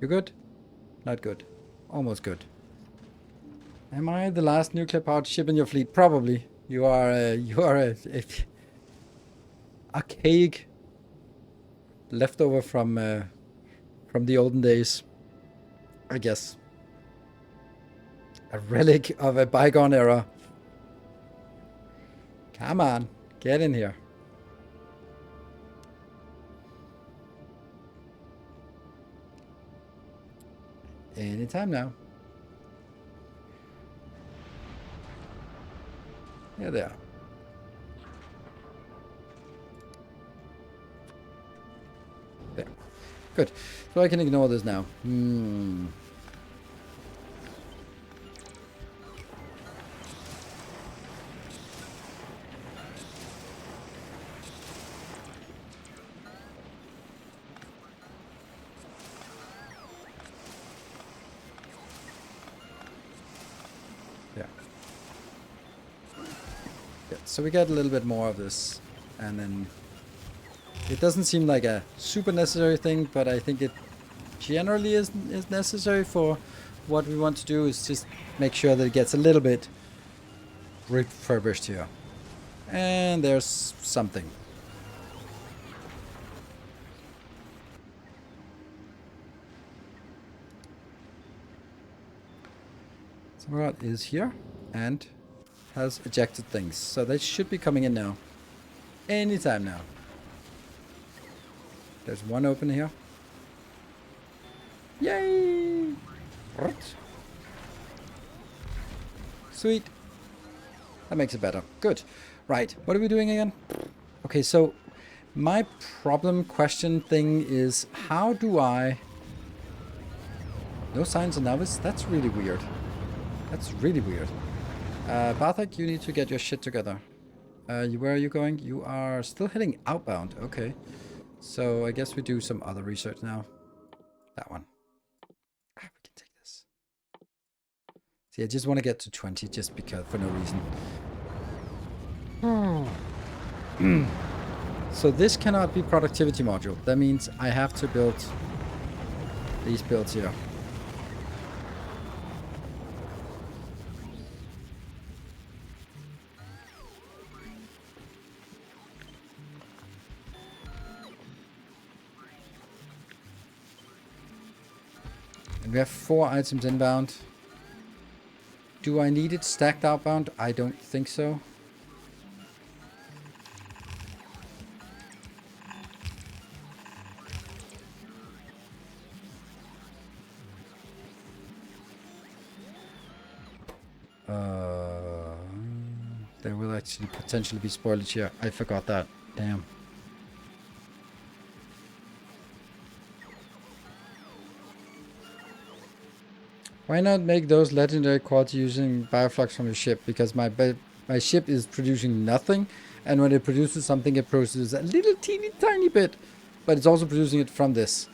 You good? Not good. Almost good. Am I the last nuclear powered ship in your fleet? Probably. You are a archaic leftover from the olden days, I guess. A relic of a bygone era. Come on, get in here. Anytime now. Yeah, they are. There. Good. So I can ignore this now. So we get a little bit more of this, and then it doesn't seem like a super necessary thing, but I think it generally is necessary for what we want to do, is just make sure that it gets a little bit refurbished here. And there's something. Samurad is here and has ejected things, so they should be coming in now. Anytime now. There's one open here. Yay! Sweet. That makes it better. Good. Right. What are we doing again? Okay, so my problem question thing is how do I... No signs of novice? That's really weird. That's really weird. Barthak, you need to get your shit together. Where are you going? You are still heading outbound. Okay. So I guess we do some other research now. That one. We can take this. See, I just want to get to 20 just because, for no reason. So this cannot be productivity module. That means I have to build these builds here. And we have 4 items inbound. Do I need it stacked outbound? I don't think so. There will actually potentially be spoilage here. I forgot that. Damn. Why not make those legendary quads using bioflux from your ship? Because my ship is producing nothing, and when it produces something, it produces a little teeny tiny bit, but it's also producing it from this.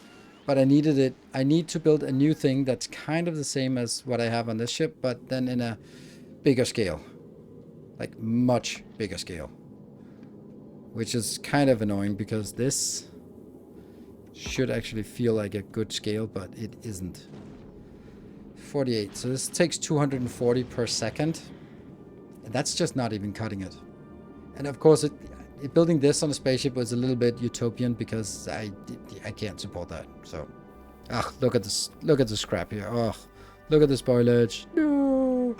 But I needed it. I need to build a new thing that's kind of the same as what I have on this ship, but then in a bigger scale. Like much bigger scale. Which is kind of annoying because this should actually feel like a good scale, but it isn't. 48. So this takes 240 per second. And that's just not even cutting it. And of course, building this on a spaceship was a little bit utopian because I can't support that. So, look at this. Look at the scrap here. Look at the spoilage. No,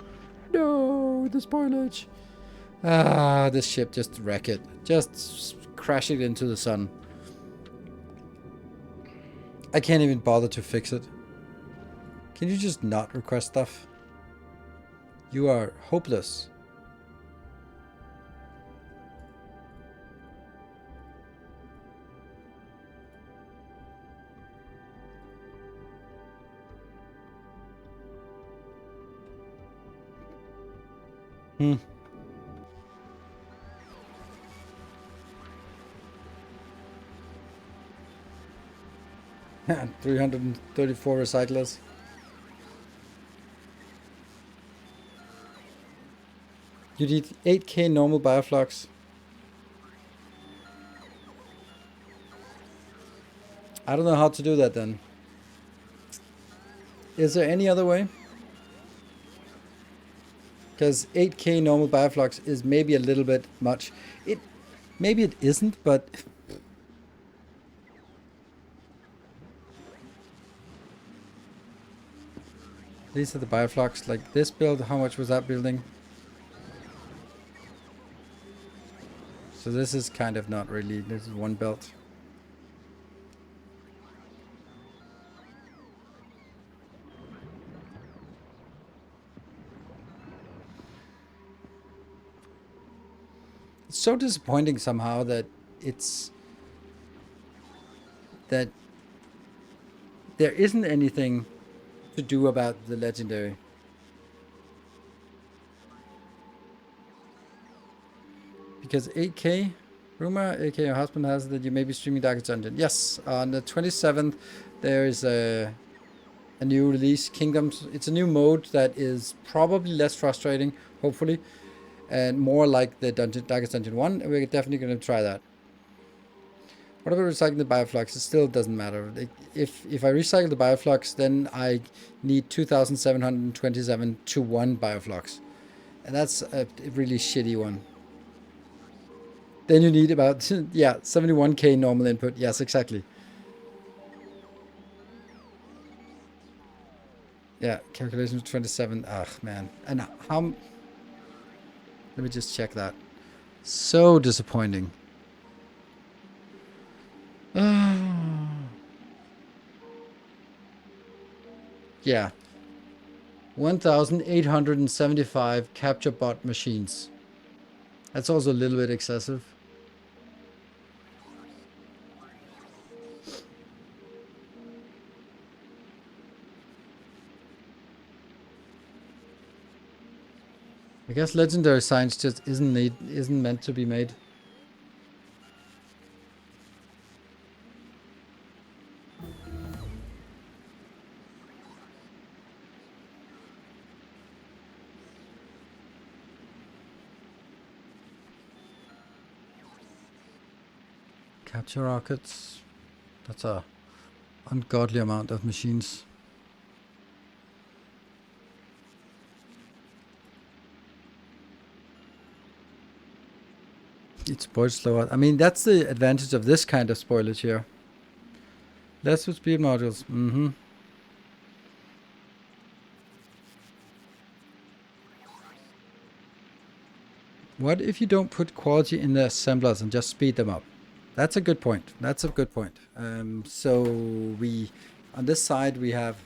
the spoilage. This ship, just wreck it. Just crash it into the sun. I can't even bother to fix it. Can you just not request stuff? You are hopeless. Hmm. 334 recyclers. You need 8k normal bioflux. I don't know how to do that then. Is there any other way? Because 8k normal bioflux is maybe a little bit much. Maybe it isn't, but... These are the bioflux. Like this build, how much was that building? So this is kind of not really... This is one belt. It's so disappointing somehow that that there isn't anything to do about the legendary. Because 8k, rumor, aka your husband has that you may be streaming Darkest Dungeon. Yes, on the 27th there is a new release, Kingdoms. It's a new mode that is probably less frustrating, hopefully, and more like the Darkest Dungeon 1, and we're definitely going to try that. What about recycling the bioflux? It still doesn't matter. If I recycle the bioflux, then I need 2,727 to 1 bioflux. And that's a really shitty one. Then you need about, yeah, 71k normal input. Yes, exactly. Yeah, calculations 27. Ugh, man. And how... Let me just check that. So disappointing. Yeah. 1,875 capture bot machines. That's also a little bit excessive. I guess legendary science just isn't meant to be made. Capture rockets. That's a ungodly amount of machines. It spoils slower. I mean, that's the advantage of this kind of spoilage here. Less with speed modules. Mm-hmm. What if you don't put quality in the assemblers and just speed them up? That's a good point. That's a good point. So we, on this side, we have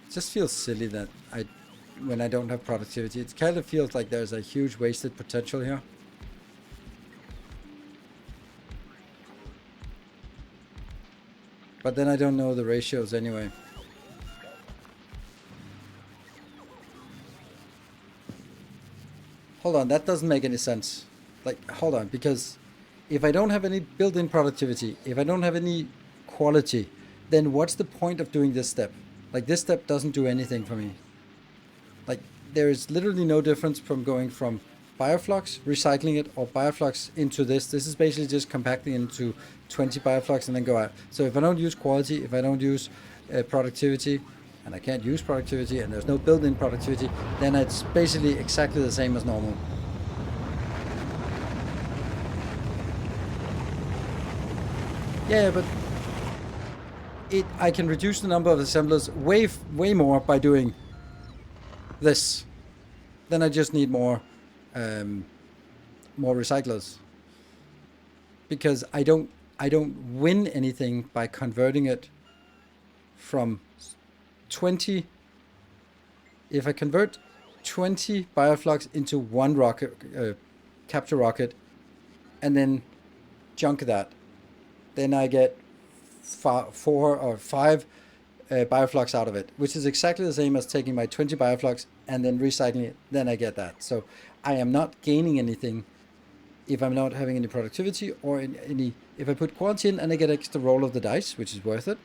it just feels silly that when I don't have productivity, it kind of feels like there's a huge wasted potential here. But then I don't know the ratios anyway. Hold on, that doesn't make any sense. Like, hold on, because if I don't have any built-in productivity, if I don't have any quality, then what's the point of doing this step? Like, this step doesn't do anything for me. Like, there is literally no difference from going from bioflux, recycling it, or bioflux into this. This is basically just compacting into 20 bioflux and then go out. So if I don't use quality, if I don't use productivity, and I can't use productivity, and there's no built-in productivity, then it's basically exactly the same as normal. Yeah, but I can reduce the number of assemblers way more by doing this. Then I just need more recyclers, because I don't win anything by converting it from 20. If I convert 20 bioflux into one rocket, capture rocket, and then junk that, then I get 4 or 5 bioflux out of it, which is exactly the same as taking my 20 bioflux and then recycling it. Then I get that. So I am not gaining anything if I'm not having any productivity or any. If I put quality in and I get extra roll of the dice, which is worth it.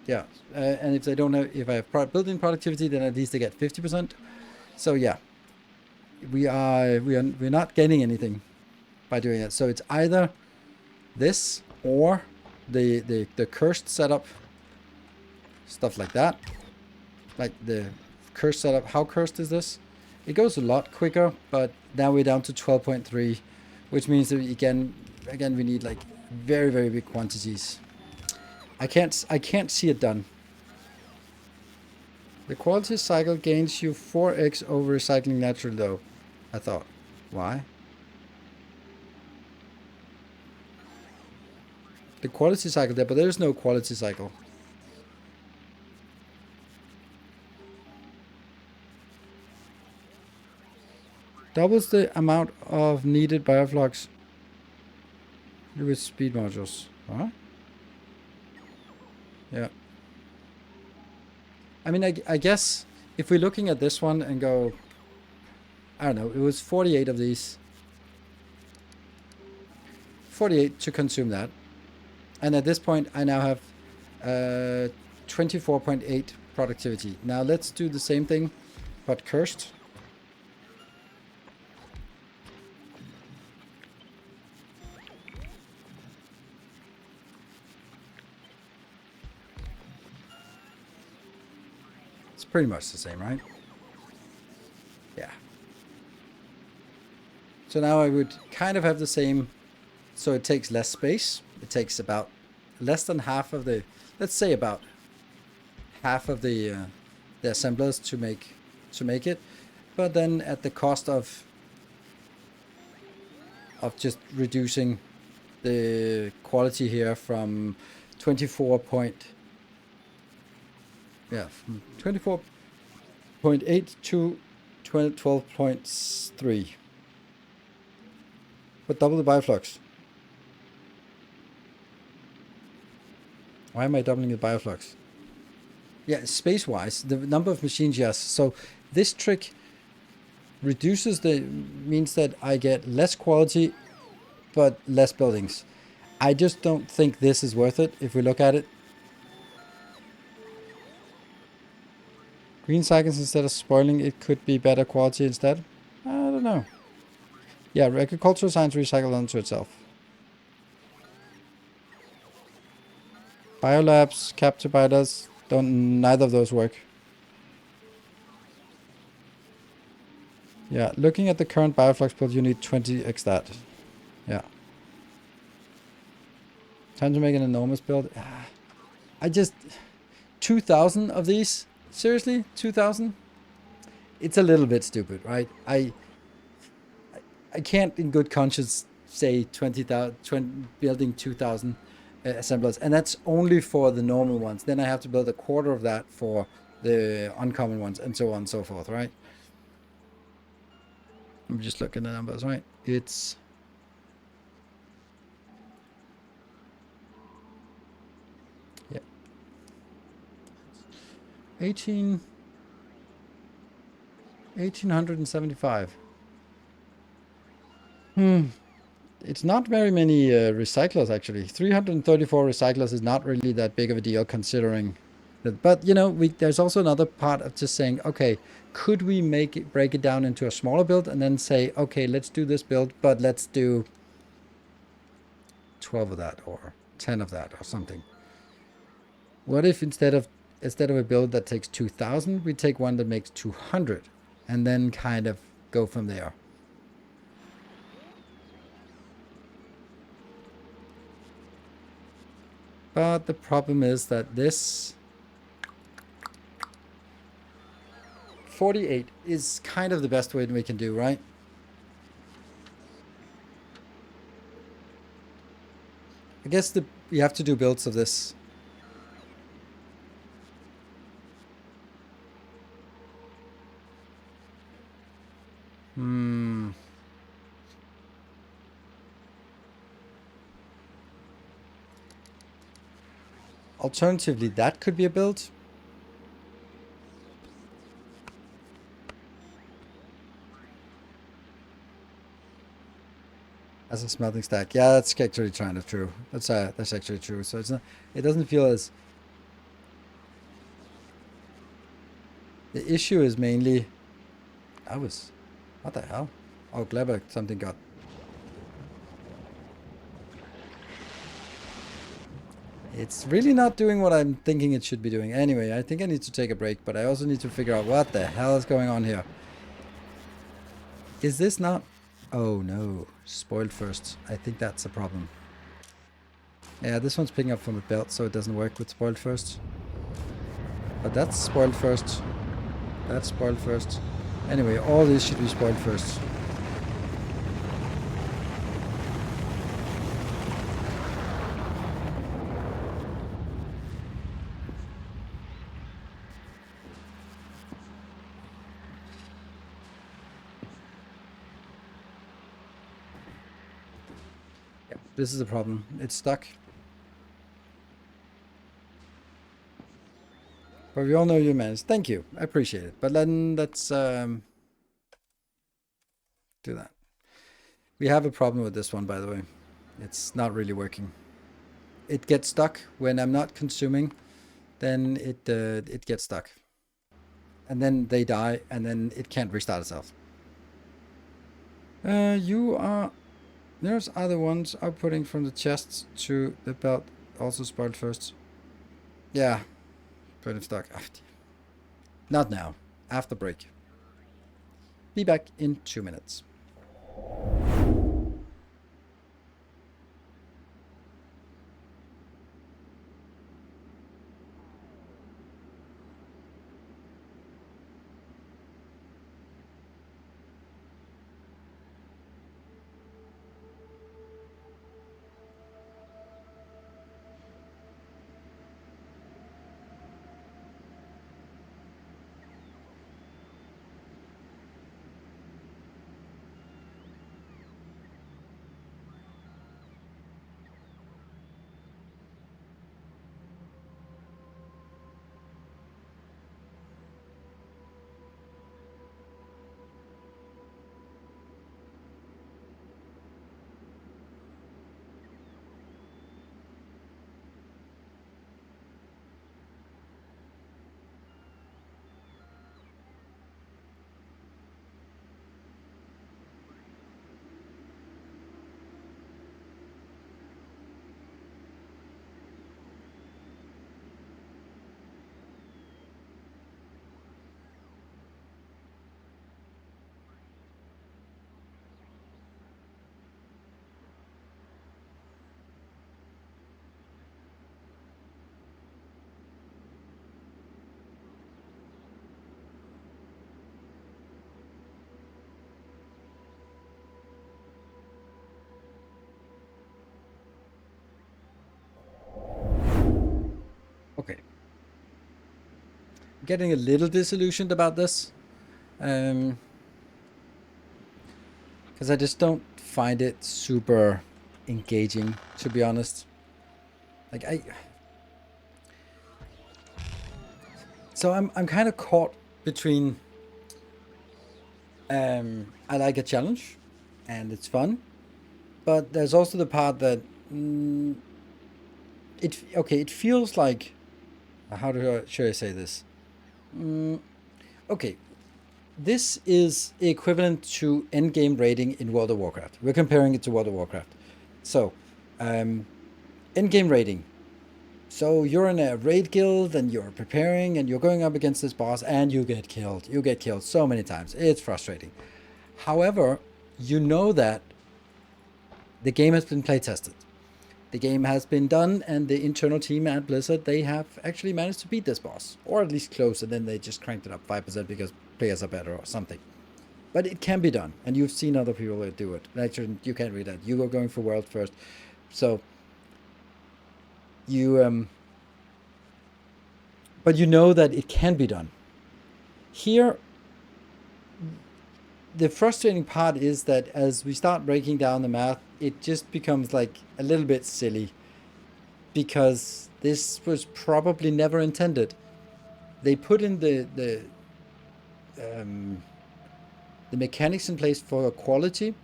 Yeah, and if I have built-in productivity, then at least I get 50%. So yeah, we're not getting anything by doing that. So it's either this or the cursed setup, stuff like that. Like the cursed setup. How cursed is this? It goes a lot quicker, but now we're down to 12.3, which means that again we need like very, very big quantities. I can't see it done. The quality cycle gains you 4x over recycling natural though, I thought. Why? The quality cycle there, but there is no quality cycle. Doubles the amount of needed bioflux with speed modules. Huh? Yeah. I mean, I guess if we're looking at this one and go, I don't know, it was 48 of these. 48 to consume that. And at this point, I now have 24.8 productivity. Now let's do the same thing, but cursed. It's pretty much the same, right? Yeah. So now I would kind of have the same, so it takes less space. It takes about less than half of the, let's say about half of the assemblers to make it, but then at the cost of of just reducing the quality here from 24 point, yeah, from 24.8 to 12.3. But double the bioflux. Why am I doubling the bioflux? Yeah, space-wise, the number of machines, yes. So this trick means that I get less quality, but less buildings. I just don't think this is worth it if we look at it. Green cycles instead of spoiling, it could be better quality instead. I don't know. Yeah, agricultural science recycle onto itself. Biolabs, capture biters, neither of those work. Yeah, looking at the current bioflux build, you need 20x that. Yeah. Time to make an enormous build. I just 2,000 of these. Seriously, 2,000. It's a little bit stupid, right? I can't, in good conscience, say 20,000 building 2,000 assemblers, and that's only for the normal ones. Then I have to build a quarter of that for the uncommon ones, and so on and so forth, right? I'm just looking at the numbers, right? It's 1,875. It's not very many recyclers, actually. 334 recyclers is not really that big of a deal considering that. But, you know, there's also another part of just saying, okay, could we break it down into a smaller build and then say, okay, let's do this build, but let's do 12 of that or 10 of that or something. What if instead of a build that takes 2,000, we take one that makes 200 and then kind of go from there? But the problem is that this 48 is kind of the best way we can do, right? I guess we have to do builds of this. Alternatively, that could be a build. As a smelting stack. Yeah, that's actually kind of true. That's actually true. So it's not, it doesn't feel as... The issue is mainly... What the hell? Oh, clever. Something got... It's really not doing what I'm thinking it should be doing. Anyway, I think I need to take a break, but I also need to figure out what the hell is going on here. Is this not... Oh no, spoiled first. I think that's a problem. Yeah, this one's picking up from the belt, so it doesn't work with spoiled first. But that's spoiled first. That's spoiled first. Anyway, all these should be spoiled first. Yeah, this is a problem. It's stuck. But we all know you managed. Thank you. I appreciate it. But then let's do that. We have a problem with this one, by the way. It's not really working. It gets stuck when I'm not consuming. Then it gets stuck. And then they die, and then it can't restart itself. There's other ones outputting from the chests to the belt. Also spoiled first. Yeah. Put him stuck. Not now. After break. Be back in 2 minutes. Okay. Getting a little disillusioned about this. Because I just don't find it super engaging, to be honest. Like so I'm kind of caught between I like a challenge and it's fun, but there's also the part that it feels like should I say this? Okay, this is equivalent to endgame rating in World of Warcraft. We're comparing it to World of Warcraft. So, endgame rating. So you're in a raid guild and you're preparing and you're going up against this boss and you get killed. You get killed so many times. It's frustrating. However, you know that the game has been play tested. The game has been done and the internal team at Blizzard, they have actually managed to beat this boss. Or at least close, and then they just cranked it up 5% because players are better or something. But it can be done, and you've seen other people do it. Actually, you can't read that. You were going for world first. So, but you know that it can be done. Here, the frustrating part is that as we start breaking down the math, it just becomes like a little bit silly because this was probably never intended. They put in the mechanics in place for quality,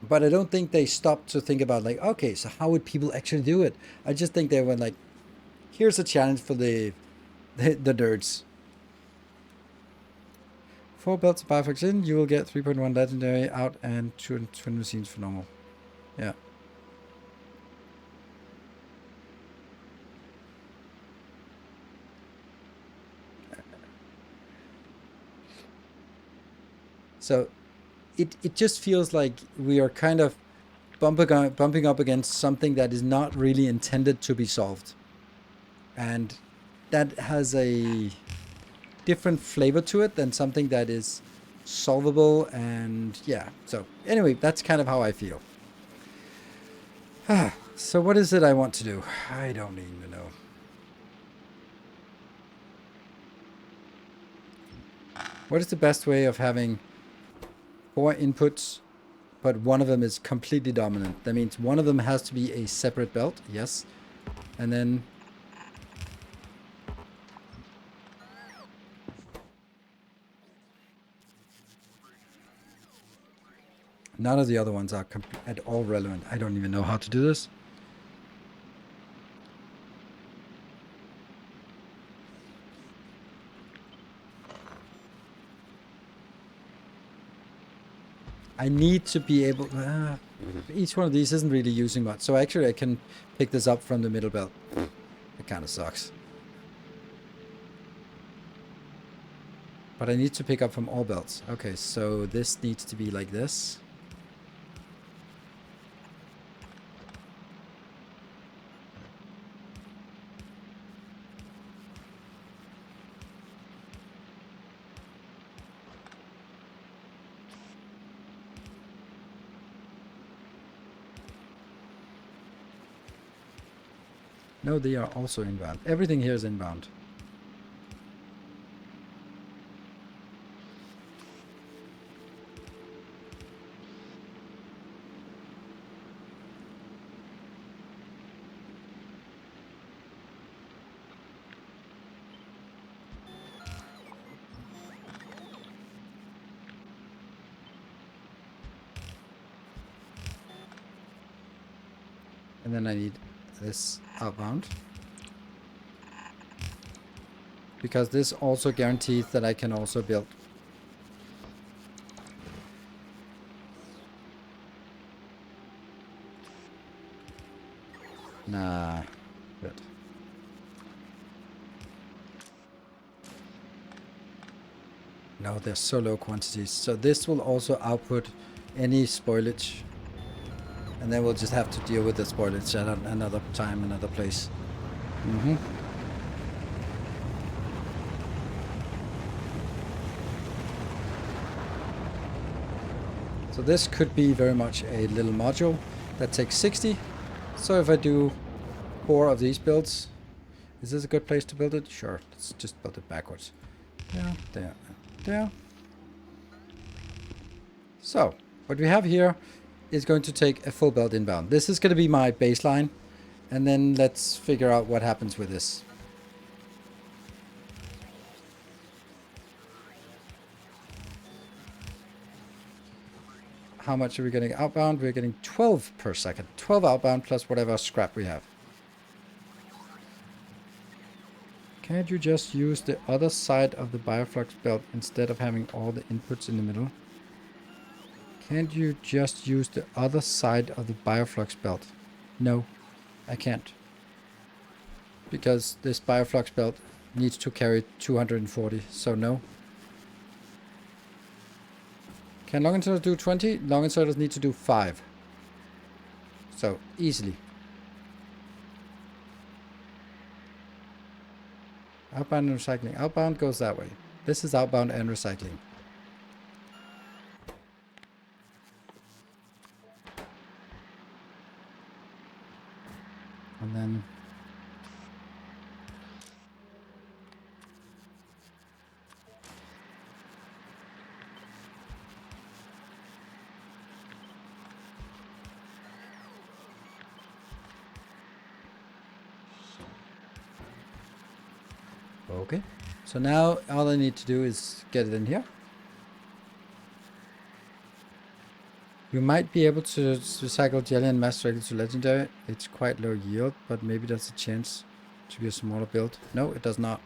but I don't think they stopped to think about like, okay, so how would people actually do it? I just think they went like, here's a challenge for the nerds. 4 belts of Biflex in, you will get 3.1 legendary out and 220 machines for normal. Yeah. So it just feels like we are kind of bumping up against something that is not really intended to be solved. And that has a different flavor to it than something that is solvable. And yeah, so anyway, that's kind of how I feel. So what is it I want to do? I don't even know. What is the best way of having 4 inputs, but one of them is completely dominant? That means one of them has to be a separate belt, yes. And then none of the other ones are at all relevant. I don't even know how to do this. I need to be able... each one of these isn't really using much. So actually I can pick this up from the middle belt. It kind of sucks. But I need to pick up from all belts. Okay, so this needs to be like this. No, they are also inbound. Everything here is inbound. And then I need this outbound. Because this also guarantees that I can also build. Nah, good. No, they're so low quantities. So this will also output any spoilage. And then we'll just have to deal with the spoilage at another time, another place. So this could be very much a little module that takes 60. So if I do 4 of these builds, Is this a good place to build it? Sure, let's just build it backwards. There. So, what we have here is going to take a full build inbound. This is going to be my baseline, and then let's figure out what happens with this. How much are we getting outbound? We're getting 12 per second. 12 outbound plus whatever scrap we have. Can't you just use the other side of the bioflux belt instead of having all the inputs in the middle? Can't you just use the other side of the bioflux belt? No, I can't. Because this bioflux belt needs to carry 240, so no. Can long inserters do 20? Long inserters need to do 5. So, easily. Outbound and recycling. Outbound goes that way. This is outbound and recycling. And then... Okay, so now all I need to do is get it in here. You might be able to recycle jelly and mass directly to legendary. It's quite low yield, but maybe there's a chance to be a smaller build. No, it does not.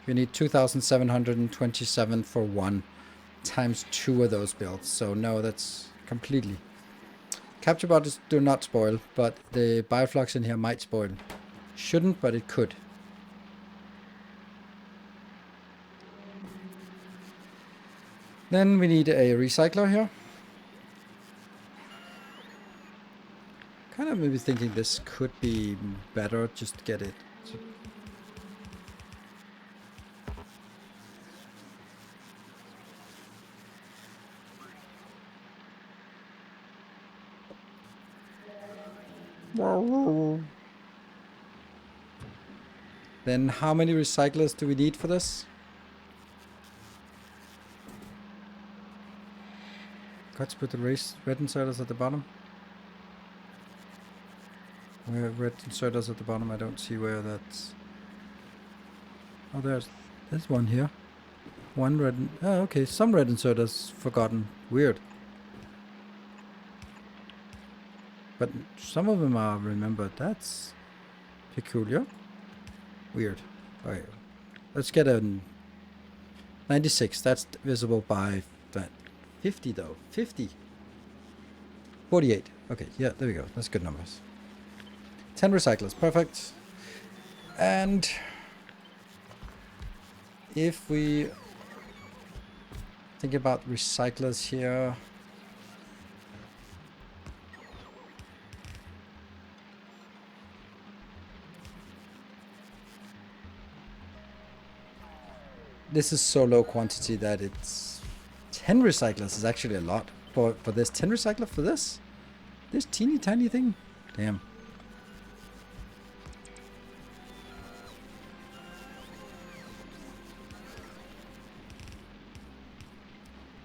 You need 2,727 for one times 2 of those builds. So no, that's completely. Capture bottles do not spoil, but the bioflux in here might spoil. Shouldn't, but it could. Then we need a recycler here. Kind of maybe thinking this could be better, just get it. Then how many recyclers do we need for this? Got to put the red inserters at the bottom. Where red inserters at the bottom? I don't see where that's... Oh, there's one here. One red... Oh, okay. Some red inserters forgotten. Weird. But some of them are remembered. That's peculiar. Weird. Alright. Let's get a 96. That's visible by 50 though. 50. 48. Okay, yeah, there we go. That's good numbers. 10 recyclers. Perfect. And if we think about recyclers here, this is so low quantity that it's 10 recyclers is actually a lot for this. 10 recycler for this teeny tiny thing. Damn.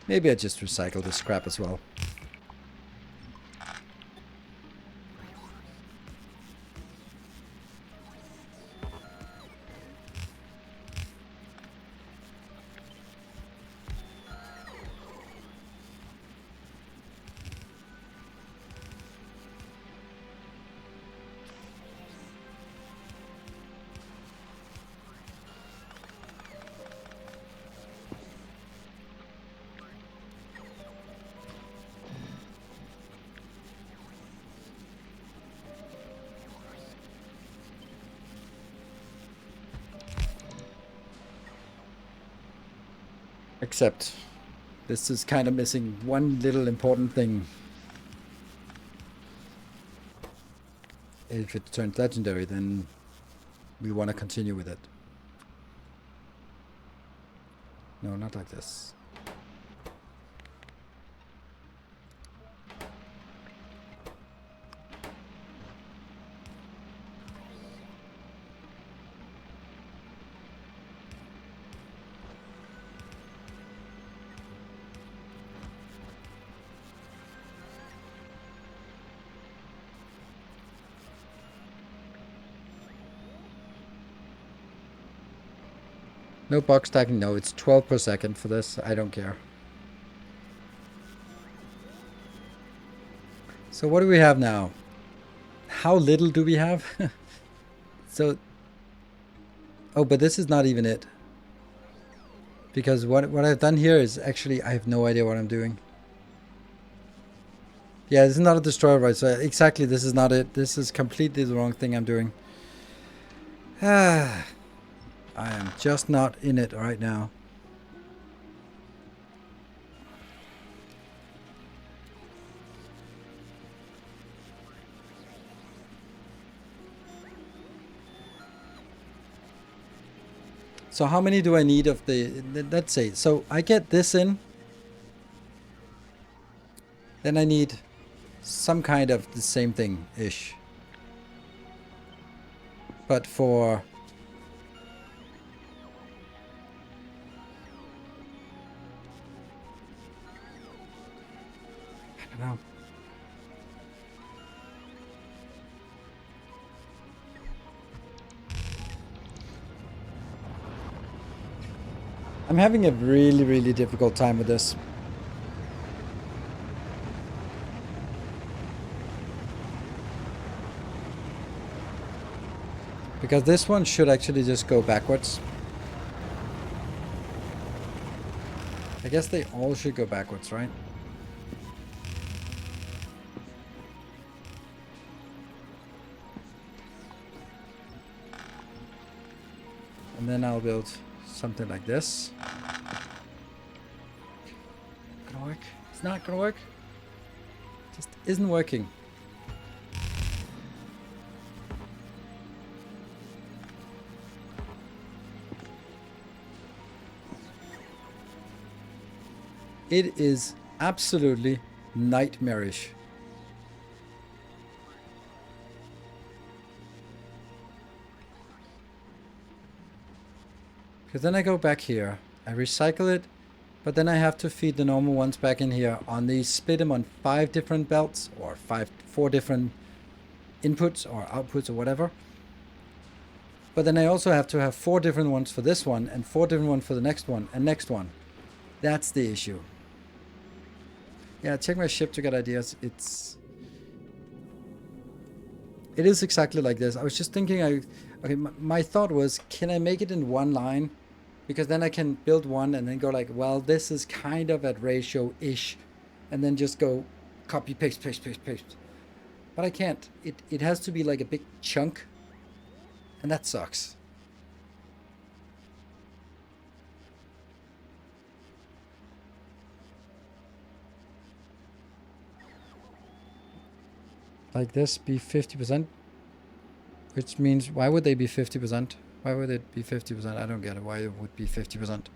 Maybe I just recycle the scrap as well. Except this is kind of missing one little important thing. If it turns legendary, then we want to continue with it. No, not like this. No box stacking. No, it's 12 per second for this. I don't care. So what do we have now? How little do we have? So, oh, but this is not even it. Because what I've done here is actually, I have no idea what I'm doing. Yeah, this is not a destroyer, right? So exactly, this is not it. This is completely the wrong thing I'm doing. Ah, I am just not in it right now. So how many do I need of the, let's say, so I get this in. Then I need some kind of the same thing-ish. But for... I don't know. I'm having a really, really difficult time with this. Because this one should actually just go backwards. I guess they all should go backwards, right? And then I'll build something like this. Gonna work? It's not gonna work. Just isn't working. It is absolutely nightmarish. Because then I go back here, I recycle it, but then I have to feed the normal ones back in here on these, split them on 5 different belts, or 4 different inputs or outputs or whatever. But then I also have to have 4 different ones for this one, and 4 different ones for the next one, and next one. That's the issue. Yeah, check my ship to get ideas. It is exactly like this. I was just thinking, okay, my thought was, can I make it in one line? Because then I can build one and then go like, well, this is kind of at ratio-ish. And then just go copy, paste, paste, paste, paste. But I can't. It has to be like a big chunk. And that sucks. Like this be 50%. Which means, why would they be 50%? Why would it be 50%? I don't get it. Why it would be 50%?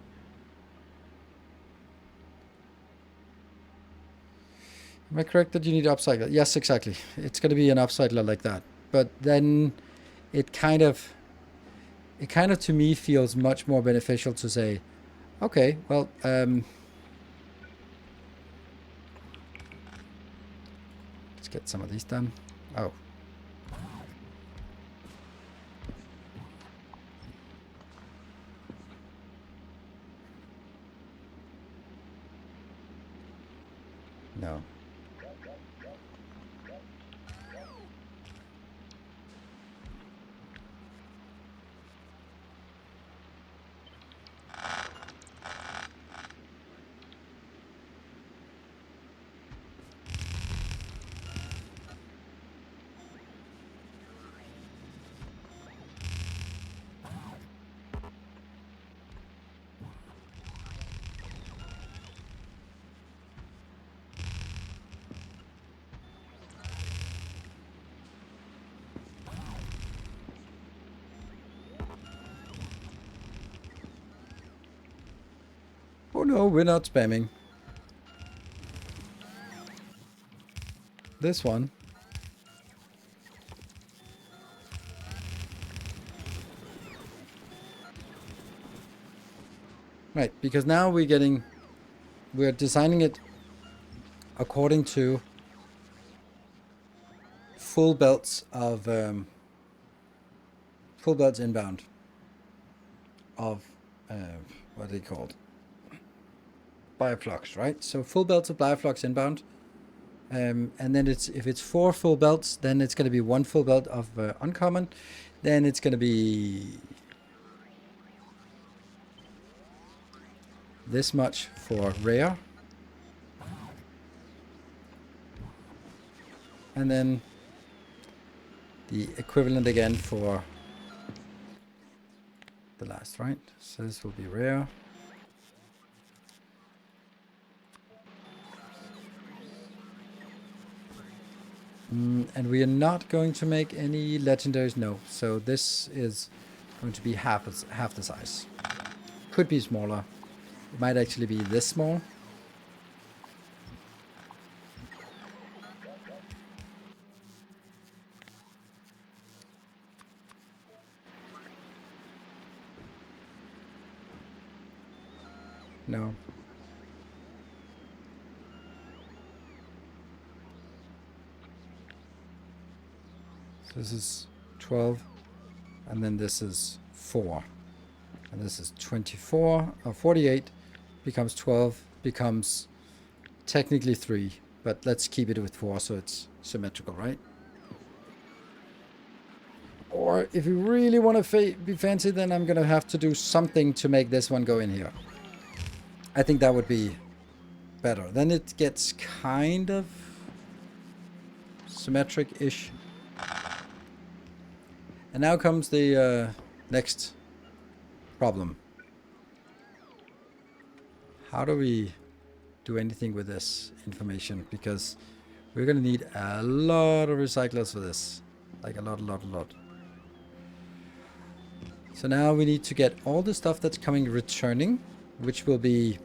Am I correct that you need to upcycle? Yes, exactly. It's going to be an upcycler like that. But then it kind of to me feels much more beneficial to say, okay, well, let's get some of these done. Oh. No. Oh no, we're not spamming. This one. Right, because now we're designing it according to full belts inbound of what are they called? Bioflux, right? So full belts of Bioflux inbound. And then if it's 4 full belts, then it's going to be 1 full belt of uncommon. Then it's going to be this much for rare. And then the equivalent again for the last, right? So this will be rare. And we are not going to make any legendaries, no. So this is going to be half the size. Could be smaller. It might actually be this small. No. So this is 12, and then this is 4. And this is 24, or 48, becomes 12, becomes technically 3. But let's keep it with 4 so it's symmetrical, right? Or if you really want to be fancy, then I'm going to have to do something to make this one go in here. I think that would be better. Then it gets kind of symmetric-ish. And now comes the next problem. How do we do anything with this information? Because we're going to need a lot of recyclers for this. Like a lot. So now we need to get all the stuff that's coming returning, which will be...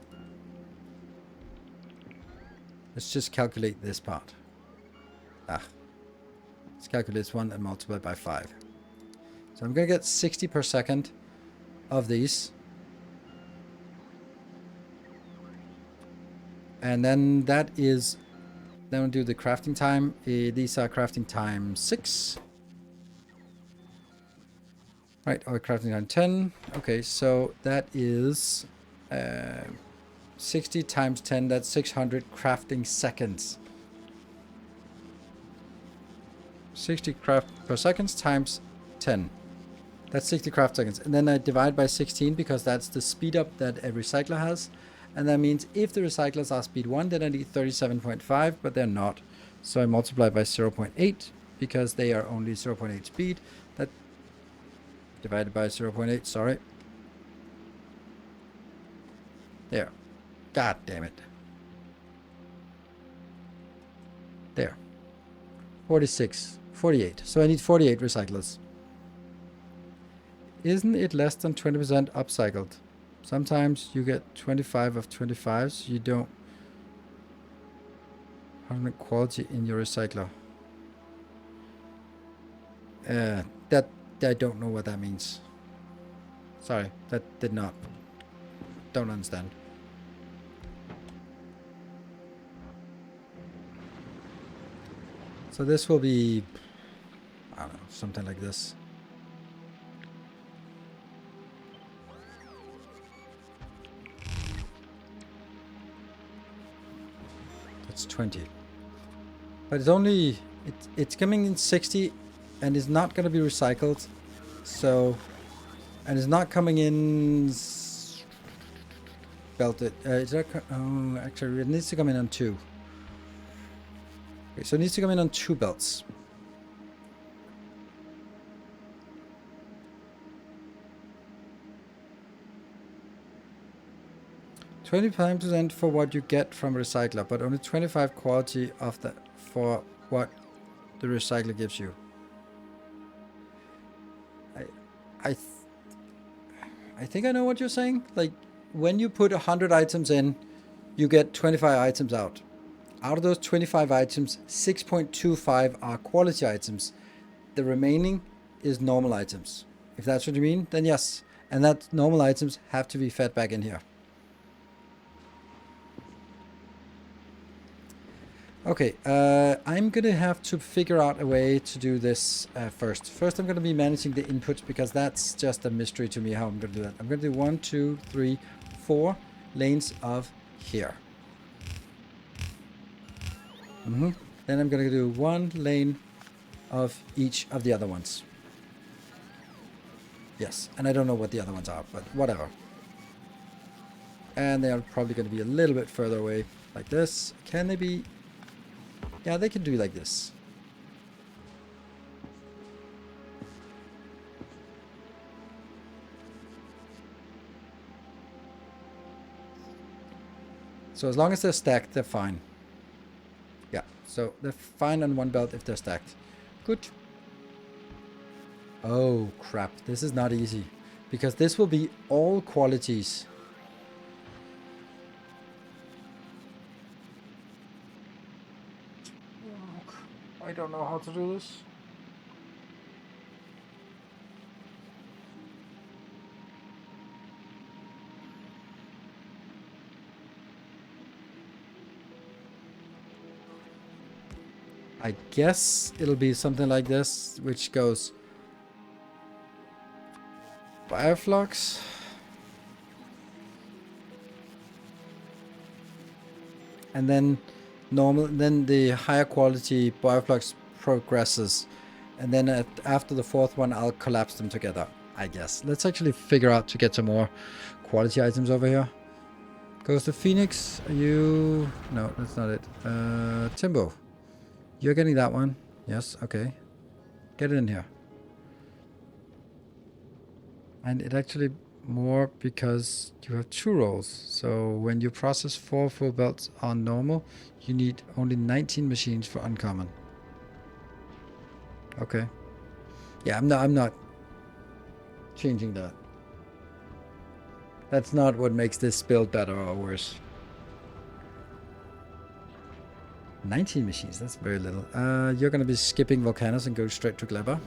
Let's just calculate this part. Let's calculate this one and multiply by 5. So I'm going to get 60 per second of these. And then that is... Then we'll do the crafting time. These are crafting time 6. Right, or crafting time 10. Okay, so that is 60 times 10. That's 600 crafting seconds. 60 craft per seconds times 10. That's 60 craft seconds. And then I divide by 16 because that's the speed up that a recycler has. And that means if the recyclers are speed 1, then I need 37.5, but they're not. So I multiply by 0.8 because they are only 0.8 speed. That divided by 0.8, sorry. There. God damn it. There. 46. 48. So I need 48 recyclers. Isn't it less than 20% upcycled? Sometimes you get 25 of 25s. You don't have quality in your recycler. That I don't know what that means. Sorry, that did not. Don't understand. So this will be, I don't know, something like this. That's 20. But it's only, it's coming in 60 and it's not going to be recycled. So, and it's not coming in belted. Is that, oh, actually it needs to come in on 2. Okay, so it needs to come in on 2 belts. $25% for what you get from recycler, but only 25 quality of the for what the recycler gives you. I think I know what you're saying. Like when you put 100 items in, you get 25 items out. Out of those 25 items, 6.25 are quality items. The remaining is normal items. If that's what you mean, then yes. And that normal items have to be fed back in here. Okay, I'm gonna have to figure out a way to do this first. First, I'm gonna be managing the inputs because that's just a mystery to me how I'm gonna do that. I'm gonna do 1, 2, 3, 4 lanes of here. Then I'm gonna do 1 lane of each of the other ones. Yes, and I don't know what the other ones are, but whatever. And they are probably gonna be a little bit further away, like this. Can they be? Yeah, they can do like this. So as long as they're stacked, they're fine. Yeah, so they're fine on one belt if they're stacked. Good. Oh, crap. This is not easy. Because this will be all qualities. I don't know how to do this. I guess it'll be something like this, which goes Bioflux. And then then the higher quality Bioflux progresses. And then after the fourth one, I'll collapse them together, I guess. Let's actually figure out to get some more quality items over here. Goes to Phoenix. Are you... No, that's not it. Timbo. You're getting that one. Yes, okay. Get it in here. And it actually more because you have 2 rolls. So when you process 4 full belts on normal, you need only 19 machines for uncommon. Okay. Yeah, I'm not changing that. That's not what makes this build better or worse. 19 machines, that's very little. You're gonna be skipping Volcanus and go straight to Gleba.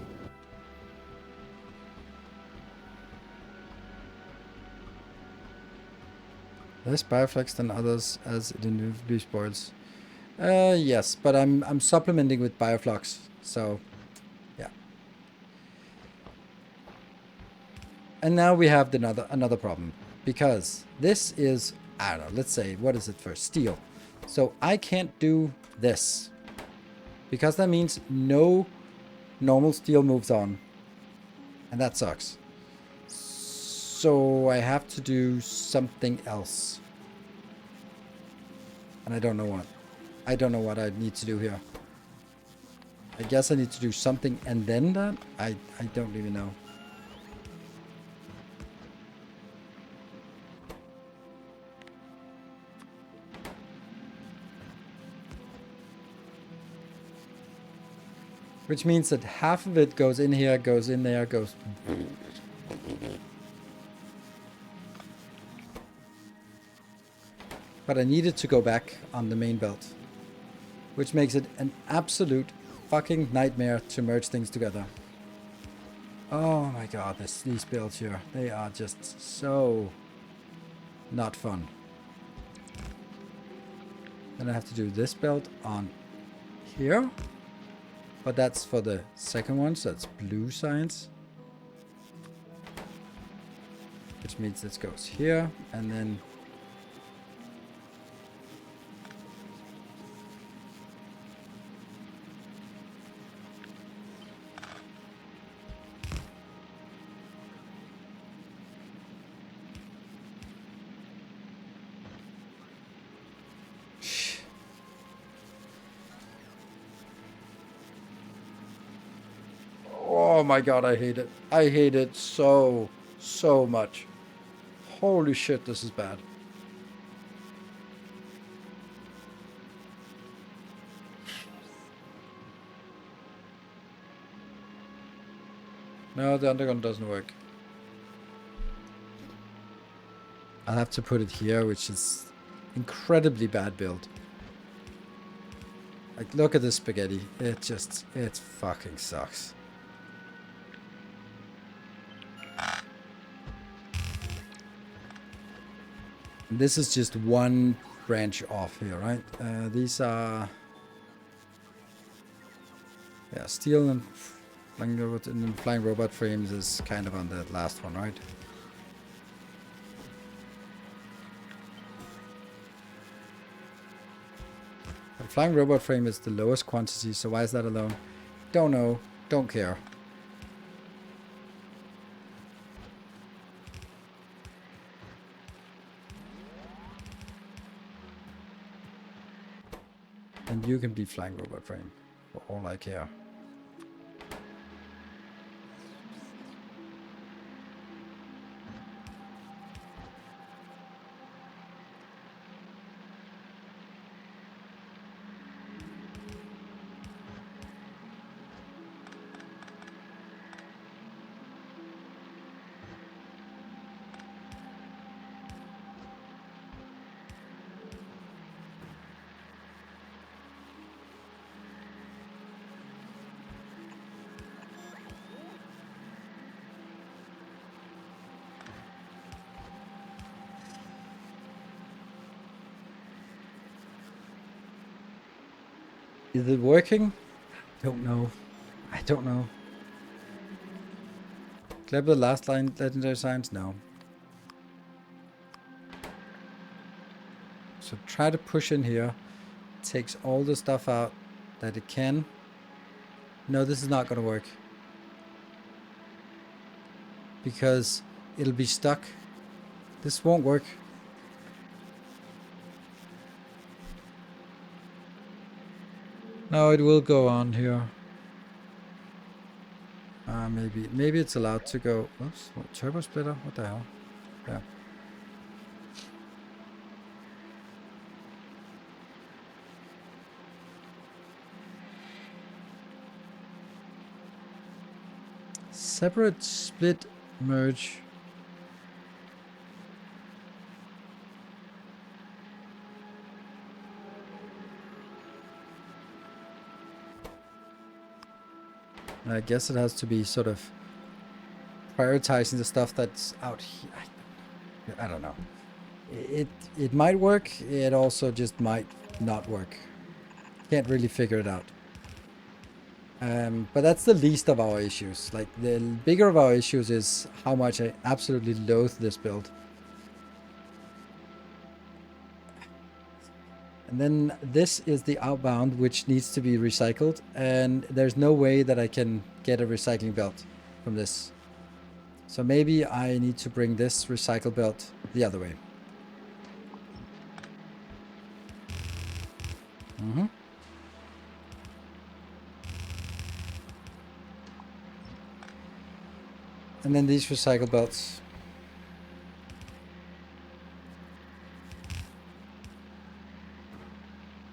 Less Bioflex than others as it inevitably spoils. Yes, but I'm supplementing with Bioflux, so yeah. And now we have another problem. Because this is, I don't know, let's say, what is it first? Steel. So I can't do this. Because that means no normal steel moves on. And that sucks. So I have to do something else. And I don't know what. I don't know what I need to do here. I guess I need to do something and then that? I don't even know. Which means that half of it goes in here, goes in there, goes... But I need it to go back on the main belt. Which makes it an absolute fucking nightmare to merge things together. Oh my god, these builds here. They are just so... not fun. Then I have to do this belt on here. But that's for the second one, so it's blue science. Which means this goes here, and then... Oh my god, I hate it. I hate it so much. Holy shit, this is bad. No, the undergun doesn't work. I'll have to put it here, which is incredibly bad build. Like, look at this spaghetti. It fucking sucks. This is just one branch off here, right? These are Yeah, steel and flying robot frames is kind of on the last one, right? The flying robot frame is the lowest quantity, so why is that alone? Don't know. Don't care. And you can be flying robot frame, for all I care. Is it working? Don't know. I don't know. Clever last line legendary signs? No. So try to push in here. Takes all the stuff out that it can. No, this is not going to work. Because it'll be stuck. This won't work. No, it will go on here. Maybe it's allowed to go. Oops, what, turbo splitter? What the hell? Yeah. Separate split merge. I guess it has to be sort of prioritizing the stuff that's out here. I don't know. It might work. It also just might not work. Can't really figure it out. But that's the least of our issues. Like, the bigger of our issues is how much I absolutely loathe this build. And then this is the outbound, which needs to be recycled. And there's no way that I can get a recycling belt from this. So maybe I need to bring this recycle belt the other way. Mm-hmm. And then these recycle belts.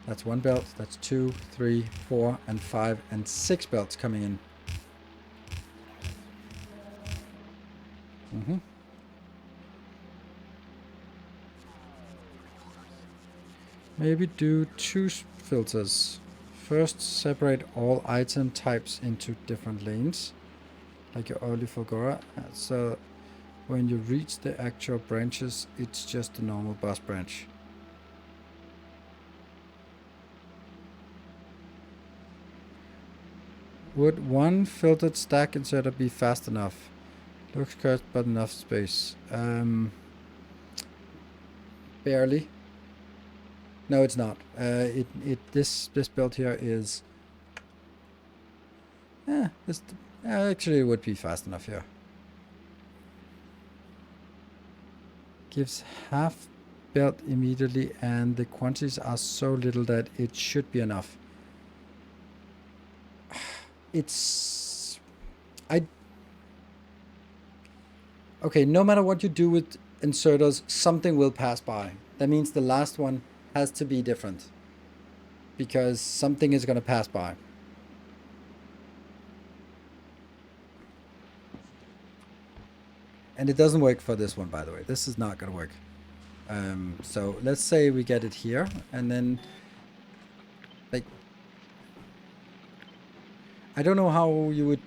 That's one belt, that's 2, 3, 4, and 5, and 6 belts coming in. Mm-hmm. Maybe do 2 filters. First, separate all item types into different lanes, like your early Fulgora. So when you reach the actual branches, it's just a normal bus branch. Would one filtered stack inserter be fast enough? Looks cursed, but enough space. Barely. No, it's not. This build here is. Actually, it would be fast enough here. Gives half belt immediately, and the quantities are so little that it should be enough. Okay, no matter what you do with inserters, something will pass by. That means the last one has to be different, because something is going to pass by. And it doesn't work for this one, by the way. This is not going to work. So let's say we get it here, and then, like, I don't know how you would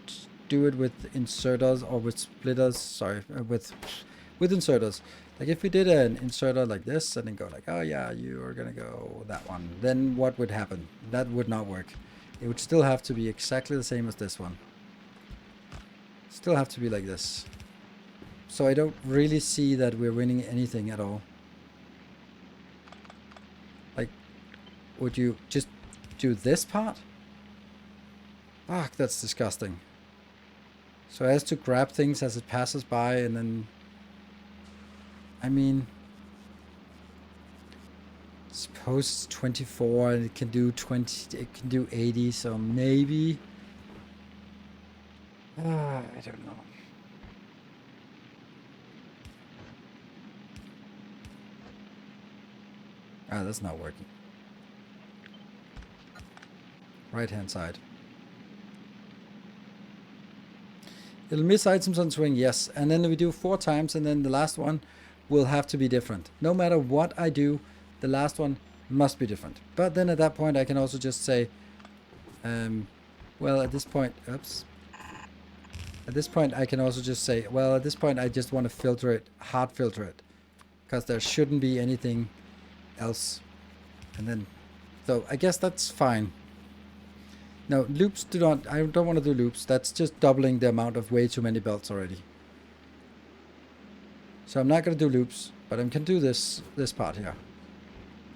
do it with inserters or with splitters. Sorry, with inserters. Like, if we did an inserter like this and then go like, oh yeah, you are gonna go that one, then what would happen? That would not work. It would still have to be exactly the same as this one. Still have to be like this. So I don't really see that we're winning anything at all. Like, would you just do this part? Fuck, that's disgusting. So it has to grab things as it passes by, and then... I mean... suppose it's 24 and it can do 20, it can do 80, so maybe... I don't know. Ah, that's not working. Right hand side. It'll miss items on swing, yes. And then we do 4 times, and then the last one will have to be different. No matter what I do, the last one must be different. But then at that point, I can also just say, well, at this point, oops. At this point, I can also just say, well, at this point, I just want to filter it, hard filter it. Because there shouldn't be anything else. And then, so I guess that's fine. No, loops do not, I don't want to do loops. That's just doubling the amount of way too many belts already. So I'm not going to do loops, but I can do this part here.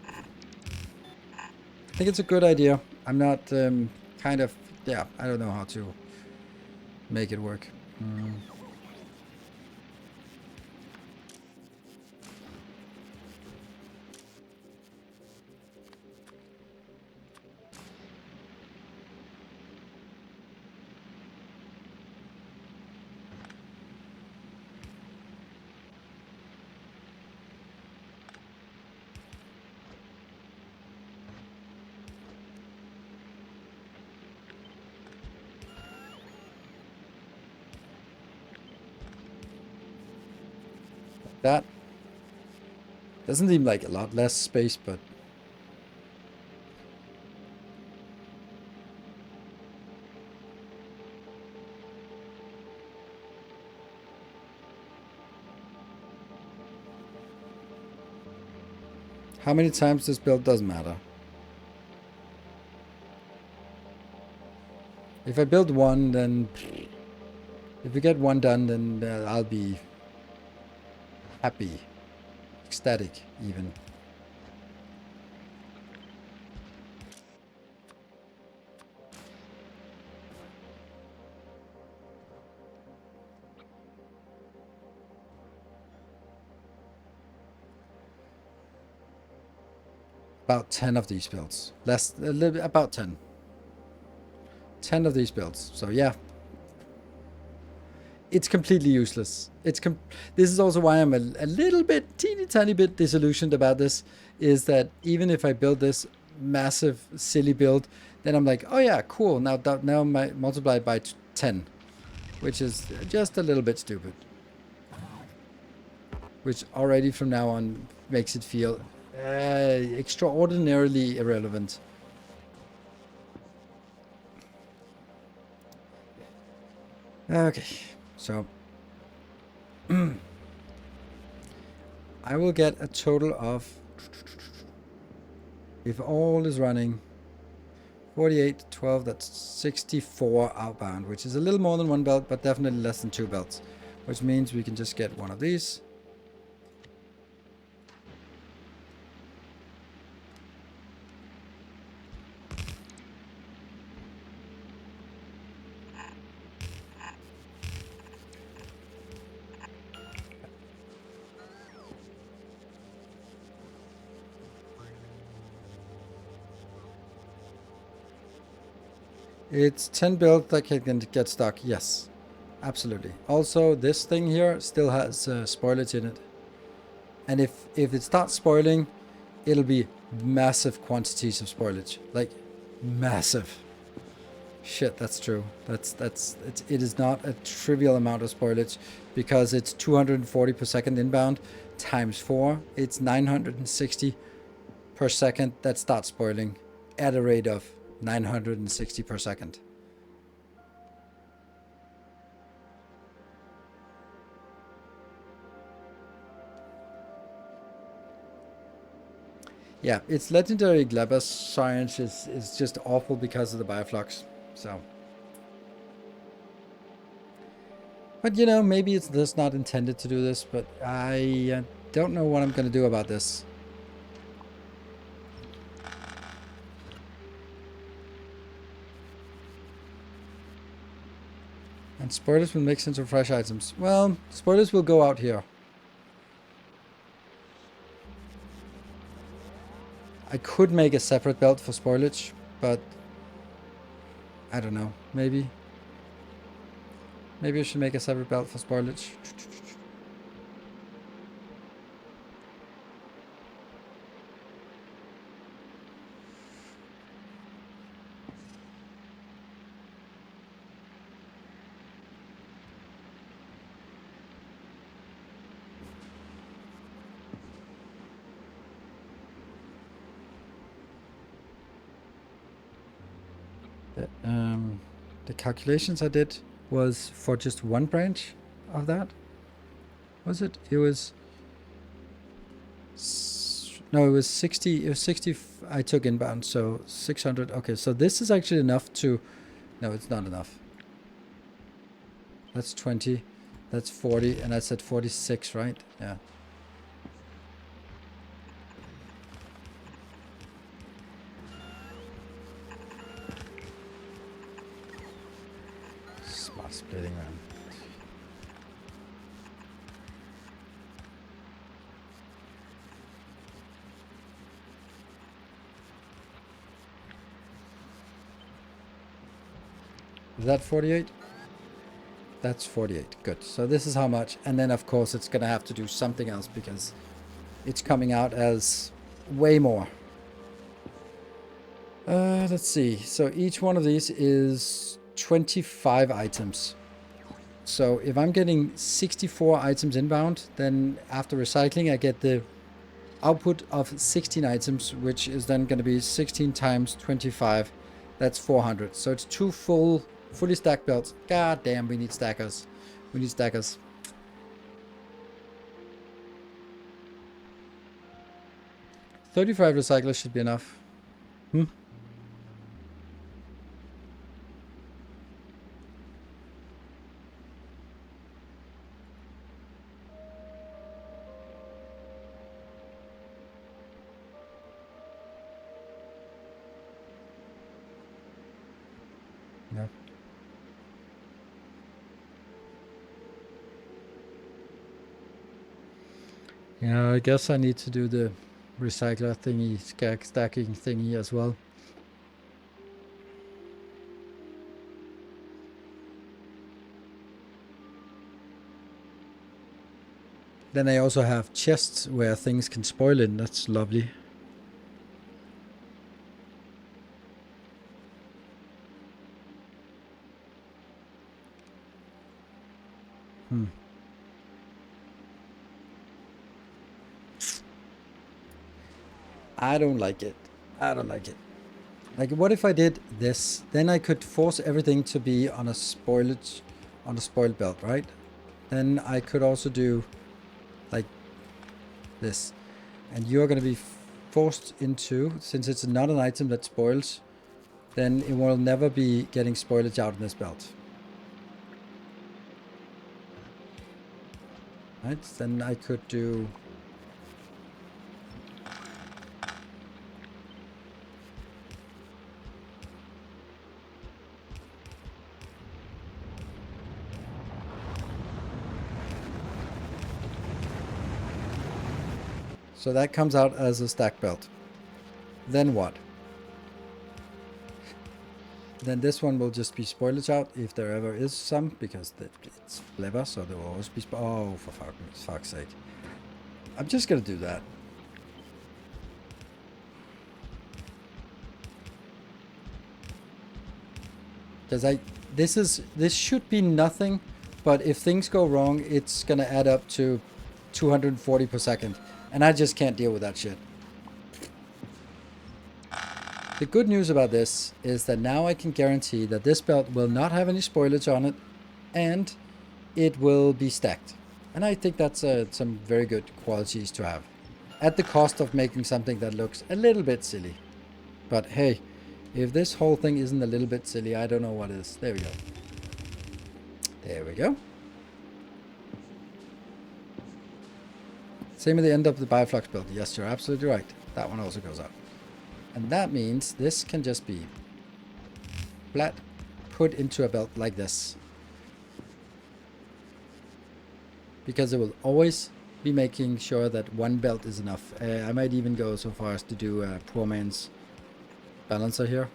I think it's a good idea. I'm not kind of, yeah, I don't know how to make it work. That doesn't seem like a lot less space, but how many times this build doesn't matter. If I build one, then if we get one done, then I'll be happy, ecstatic even. About 10 of these builds. Less, a little bit, about 10. 10 of these builds. So yeah. It's completely useless. This is also why I'm a little bit, teeny tiny bit disillusioned about this, is that even if I build this massive, silly build, then I'm like, oh yeah, cool, now multiply by 10, which is just a little bit stupid. Which already from now on makes it feel extraordinarily irrelevant. Okay, so I will get a total of, if all is running, 48, 12, that's 64 outbound, which is a little more than 1 belt, but definitely less than 2 belts, which means we can just get one of these. It's 10 build that can get stuck, yes, absolutely. Also, this thing here still has spoilage in it. And if it starts spoiling, it'll be massive quantities of spoilage, like massive. Shit, that's true. It is not a trivial amount of spoilage, because it's 240 per second inbound times 4. It's 960 per second that starts spoiling at a rate of 960 per second. Yeah, it's legendary Glebus science is just awful because of the bioflux. So, but you know, maybe it's just not intended to do this. But I don't know what I'm gonna do about this. And spoilers will mix into fresh items. Well, spoilers will go out here. I could make a separate belt for spoilage, but I don't know. Maybe I should make a separate belt for spoilage. The calculations I did was for just one branch of that. Was it? It was... No, it was 60. It was 60 I took inbound, so 600. Okay, so this is actually enough to... No, it's not enough. That's 20. That's 40, and I said 46, right? Yeah. Smart splitting around. Is that 48? That's 48. Good. So this is how much. And then, of course, it's going to have to do something else because it's coming out as way more. Let's see. So each one of these is 25 items. So if I'm getting 64 items inbound, then after recycling, I get the output of 16 items, which is then going to be 16 times 25. That's 400. So it's two fully stacked belts. God damn, we need stackers. We need stackers. $35 recyclers should be enough. Hmm? Yeah. Yeah, I guess I need to do the recycler thingy, stacking thingy as well. Then I also have chests where things can spoil in. That's lovely. I don't like it. I don't like it. Like, what if I did this? Then I could force everything to be on a spoiled belt, right? Then I could also do like this. And you're going to be forced into, since it's not an item that spoils, then it will never be getting spoilage out in this belt. Right? Then I could do... So that comes out as a stack belt. Then what? Then this one will just be spoilage out if there ever is some, because it's clever, so there will always be... Oh, for fuck's sake. I'm just gonna do that. Because this should be nothing, but if things go wrong, it's gonna add up to 240 per second. And I just can't deal with that shit. The good news about this is that now I can guarantee that this belt will not have any spoilage on it, and it will be stacked. And I think that's some very good qualities to have. at the cost of making something that looks a little bit silly. But hey, if this whole thing isn't a little bit silly, I don't know what is. There we go. There we go. Same at the end of the Bioflux build. Yes, you're absolutely right. That one also goes up. And that means this can just be flat put into a belt like this. Because it will always be making sure that one belt is enough. I might even go so far as to do a poor man's balancer here.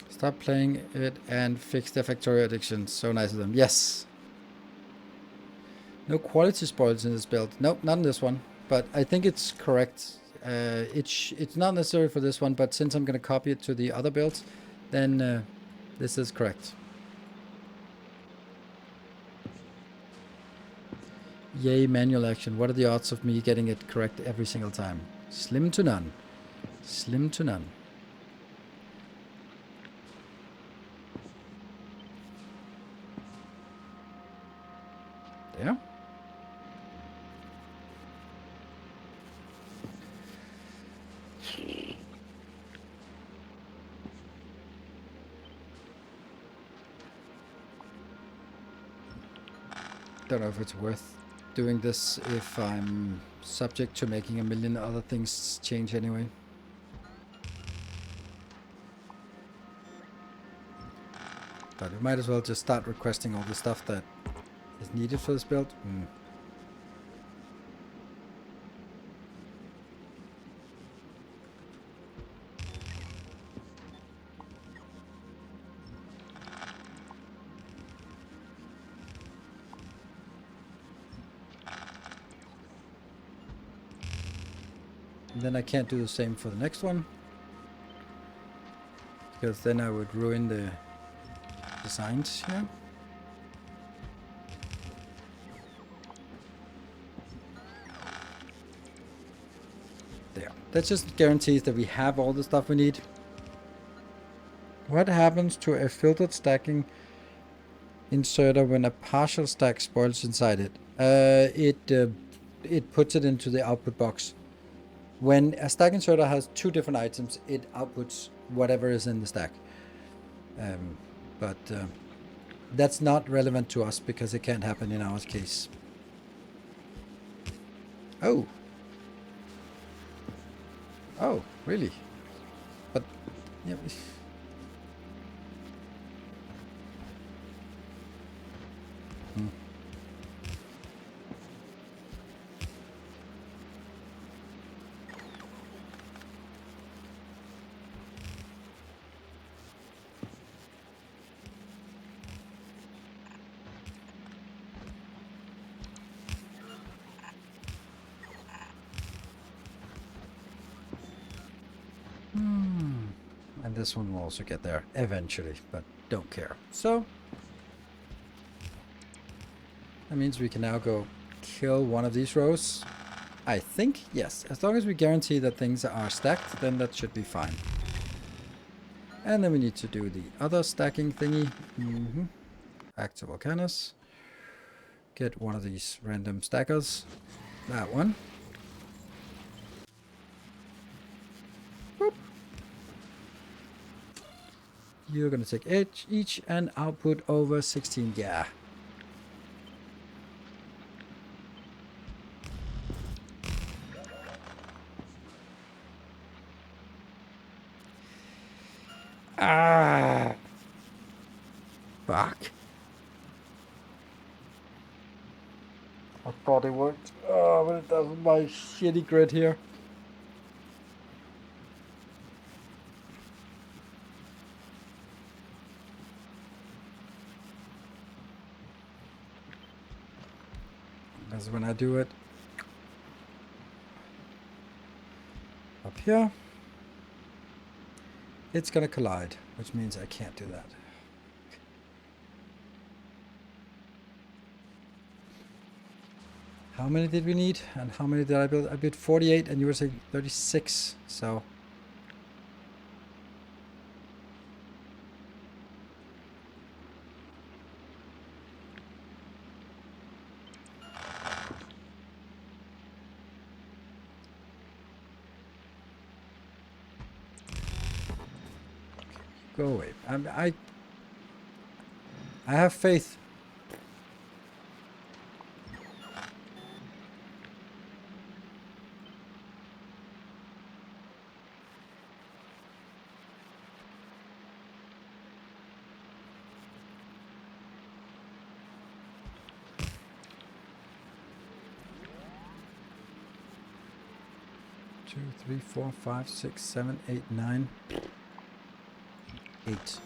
Stop playing it and fix the Factorio addiction. So nice of them. Yes. No quality spoils in this build. Nope, not in this one. But I think it's correct. It's not necessary for this one, but since I'm going to copy it to the other builds, then this is correct. Yay, manual action. What are the odds of me getting it correct every single time? Slim to none. Slim to none. There. Don't know if it's worth doing this if I'm subject to making a million other things change anyway. But we might as well just start requesting all the stuff that is needed for this build. And then I can't do the same for the next one, because then I would ruin the designs here. There. That just guarantees that we have all the stuff we need. What happens to a filtered stacking inserter when a partial stack spoils inside it? It puts it into the output box. When a stack inserter has two different items, it outputs whatever is in the stack. But that's not relevant to us because it can't happen in our case. Oh. Oh, really? But, yeah. And this one will also get there eventually, but don't care. So that means we can now go kill one of these rows. I think, yes. As long as we guarantee that things are stacked, then that should be fine. And then we need to do the other stacking thingy. Back to Volcanus. Get one of these random stackers. That one. Boop. You're gonna take each and output over 16. Yeah. Ah. Fuck. I thought it worked. Oh, but it doesn't. My shitty grid here. That's when I do it. Up here. It's gonna collide, which means I can't do that. How many did we need? And how many did I build? I built 48 and you were saying 36, so... Go away. I have faith. Two, 3, 4, 5, 6, 7, 8, 9. 8.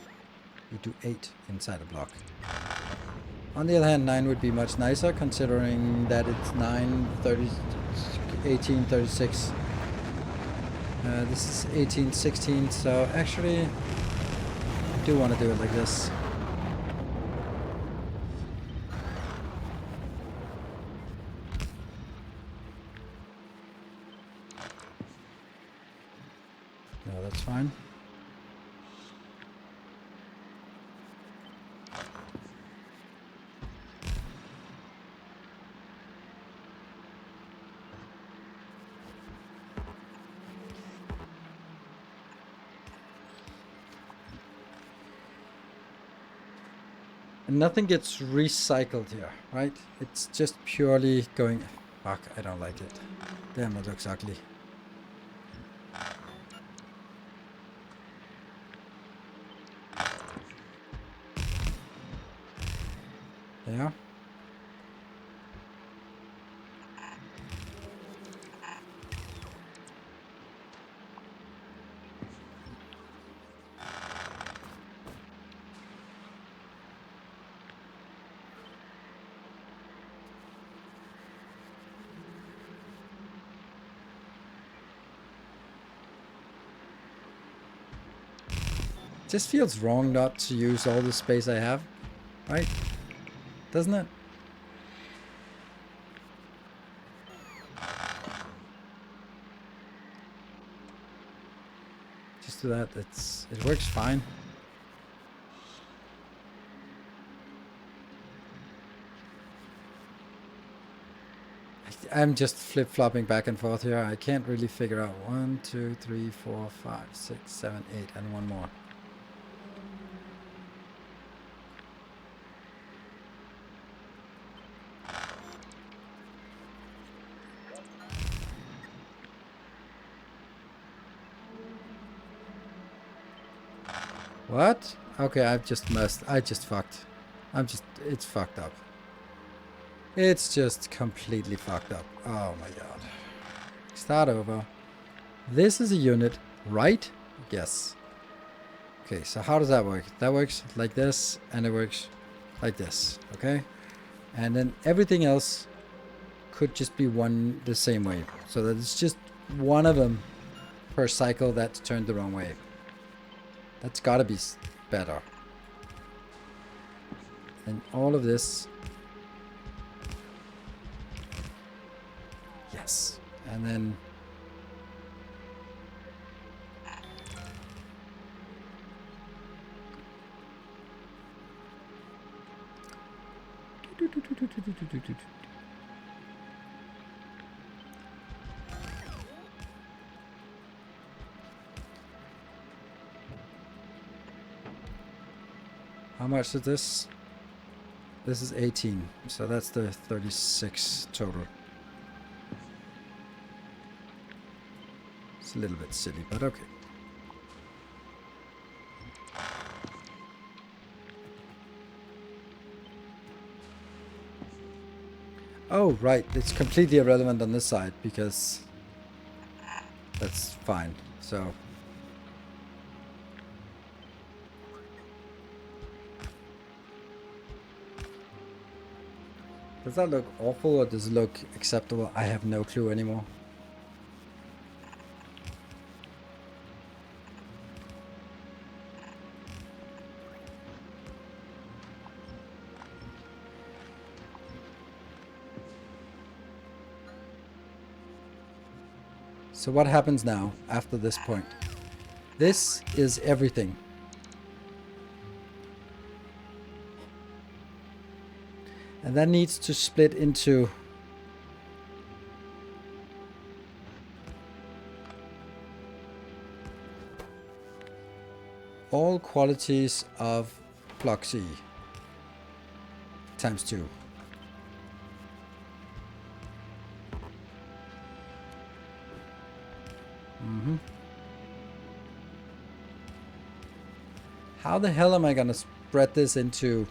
We do 8 inside a block. On the other hand, 9 would be much nicer, considering that it's 9, 30, 18, 36. This is 18, 16, so actually, I do want to do it like this. No, that's fine. And nothing gets recycled here, right? It's just purely going... Fuck, I don't like it. Damn, that looks ugly. Yeah. Just feels wrong not to use all the space I have, right? Doesn't it? Just do that. It works fine. I'm just flip-flopping back and forth here. I can't really figure out 1, 2, 3, 4, 5, 6, 7, 8, and one more. What? Okay, I just fucked. It's fucked up. It's just completely fucked up. Oh my god. Start over. This is a unit, right? Yes. Okay, so how does that work? That works like this, and it works like this, okay? And then everything else could just be the same way. So that it's just one of them per cycle that's turned the wrong way. That's gotta be better. And all of this. Yes. And then... How much is this? This is 18, so that's the 36 total. It's a little bit silly, but okay. Oh, right, it's completely irrelevant on this side, because that's fine, so... Does that look awful or does it look acceptable? I have no clue anymore. So what happens now after this point? This is everything. And that needs to split into all qualities of Floxy times 2. How the hell am I gonna spread this into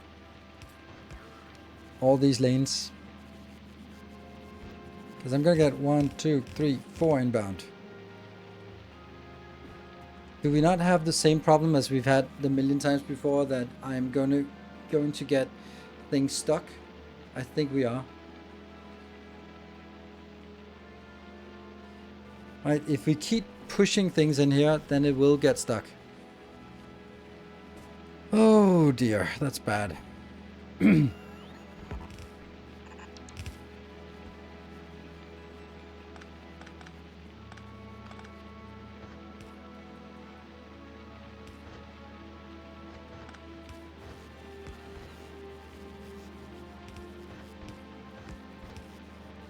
all these lanes? Because I'm gonna get 1, 2, 3, 4 inbound. Do we not have the same problem as we've had the million times before, that I'm going to get things stuck? I think we are. Right, if we keep pushing things in here, then it will get stuck. Oh dear, that's bad.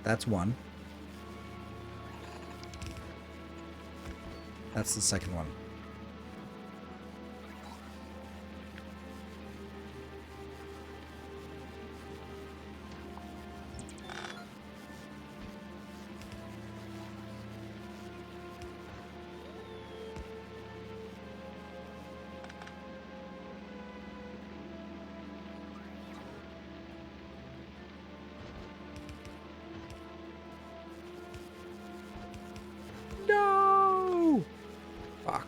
That's one. That's the second one. No! Fuck.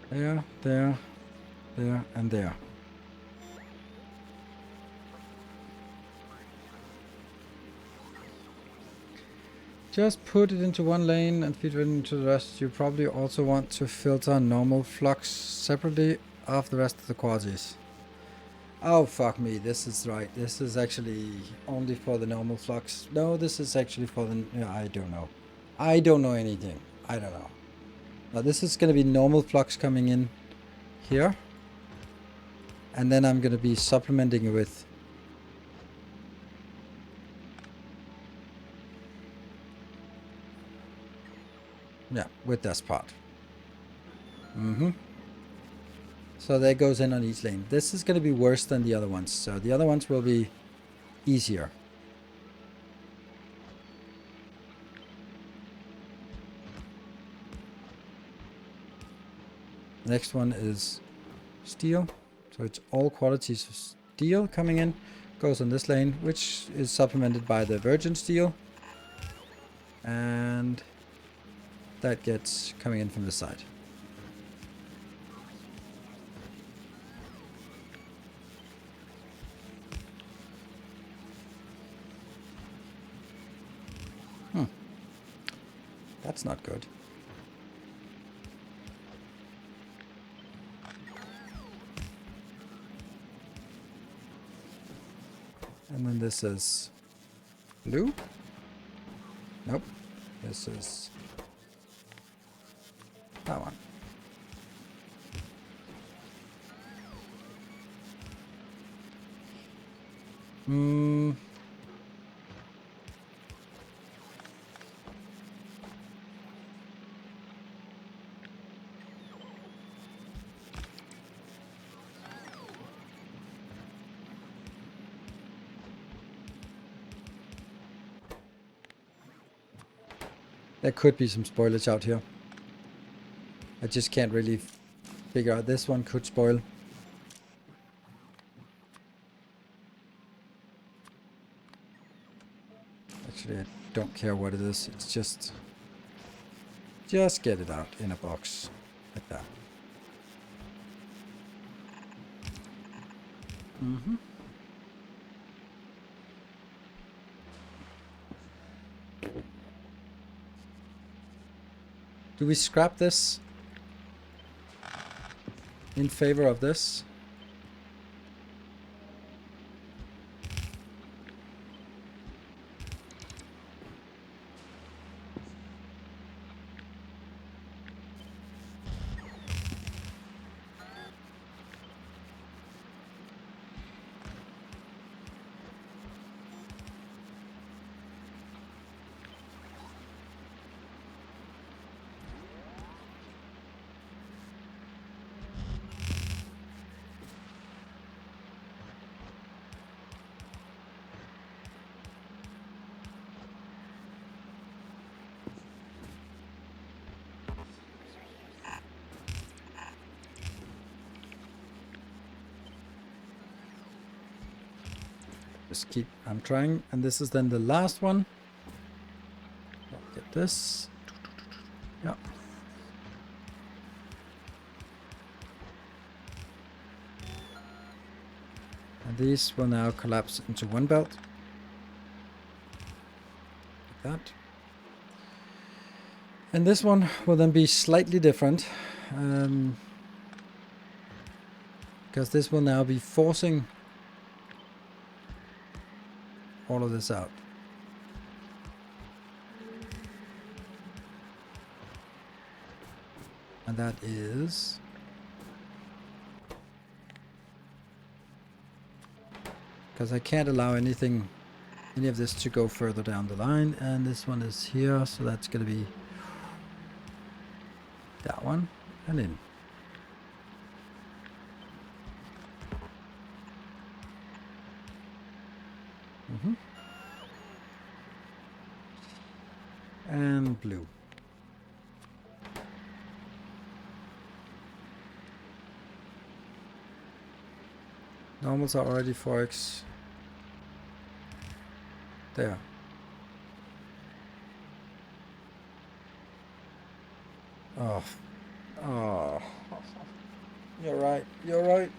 There, there, there, and there. Just put it into one lane and feed it into the rest. You probably also want to filter normal flux separately of the rest of the qualities. Oh fuck me, this is right. This is actually only for the normal flux. No, this is actually for the... Yeah, I don't know. I don't know anything. I don't know. Now this is going to be normal flux coming in here. And then I'm going to be supplementing it with... Yeah, with this part. So that goes in on each lane. This is going to be worse than the other ones. So the other ones will be easier. Next one is steel. So it's all qualities of steel coming in. Goes on this lane, which is supplemented by the virgin steel. And that gets coming in from this side. That's not good. And then this is blue. Nope. This is that one. There could be some spoilage out here. I just can't really figure out. This one could spoil. Actually, I don't care what it is. It's just get it out in a box like that. Do we scrap this in favor of this? Just keep, I'm trying, and this is then the last one. I'll get this. Yeah. And these will now collapse into one belt. Like that. And this one will then be slightly different. Because this will now be forcing all of this out. And that is... because I can't allow any of this to go further down the line. And this one is here, so that's going to be that one and in. And blue. Normals are already 4x. There. Oh. Oh. You're right. You're right.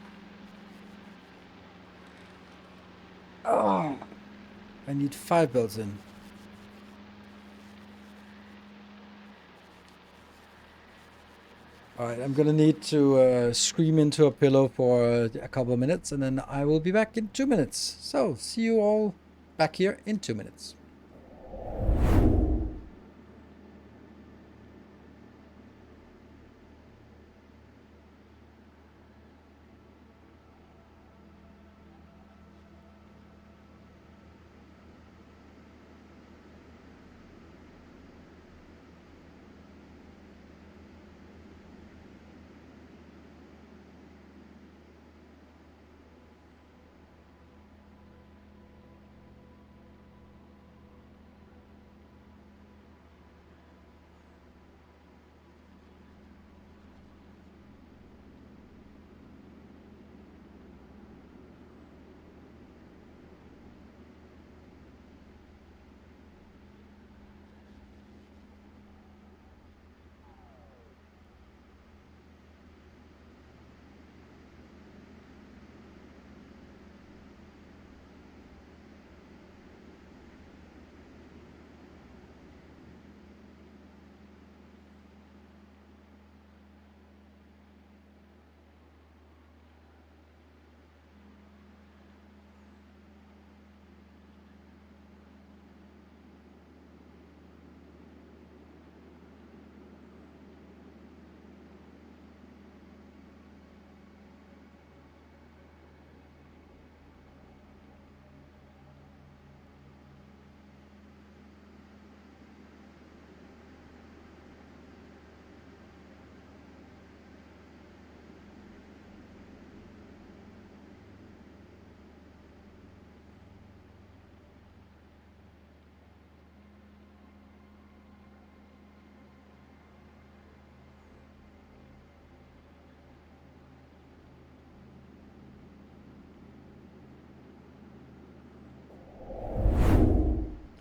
Oh. I need 5 belts in. Alright, I'm gonna need to scream into a pillow for a couple of minutes, and then I will be back in 2 minutes. So, see you all back here in 2 minutes.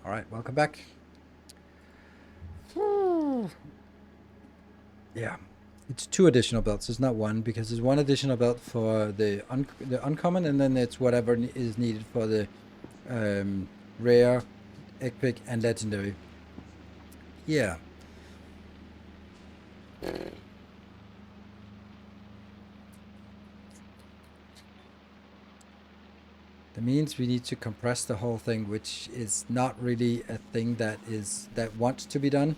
Alright, welcome back. Yeah, it's 2 additional belts. It's not 1, because there's 1 additional belt for the uncommon, and then it's whatever is needed for the rare, epic, and legendary. Yeah. That means we need to compress the whole thing, which is not really a thing that wants to be done.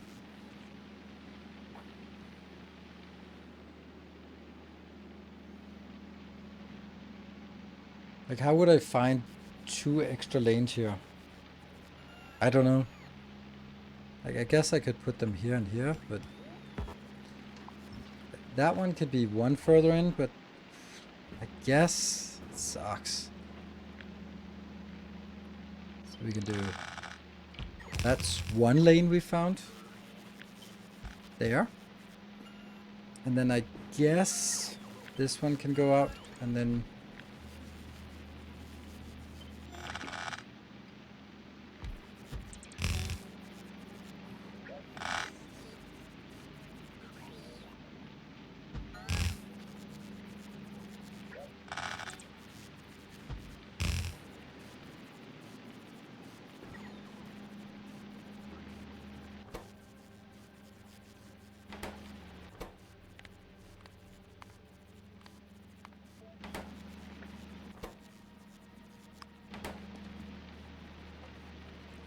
Like, how would I find 2 extra lanes here? I don't know. Like, I guess I could put them here and here, but that one could be 1 further in, but I guess it sucks. So we can do, that's 1 lane we found there. And then I guess this one can go out, and then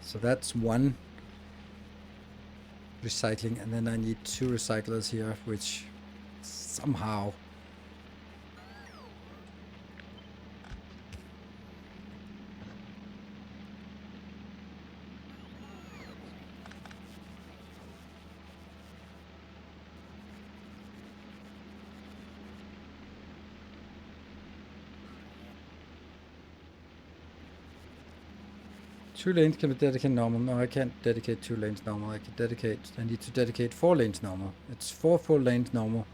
So that's one recycling, and then I need 2 recyclers here, which somehow two lanes can be dedicated normal. No, I can't dedicate 2 lanes normal. I need to dedicate 4 lanes normal. It's 4 full lanes normal.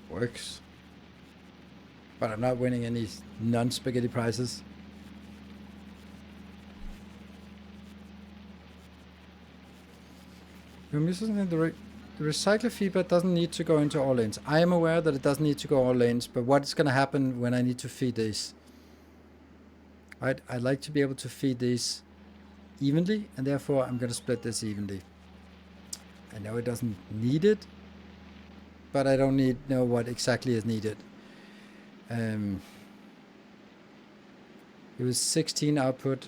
Works. But I'm not winning any non-spaghetti prizes. I'm using the recycler feedback doesn't need to go into all lanes. I am aware that it doesn't need to go all lanes, but what's going to happen when I need to feed these? Right, I'd like to be able to feed these evenly, and therefore I'm going to split this evenly. I know it doesn't need it, but I don't know what exactly is needed. It was 16 output.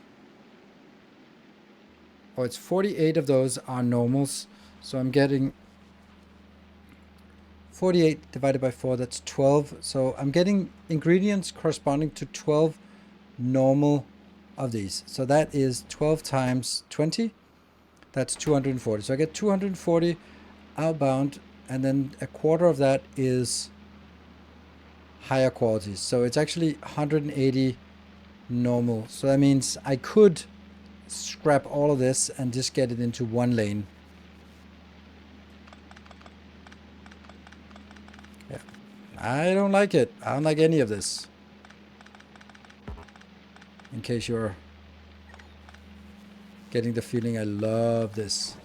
Oh, it's 48 of those are normals. So I'm getting 48 divided by 4, that's 12. So I'm getting ingredients corresponding to 12 normal of these. So that is 12 times 20. That's 240. So I get 240 outbound, and then a quarter of that is higher qualities. So it's actually 180 normal. So that means I could scrap all of this and just get it into 1 lane. Yeah, I don't like it. I don't like any of this. In case you're getting the feeling, I love this.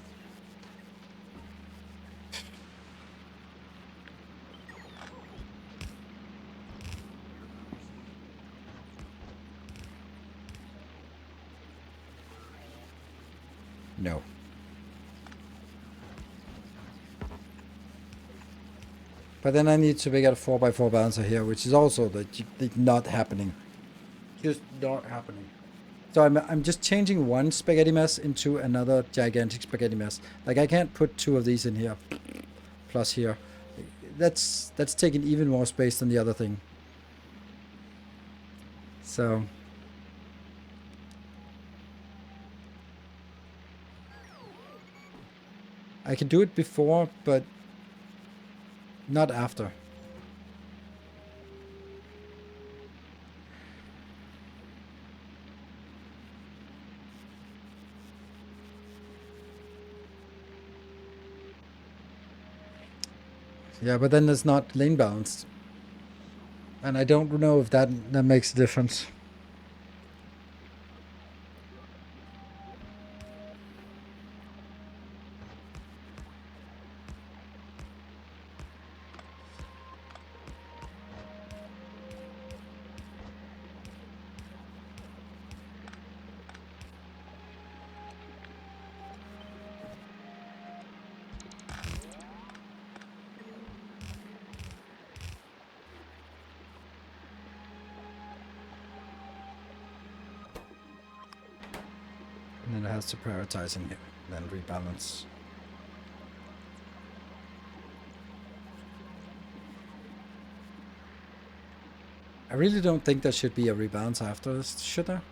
No. But then I need to make out a 4x4 balancer here, which is also not happening. Just not happening. So I'm just changing one spaghetti mess into another gigantic spaghetti mess. Like I can't put 2 of these in here, plus here. That's taking even more space than the other thing. So I can do it before, but not after. Yeah, but then it's not lane balanced. And I don't know if that makes a difference. And then it has to prioritize and then rebalance. I really don't think there should be a rebalance after this, should there?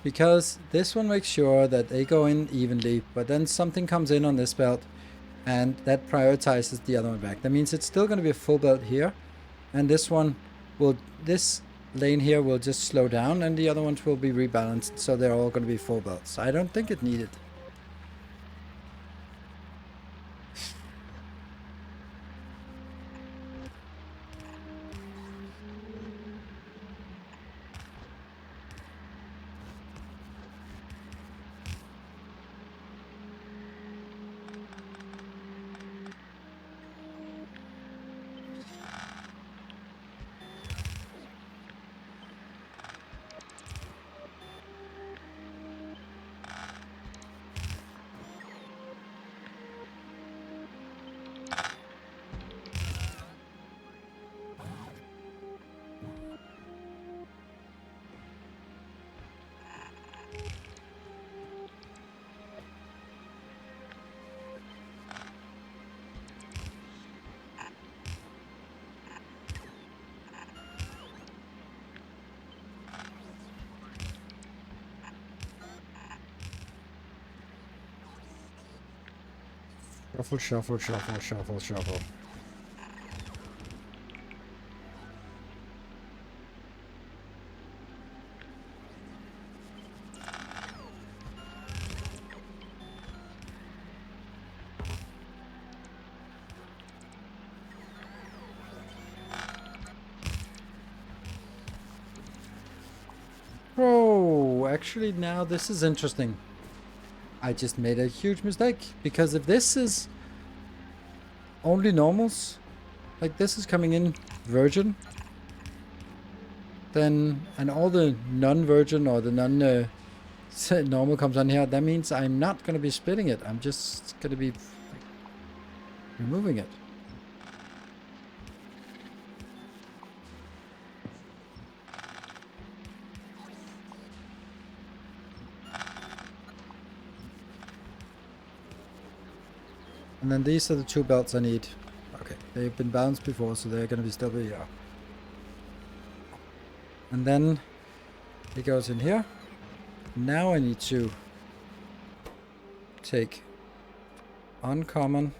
Because this one makes sure that they go in evenly, but then something comes in on this belt and that prioritizes the other one back. That means it's still going to be a full belt here, and this one will, this lane here will just slow down and the other ones will be rebalanced, so they're all going to be full belts. I don't think it needed. Shuffle, shuffle, shuffle, shuffle, shuffle. Oh, actually now this is interesting. I just made a huge mistake, because if this is only normals, like this is coming in virgin, then, and all the non-virgin or the non-normal comes on here, that means I'm not going to be splitting it. I'm just going to be removing it. And then these are the two belts I need. Okay, they've been balanced before, so they're going to be still be here. And then it goes in here. Now I need to take uncommon.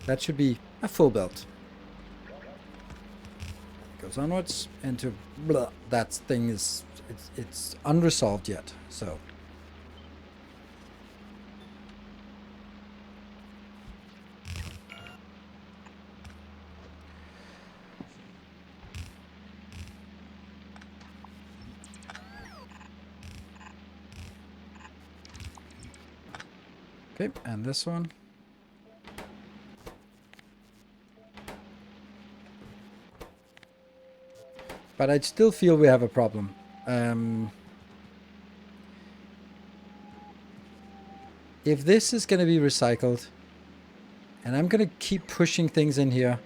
That should be a full belt. It goes onwards into blah. That thing is it's unresolved yet. So okay, and this one. But I still feel we have a problem. If this is going to be recycled, and I'm going to keep pushing things in here,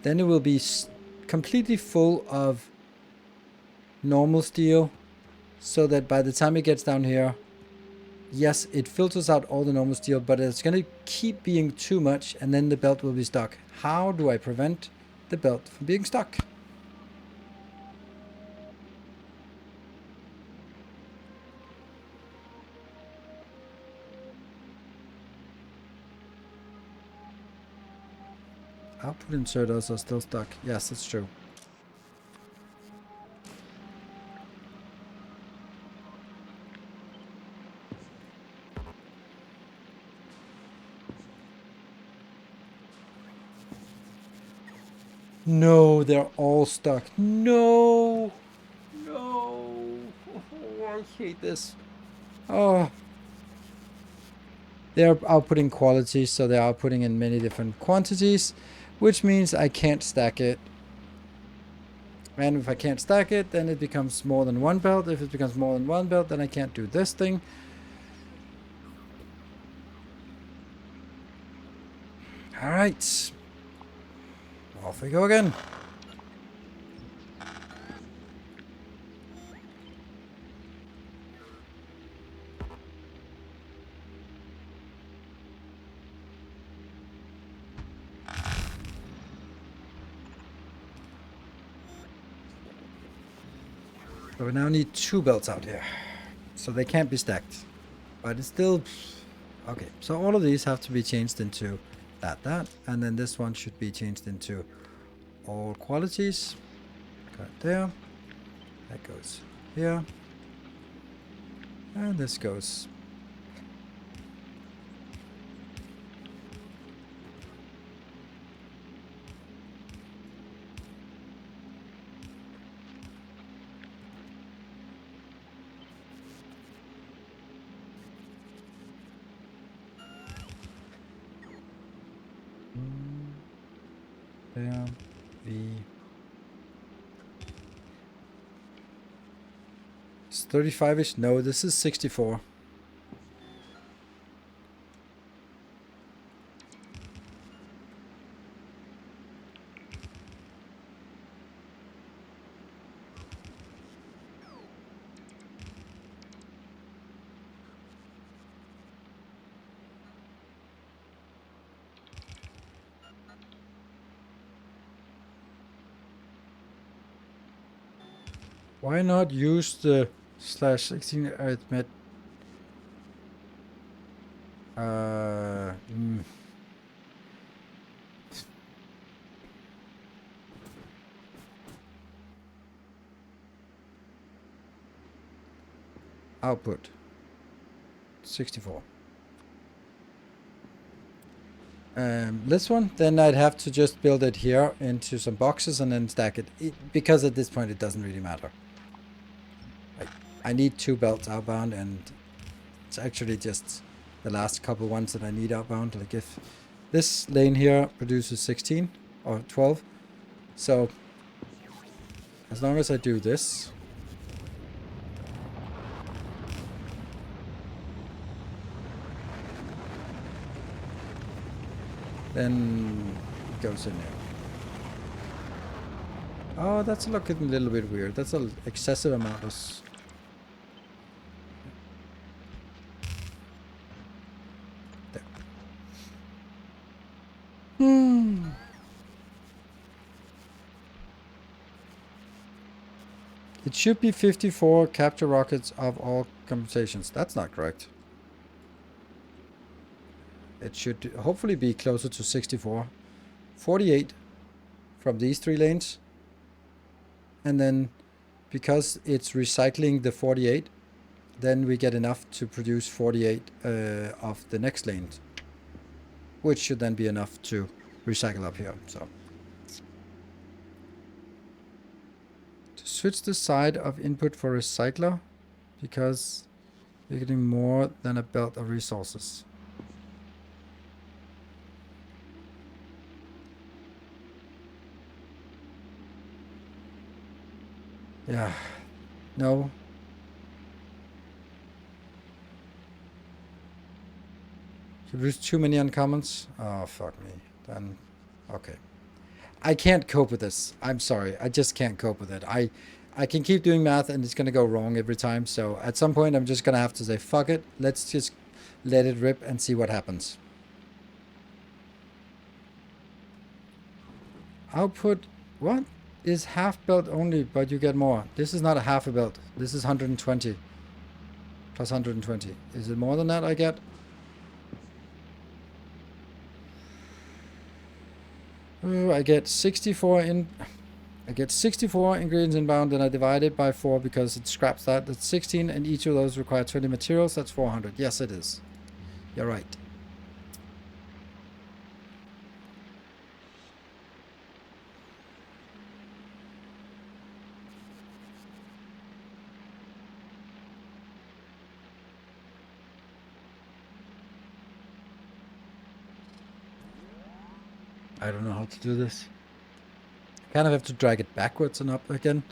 then it will be completely full of normal steel, so that by the time it gets down here, yes, it filters out all the normal steel, but it's going to keep being too much, and then the belt will be stuck. How do I prevent the belt from being stuck? Output inserters are still stuck. Yes, that's true. No, they're all stuck. No! No! Oh, I hate this. Oh. They're outputting qualities, so they're outputting in many different quantities, which means I can't stack it. And if I can't stack it, then it becomes more than one belt. If it becomes more than one belt, then I can't do this thing. Alright. Off we go again. So we now need two belts out here. So they can't be stacked. But it's still... Okay, so all of these have to be changed into that, and then this one should be changed into all qualities. That there. That goes here. And this goes. There. V. It's 35-ish? No, this is 64. Why not use the /16 arithmetic? Output 64. This one, then I'd have to just build it here into some boxes and then stack it, because at this point it doesn't really matter. I need 2 belts outbound, and it's actually just the last couple ones that I need outbound. Like if this lane here produces 16 or 12, so as long as I do this, then it goes in there. Oh, that's looking a little bit weird. That's an excessive amount of... There. It should be 54 capture rockets of all computations. That's not correct. It should hopefully be closer to 64. 48 from these 3 lanes. And then because it's recycling the 48, then we get enough to produce 48 of the next lane, which should then be enough to recycle up here. So to switch the side of input for recycler, because you're getting more than a belt of resources. Yeah, no. You lose too many uncommons? Oh, fuck me. Then, okay. I can't cope with this. I'm sorry. I just can't cope with it. I can keep doing math and it's going to go wrong every time. So at some point, I'm just going to have to say, fuck it. Let's just let it rip and see what happens. Output, what? Is half belt only, but you get more. This is not a half a belt. This is 120 plus 120. Is it more than that I get? Ooh, I get 64 ingredients inbound, and I divide it by 4 because it scraps that. That's 16, and each of those require 20 materials. That's 400. Yes, it is. You're right. I don't know how to do this. Kind of have to drag it backwards and up again.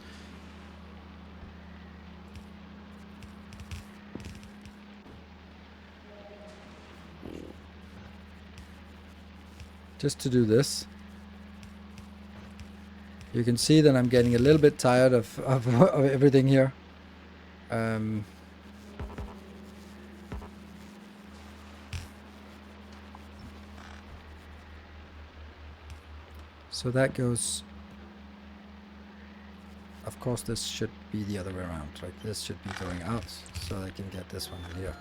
Just to do this. You can see that I'm getting a little bit tired of everything here. So that goes... Of course, this should be the other way around. Like this should be going out, so I can get this one in here.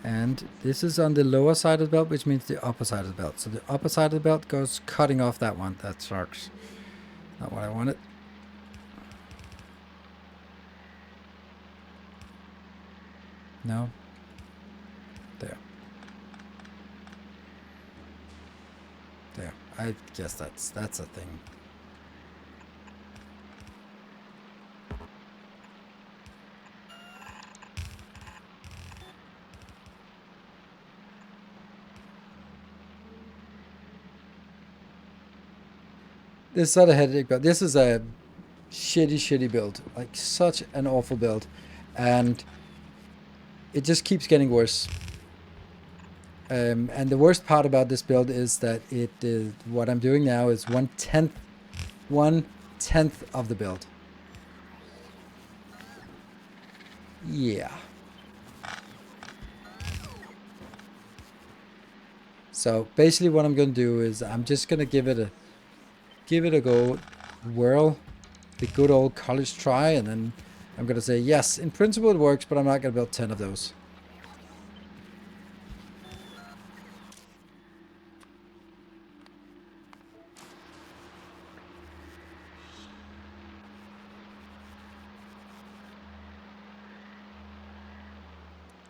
And this is on the lower side of the belt, which means the upper side of the belt. So the upper side of the belt goes cutting off that one. That sucks. Not what I wanted. No. There. There. I guess that's a thing. This is not a headache build. This is a shitty build. Like, such an awful build. And it just keeps getting worse. And the worst part about this build is that it is, what I'm doing now is 1/10 of the build. Yeah. So basically what I'm going to do is I'm just going to give it a go, whirl, the good old college try, and then I'm going to say, yes, in principle it works, but I'm not going to build 10 of those.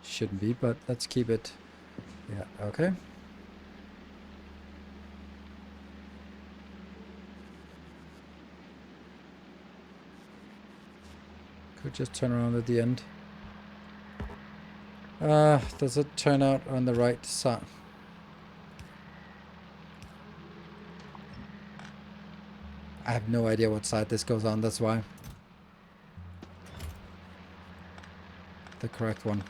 Shouldn't be, but let's keep it. Yeah, okay. Could just turn around at the end. Does it turn out on the right side? I have no idea what side this goes on, that's why. The correct one.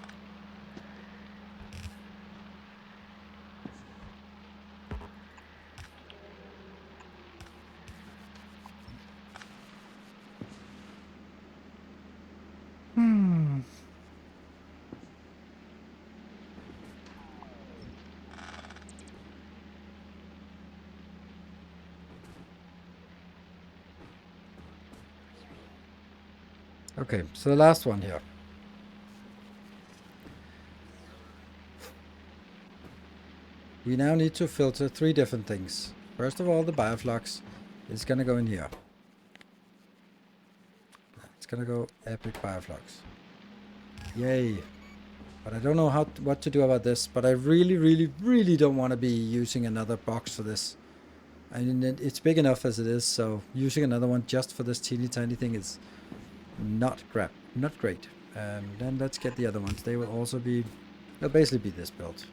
Okay, so the last one here. We now need to filter 3 different things. First of all, the bioflux is going to go in here. It's going to go epic bioflux. Yay. But I don't know what to do about this, but I really don't want to be using another box for this. I mean, it's big enough as it is, so using another one just for this teeny tiny thing is not great. Then let's get the other ones. They will also be, they'll basically be this build.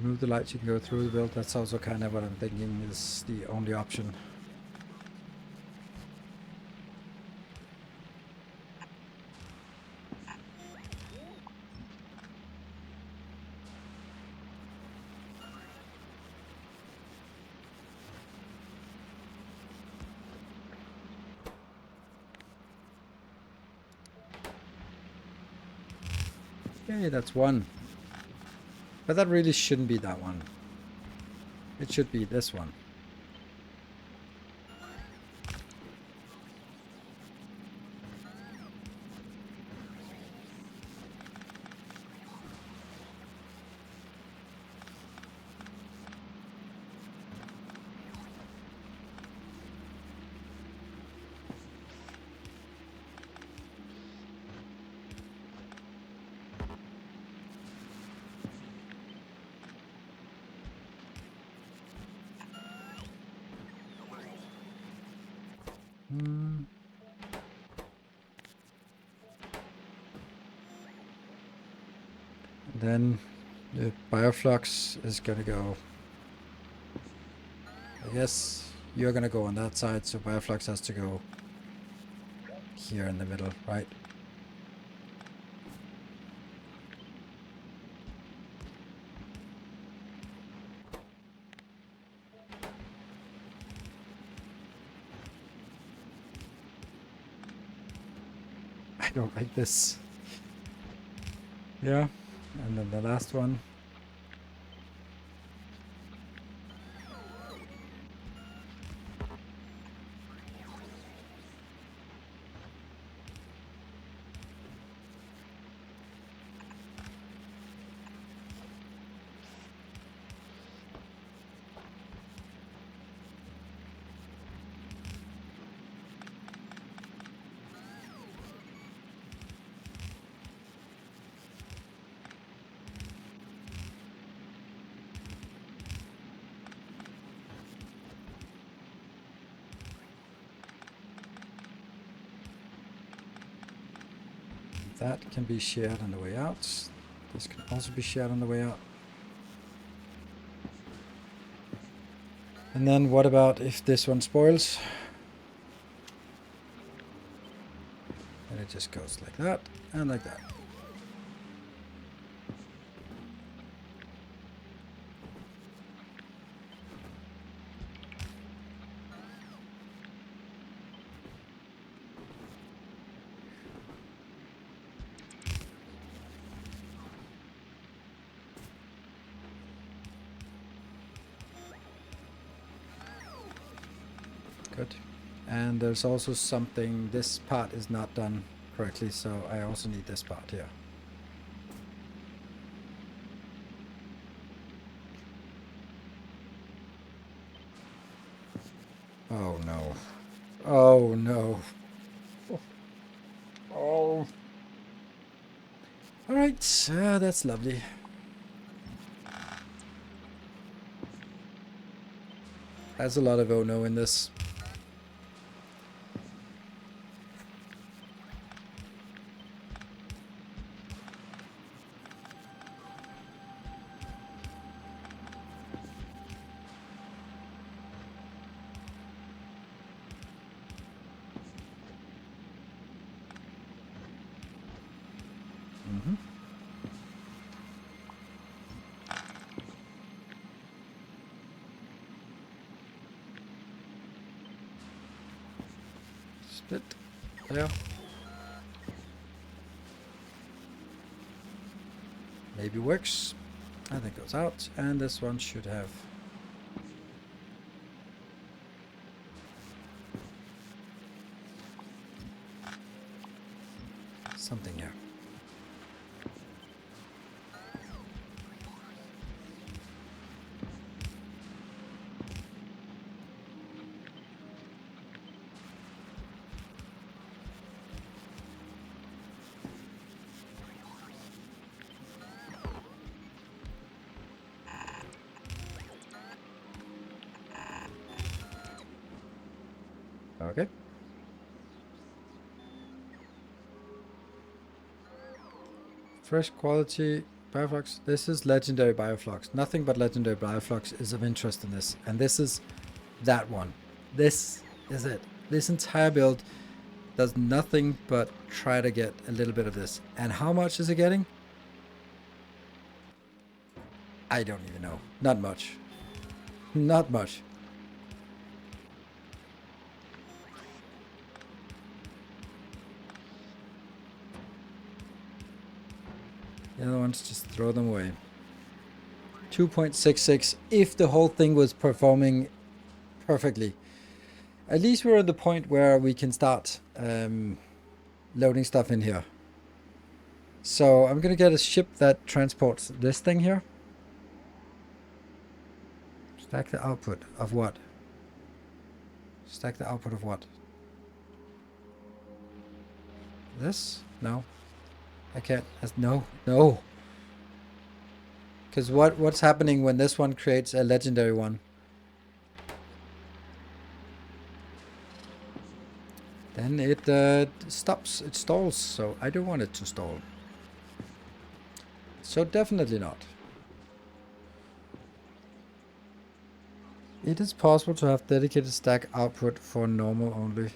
Remove the lights, you can go through the build. That's also kind of what I'm thinking is the only option. Okay, that's one. But that really shouldn't be that one. It should be this one. Then the bioflux is gonna go, I guess you're gonna go on that side, so bioflux has to go here in the middle, right? I don't like this. Yeah. And then the last one. That can be shared on the way out. This can also be shared on the way out. And then what about if this one spoils? And it just goes like that and like that. Good. And there's also something, this part is not done correctly, so I also need this part here. Oh no. Oh no. Oh. Alright, that's lovely. There's a lot of oh no in this. Split. There. Maybe works. And that goes out. And this one should have something here. Okay. Fresh quality bioflux. This is legendary bioflux. Nothing but legendary bioflux is of interest in this. And this is that one. This is it. This entire build does nothing but try to get a little bit of this. And how much is it getting? I don't even know. Not much. Not much. The other ones, just throw them away. 2.66 if the whole thing was performing perfectly. At least we're at the point where we can start loading stuff in here. So I'm gonna get a ship that transports this thing here. Stack the output of what? Stack the output of what? This? No. I can't. No. No. Because what's happening when this one creates a legendary one? Then it stops. It stalls. So I don't want it to stall. So definitely not. It is possible to have dedicated stack output for normal only.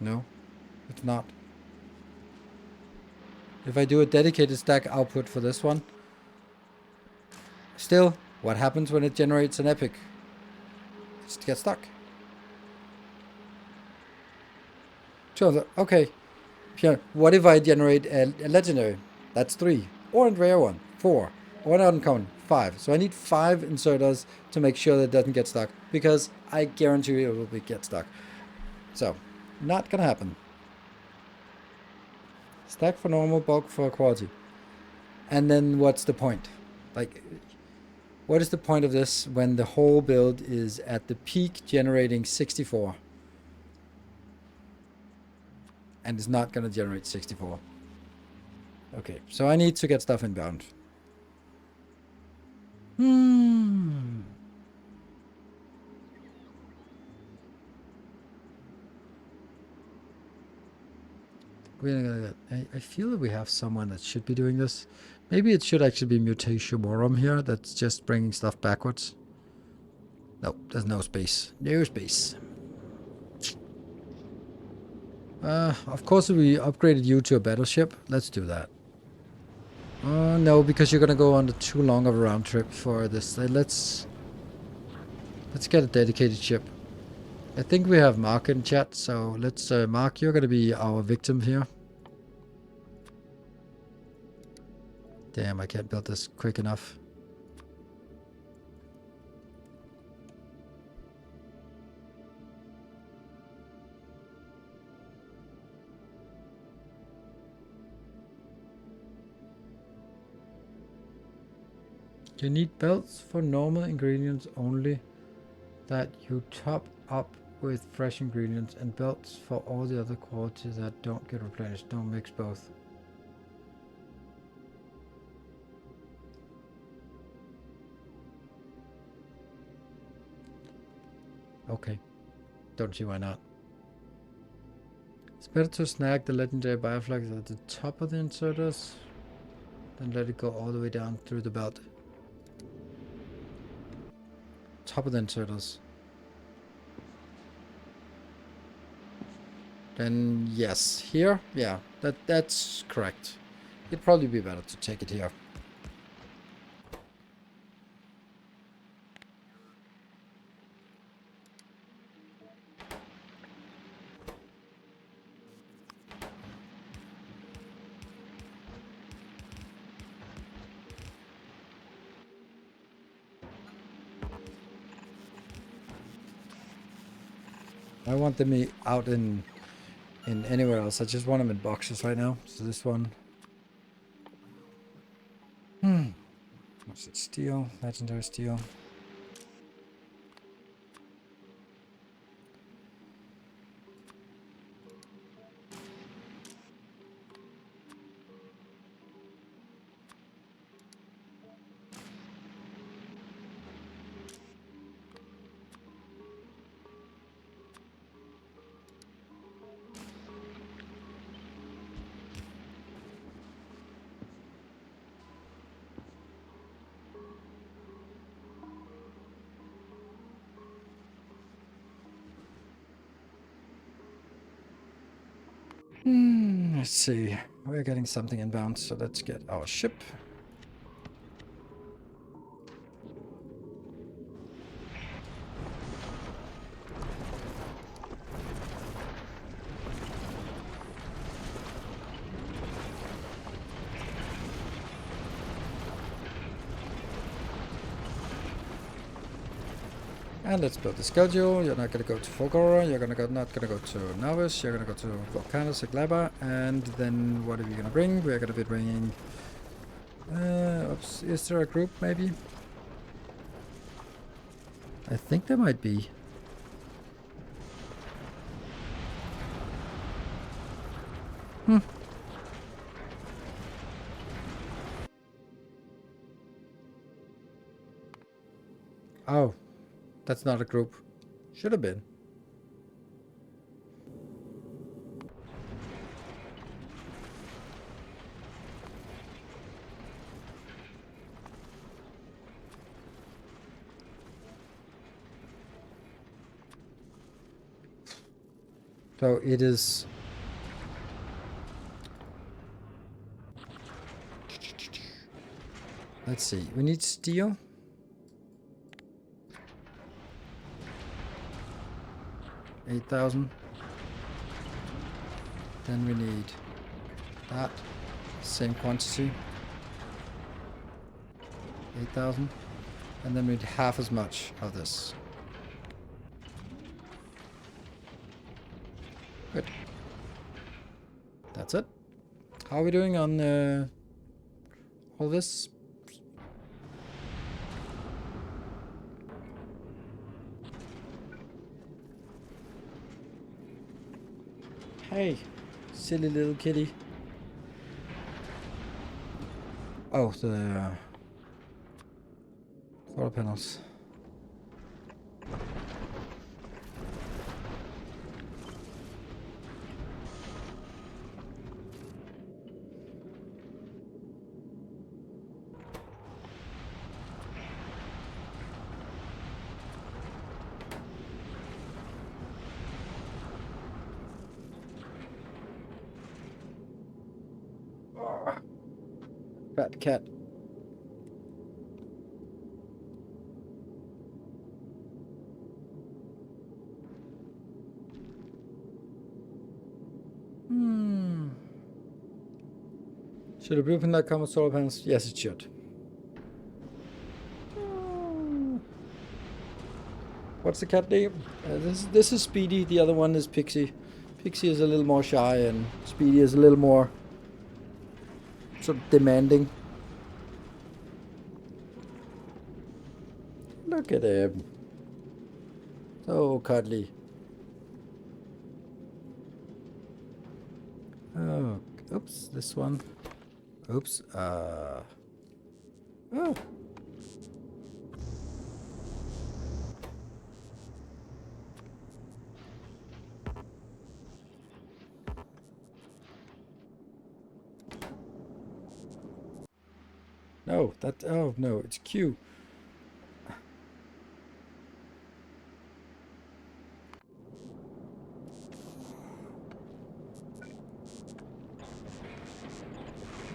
No, it's not. If I do a dedicated stack output for this one, still, what happens when it generates an epic? It gets stuck. Okay. What if I generate a legendary? That's 3. Or a rare one, 4. Or an uncommon, 5. So I need 5 inserters to make sure that it doesn't get stuck. Because I guarantee it will get stuck. So, not gonna happen. Stack for normal, bulk for quality. And then what's the point? Like, what is the point of this when the whole build is at the peak generating 64? And it's not gonna generate 64. Okay, so I need to get stuff inbound. I feel that we have someone that should be doing this. Maybe it should actually be Mutation here that's just bringing stuff backwards. No, there's no space. No space. Of course we upgraded you to a battleship. Let's do that. No, because you're gonna go on the too long of a round trip for this. Let's get a dedicated ship. I think we have Mark in chat, so let's Mark, you're gonna be our victim here. Damn, I can't build this quick enough. You need belts for normal ingredients only that you top up with fresh ingredients, and belts for all the other qualities that don't get replenished. Don't mix both. Okay. Don't see why not. It's better to snag the legendary bioflags at the top of the inserters than let it go all the way down through the belt. Top of the inserters. Then yes, here, yeah, that's correct. It'd probably be better to take it here. I want them out in anywhere else. I just want them in boxes right now. So this one. What's it? Steel, legendary steel. Let's see. We're getting something inbound, so let's get our ship. And let's build the schedule. You're not going to go to Fulgora. You're not going to go to Novice. You're going to go to Volcanus, Aglaba. And then what are we going to bring? We're going to be bringing... oops, is there a group maybe? I think there might be. Oh. That's not a group. Should have been. So it is... Let's see. We need steel. $8,000. Then we need that. Same quantity. 8,000. And then we need half as much of this. Good. That's it. How are we doing on all this? Hey, silly little kitty. Oh, the solar panels. Fat cat. Should a blueprint not come with solar panels? Yes, it should. What's the cat name? This is Speedy. The other one is Pixie. Pixie is a little more shy, and Speedy is a little more sort of demanding. Look at him. So cuddly. Oh, oops, this one. Oops, oh. No, oh no, it's Q.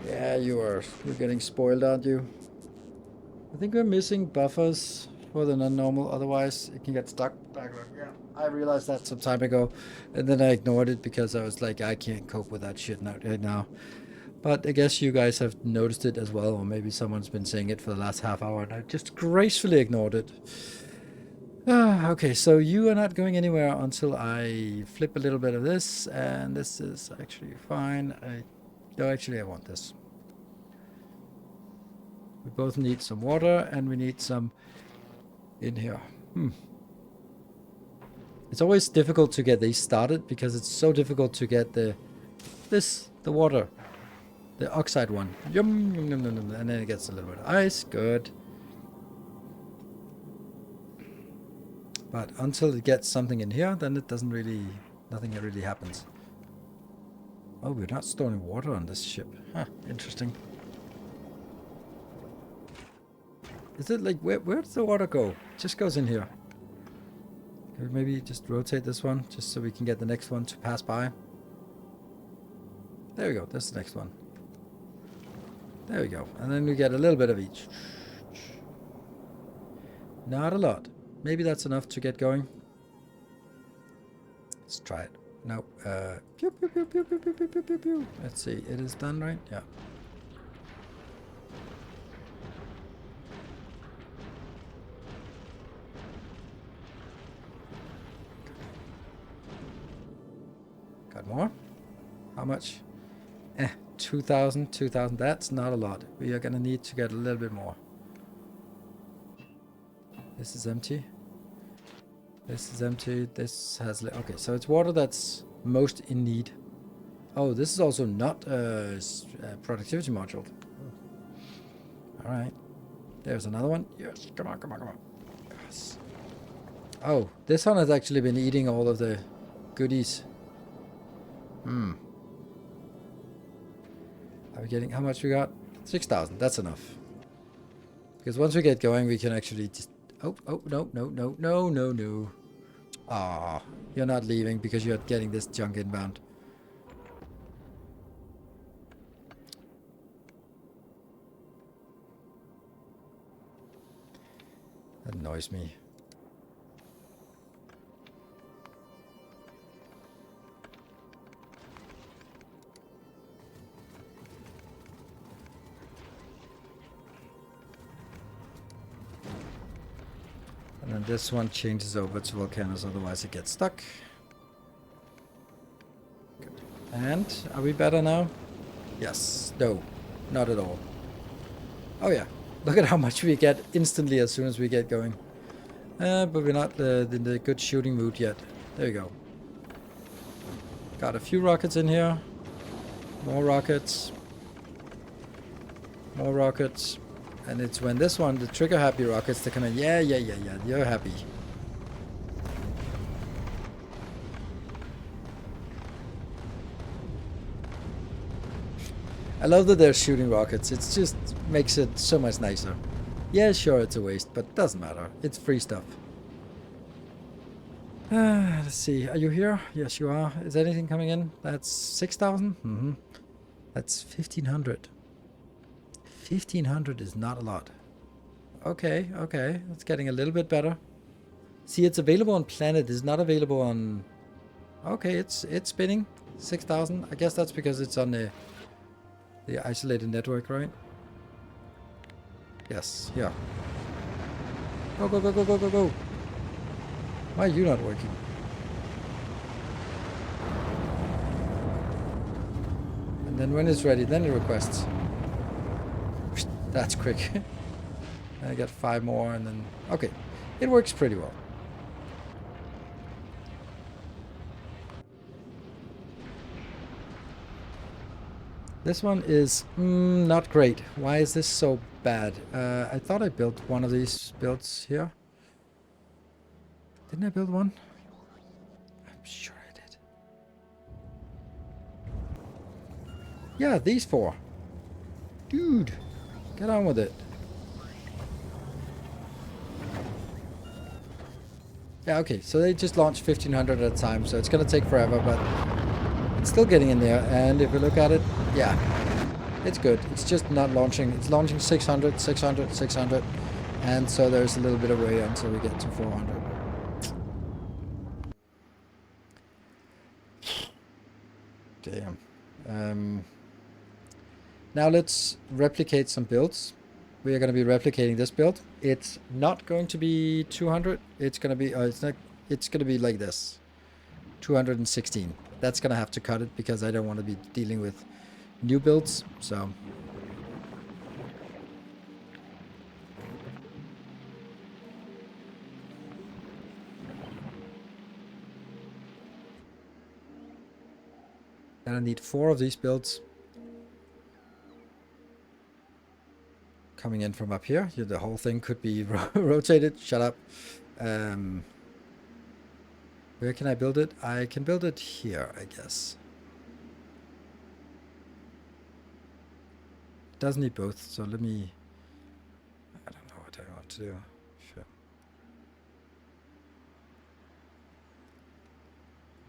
Yeah, you're getting spoiled, aren't you? I think we're missing buffers for the non-normal, otherwise it can get stuck. Yeah, I realized that some time ago, and then I ignored it because I was like, I can't cope with that shit right now. But I guess you guys have noticed it as well, or maybe someone's been saying it for the last half hour, and I just gracefully ignored it. Okay, so you are not going anywhere until I flip a little bit of this, and this is actually fine. No, actually I want this. We both need some water, and we need some in here. It's always difficult to get these started, because it's so difficult to get the water. The oxide one. Yum, yum, yum, yum, yum, and then it gets a little bit of ice. Good. But until it gets something in here, then it doesn't really... nothing really happens. Oh, we're not storing water on this ship. Huh, interesting. Is it like... where does the water go? It just goes in here. Could we maybe just rotate this one, just so we can get the next one to pass by? There we go. That's the next one. There we go. And then we get a little bit of each. Not a lot. Maybe that's enough to get going. Let's try it. No. Pew, pew, pew, pew, pew, pew, pew, pew, pew. Let's see. It is done, right? Yeah. Got more? How much? 2,000. 2,000. That's not a lot. We are going to need to get a little bit more. This is empty. This is empty. This has... okay, so it's water that's most in need. Oh, this is also not a productivity module. Alright. There's another one. Yes, come on, come on, come on. Yes. Oh, this one has actually been eating all of the goodies. Are we getting... how much we got? 6,000. That's enough. Because once we get going, we can actually just... oh, no, no, no, no, no, no. Ah, you're not leaving because you're getting this junk inbound. That annoys me. And this one changes over to volcanoes, otherwise it gets stuck. Good. And are we better now? Yes. No. Not at all. Oh yeah. Look at how much we get instantly as soon as we get going. But we're not in the good shooting mood yet. There you go. Got a few rockets in here. More rockets. More rockets. And it's when this one, the trigger happy rockets, they come in. Yeah, you're happy. I love that they're shooting rockets. It just makes it so much nicer. Yeah, sure, it's a waste, but doesn't matter. It's free stuff. Let's see. Are you here? Yes, you are. Is anything coming in? That's 6,000? Mm-hmm. That's 1,500. 1,500 is not a lot. Okay, okay. It's getting a little bit better. See, it's available on Planet. It's not available on... Okay, it's spinning. 6,000. I guess that's because it's on the isolated network, right? Yes, yeah. Go, go, go, go, go, go, go. Why are you not working? And then when it's ready, then it requests. That's quick. I got 5 more and then... Okay, it works pretty well. This one is not great. Why is this so bad? I thought I built one of these builds here. Didn't I build one? I'm sure I did. Yeah, these 4. Dude, get on with it. Yeah, okay, so they just launched 1,500 at a time, so it's gonna take forever, but it's still getting in there. And if we look at it, yeah, it's good. It's just not launching. It's launching 600, 600, 600, and so there's a little bit of way until we get to 400. Damn. Now let's replicate some builds. We are going to be replicating this build. It's not going to be 200. It's going to be it's going to be like this. 216. That's going to have to cut it because I don't want to be dealing with new builds. So and I need 4 of these builds coming in from up here. The whole thing could be rotated. Shut up. Where can I build it? I can build it here, I guess. It does need both, so let me... I don't know what I want to do. Sure.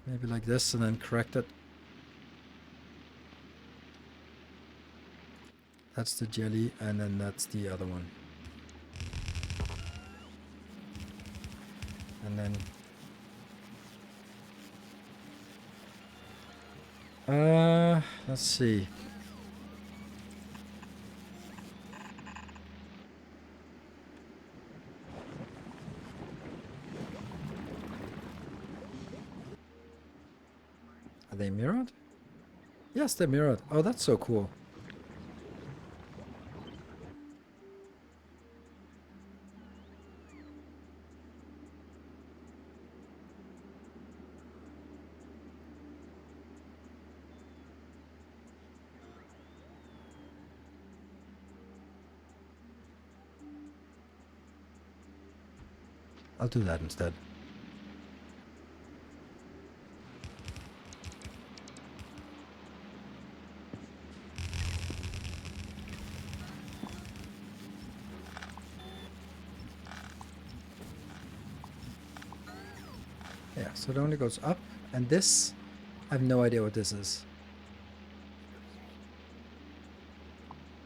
Maybe like this and then correct it. That's the jelly, and then that's the other one. And then... let's see. Are they mirrored? Yes, they're mirrored. Oh, that's so cool. I'll do that instead. Yeah, so it only goes up, and this, I have no idea what this is.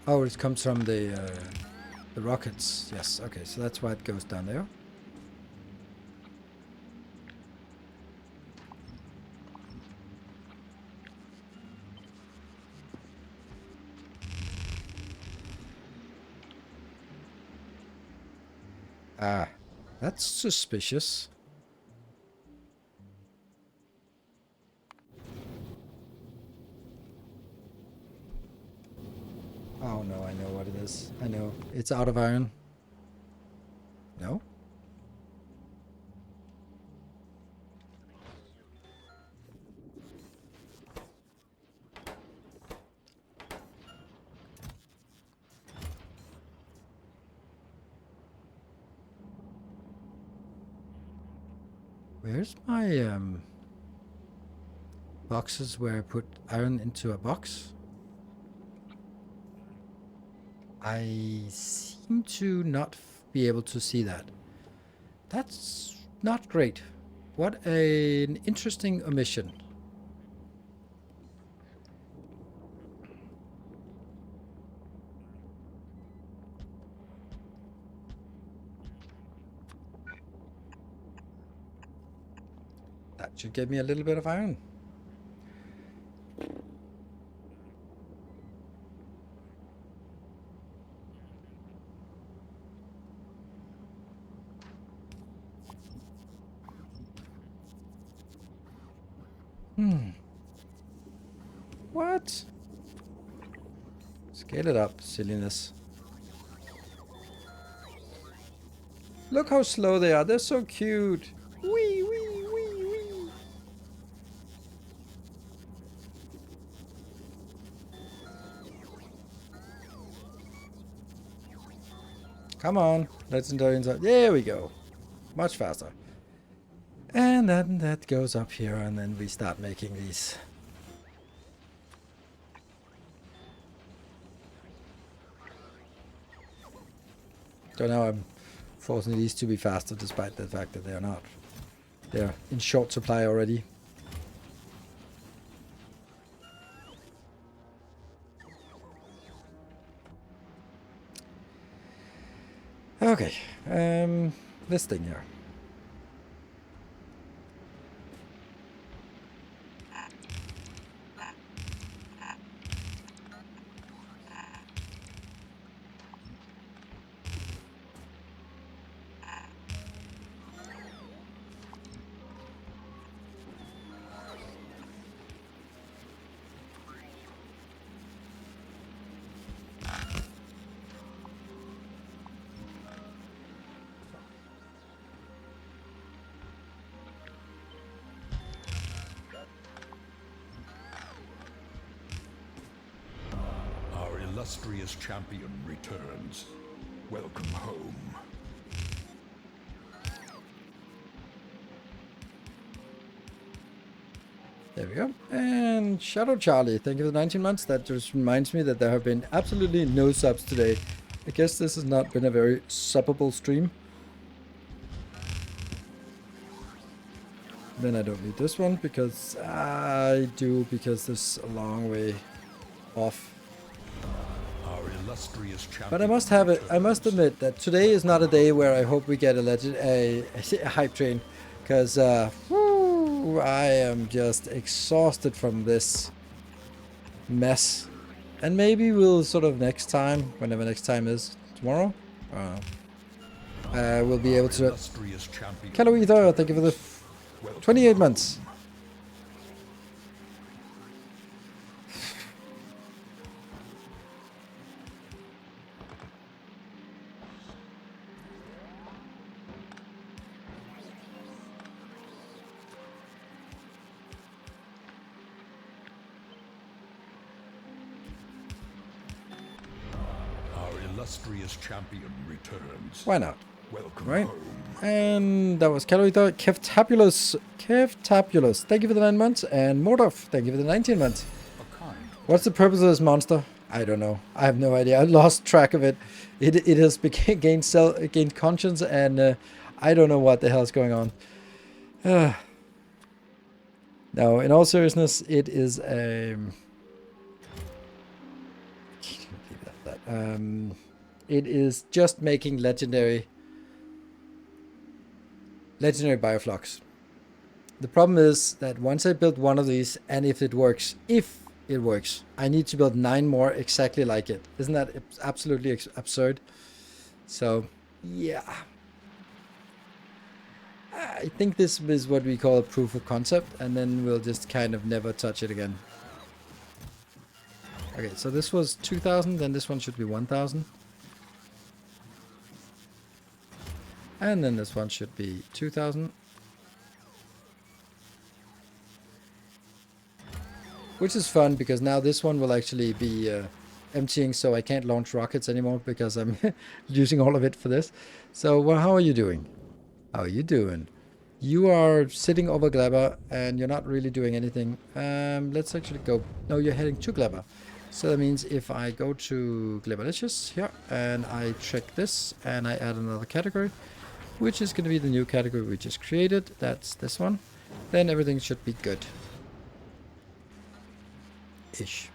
Oh, it comes from the rockets. Yes, okay, so that's why it goes down there. Ah, That's suspicious. Oh no, I know what it is. I know. It's out of iron. No? Where's my boxes where I put iron into a box? I seem to not be able to see that. That's not great. What an interesting omission. That should give me a little bit of iron. What? Scale it up, silliness. Look how slow they are. They're so cute. Wee, wee, wee, wee. Come on. Legendary inside. There we go. Much faster. And then that goes up here, and then we start making these. So now I'm forcing these to be faster, despite the fact that they are not. They're in short supply already. Okay, this thing here. Illustrious champion returns. Welcome home. There we go. And Shadow Charlie, thank you for the 19 months. That just reminds me that there have been absolutely no subs today. I guess this has not been a very subbable stream. Then I don't need this one because I do, because this is a long way off. But I must have it. I must admit that today is not a day where I hope we get a hype train, because I am just exhausted from this mess. And maybe we'll sort of next time, whenever next time is, tomorrow, we'll be able to. Hello Ether, thank you for the 28 months. Illustrious champion returns. Why not? Welcome right. home. And that was Caloita. Kevtabulous. Kevtabulous. Thank you for the 9 months. And Mordov. Thank you for the 19 months. What's the purpose of this monster? I don't know. I have no idea. I lost track of it. It has gained conscience, and I don't know what the hell is going on. No, in all seriousness, it is it is just making legendary bioflux. The problem is that once I build one of these, and if it works, I need to build 9 more exactly like it. Isn't that absolutely absurd? So, yeah. I think this is what we call a proof of concept, and then we'll just kind of never touch it again. Okay, so this was 2,000, then this one should be 1,000. And then this one should be 2,000. Which is fun, because now this one will actually be emptying, so I can't launch rockets anymore, because I'm using all of it for this. So, well, how are you doing? How are you doing? You are sitting over Gleba, and you're not really doing anything. Let's actually go... No, you're heading to Gleba. So that means if I go to Glebalicious here, and I check this, and I add another category, which is going to be the new category we just created. That's this one. Then everything should be good. Ish.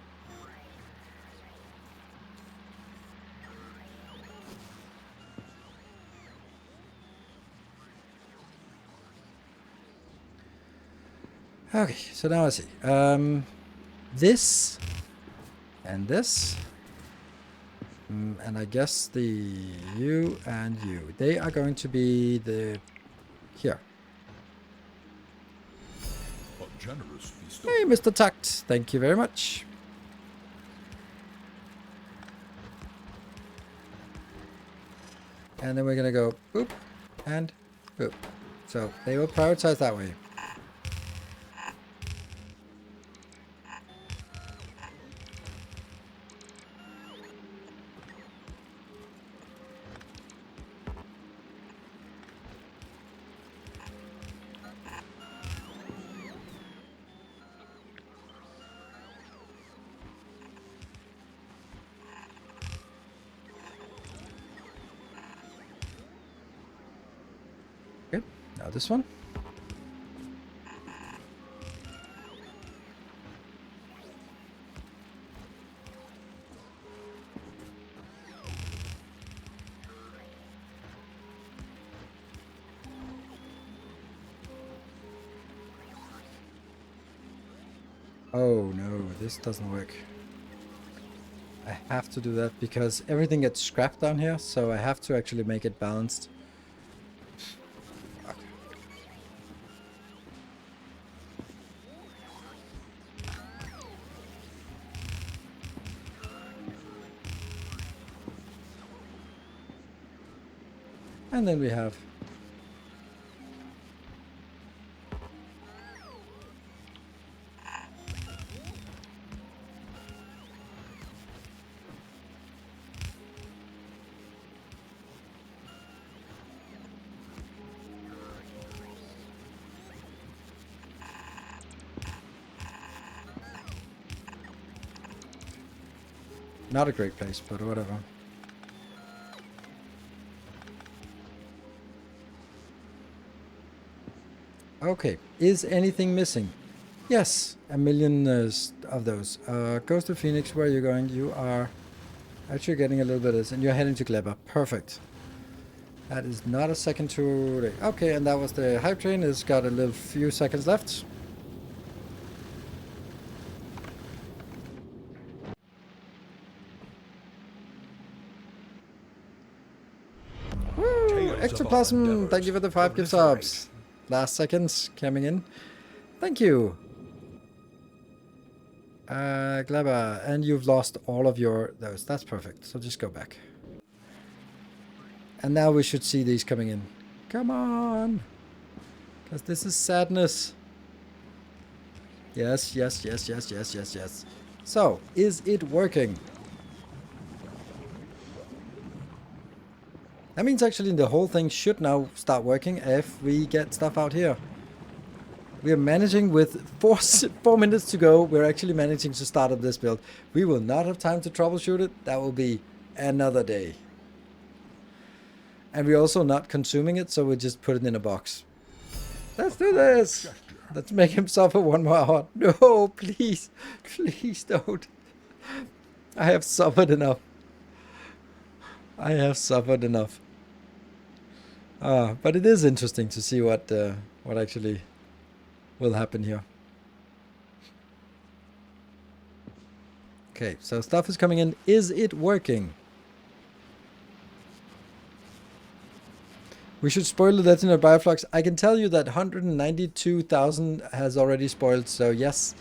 Okay, so now I see. This and this. And I guess the you and you. They are going to be the... here. A generous bestow. Hey, Mr. Tucked. Thank you very much. And then we're going to go boop and boop. So they will prioritize that way. Okay, now this one. Oh no, this doesn't work. I have to do that because everything gets scrapped down here, so I have to actually make it balanced. And then we have... not a great place, but whatever. Okay, is anything missing? Yes, a million of those. Ghost of Phoenix, where are you going? You are actually getting a little bit of this, and you're heading to Gleba. Perfect. That is not a second too late. Okay, and that was the hype train. It's got a little few seconds left. Woo! Ectoplasm, thank you for the 5 gift subs. Last seconds coming in. Thank you. Gleba, and you've lost all of your those. That's perfect. So just go back. And now we should see these coming in. Come on. Because this is sadness. Yes, yes, yes, yes, yes, yes, yes. So, is it working? That means actually the whole thing should now start working if we get stuff out here. We are managing with 4 minutes to go. We're actually managing to start up this build. We will not have time to troubleshoot it. That will be another day. And we're also not consuming it, so we just put it in a box. Let's do this. Let's make him suffer 1 more hour. No, please. Please don't. I have suffered enough. I have suffered enough. But it is interesting to see what actually will happen here. Okay, so stuff is coming in. Is it working? We should spoil the Legendary Bioflux. I can tell you that 192,000 has already spoiled, so yes,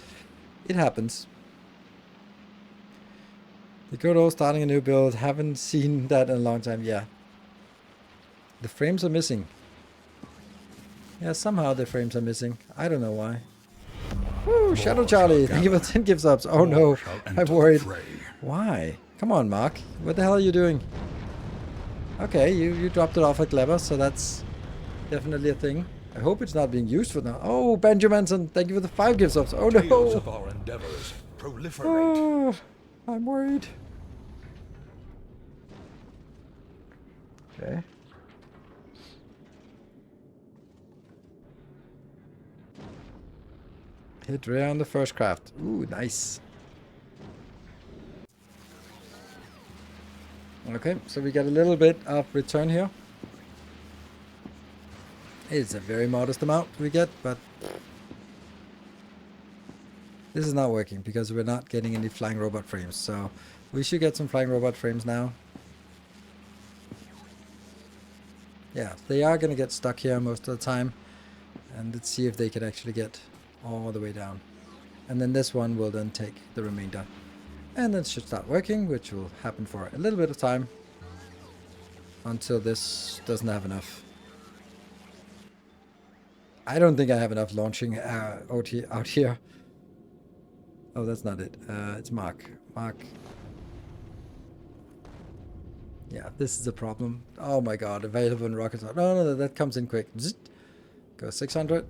it happens. The good old starting a new build. Haven't seen that in a long time. Yeah. The frames are missing. Yeah, somehow the frames are missing. I don't know why. Woo, Shadow Charlie, thank you for 10 gift subs. Oh no, I'm worried. Why? Come on, Mark. What the hell are you doing? Okay, you dropped it off at Clever, so that's definitely a thing. I hope it's not being used for now. Oh, Benjaminson, thank you for the 5 gift subs. Oh no. Tales of our endeavors proliferate. Oh, I'm worried. Okay. Hit rare on the first craft. Ooh, nice. Okay, so we get a little bit of return here. It's a very modest amount we get, but this is not working because we're not getting any flying robot frames. So we should get some flying robot frames now. Yeah, they are going to get stuck here most of the time. And let's see if they can actually get all the way down. And then this one will then take the remainder. And then it should start working, which will happen for a little bit of time. Until this doesn't have enough. I don't think I have enough launching out here. Oh, that's not it. It's Mark. Mark. Yeah, this is a problem. Oh my god, available in rockets. No, that comes in quick. Zzzt. Go 600.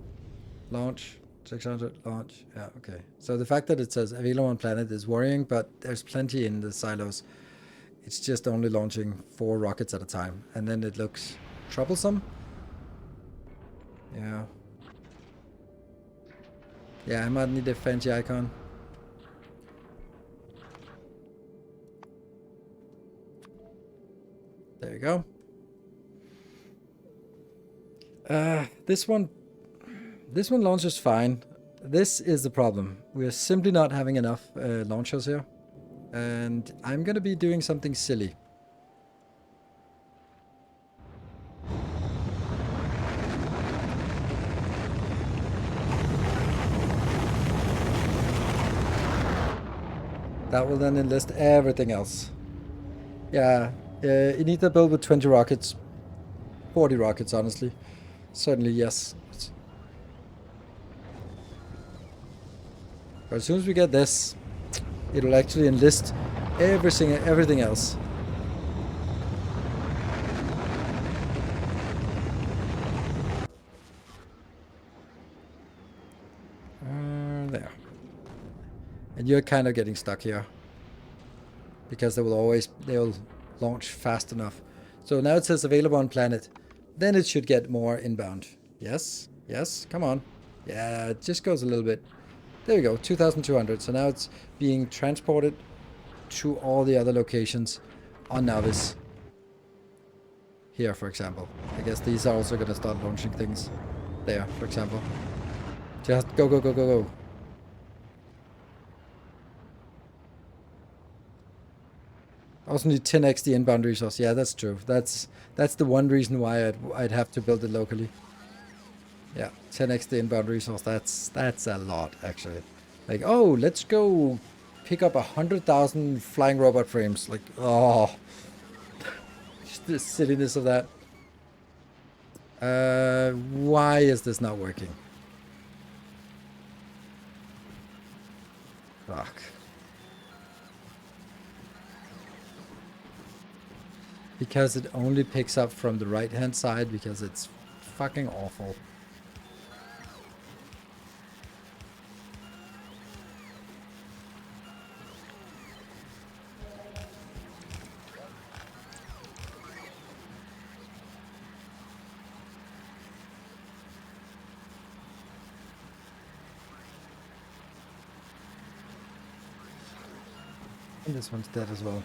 Launch. 600. Launch. Yeah, okay. So the fact that it says available on planet is worrying, but there's plenty in the silos. It's just only launching 4 rockets at a time. And then it looks troublesome. Yeah. Yeah, I might need a fancy icon. There you go. This one launches fine. This is the problem. We're simply not having enough launchers here. And I'm going to be doing something silly. That will then enlist everything else. Yeah, you need to build with 20 rockets. 40 rockets, honestly. Certainly, yes. But as soon as we get this, it'll actually enlist everything else. There. And you're kind of getting stuck here. Because they'll launch fast enough. So now it says available on planet. Then it should get more inbound. Yes, yes, come on. Yeah, it just goes a little bit. There we go, 2,200. So now it's being transported to all the other locations on Navis. Here, for example. I guess these are also going to start launching things. There, for example. Just go, go, go, go, go. Also need 10x the inbound resource. Yeah, that's true. That's the one reason why I'd have to build it locally. Yeah, 10x the inbound resource. That's a lot, actually. Like, oh, let's go pick up 100,000 flying robot frames. Like, oh, just the silliness of that. Why is this not working? Fuck. Because it only picks up from the right hand side because it's fucking awful. And this one's dead as well.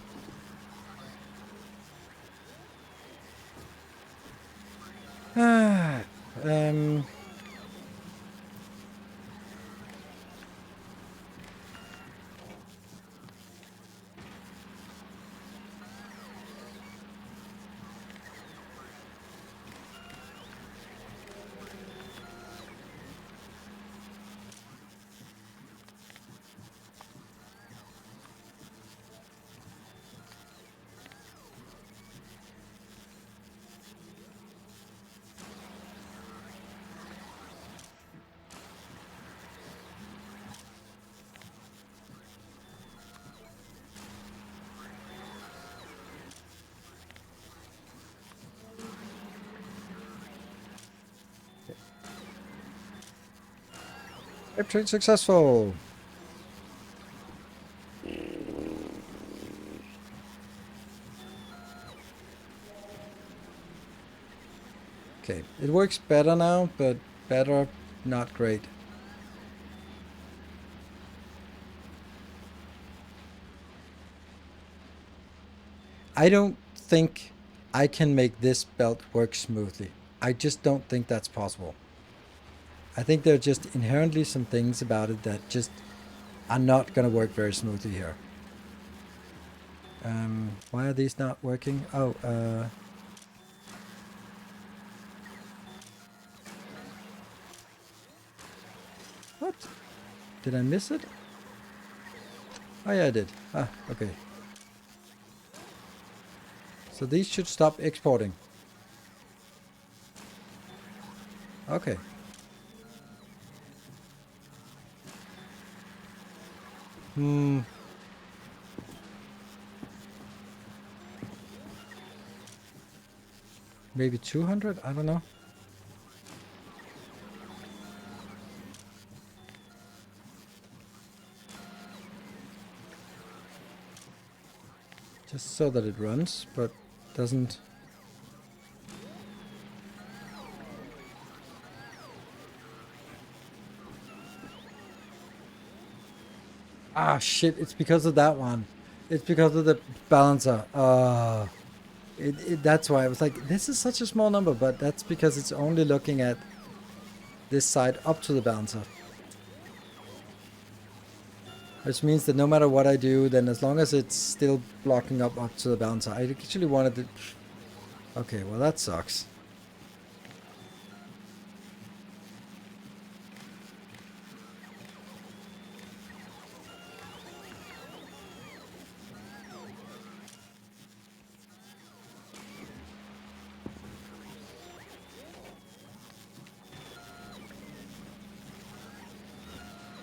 Pipe train successful. Okay, it works better now, but better, not great. I don't think I can make this belt work smoothly. I just don't think that's possible. I think there are just inherently some things about it that just are not going to work very smoothly here. Why are these not working? Oh, what? Did I miss it? Oh yeah, I did. Ah, okay. So these should stop exporting. Okay. Maybe 200? I don't know. Just so that it runs, but doesn't... Ah, shit, it's because of that one. It's because of the balancer. That's why I was like, this is such a small number, but that's because it's only looking at this side up to the balancer. Which means that no matter what I do, then as long as it's still blocking up to the balancer, I actually wanted to... Okay, well that sucks.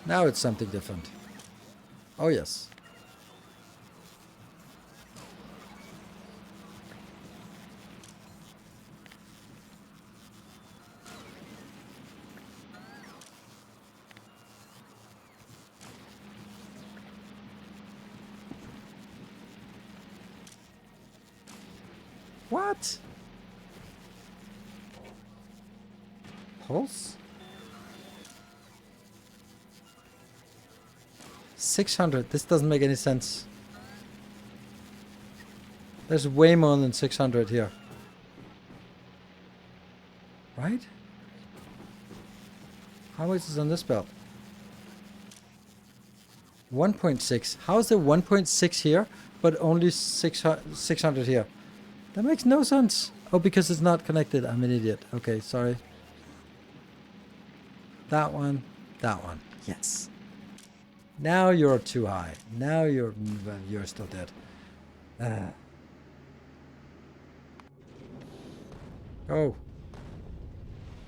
Now it's something different. Oh yes. What? Pulse? 600. This doesn't make any sense. There's way more than 600 here. Right? How much is on this belt? 1.6. How is there 1.6 here, but only 600 here? That makes no sense. Oh, because it's not connected. I'm an idiot. Okay, sorry. That one. That one. Yes. Now you're too high. Now you're still dead. Oh.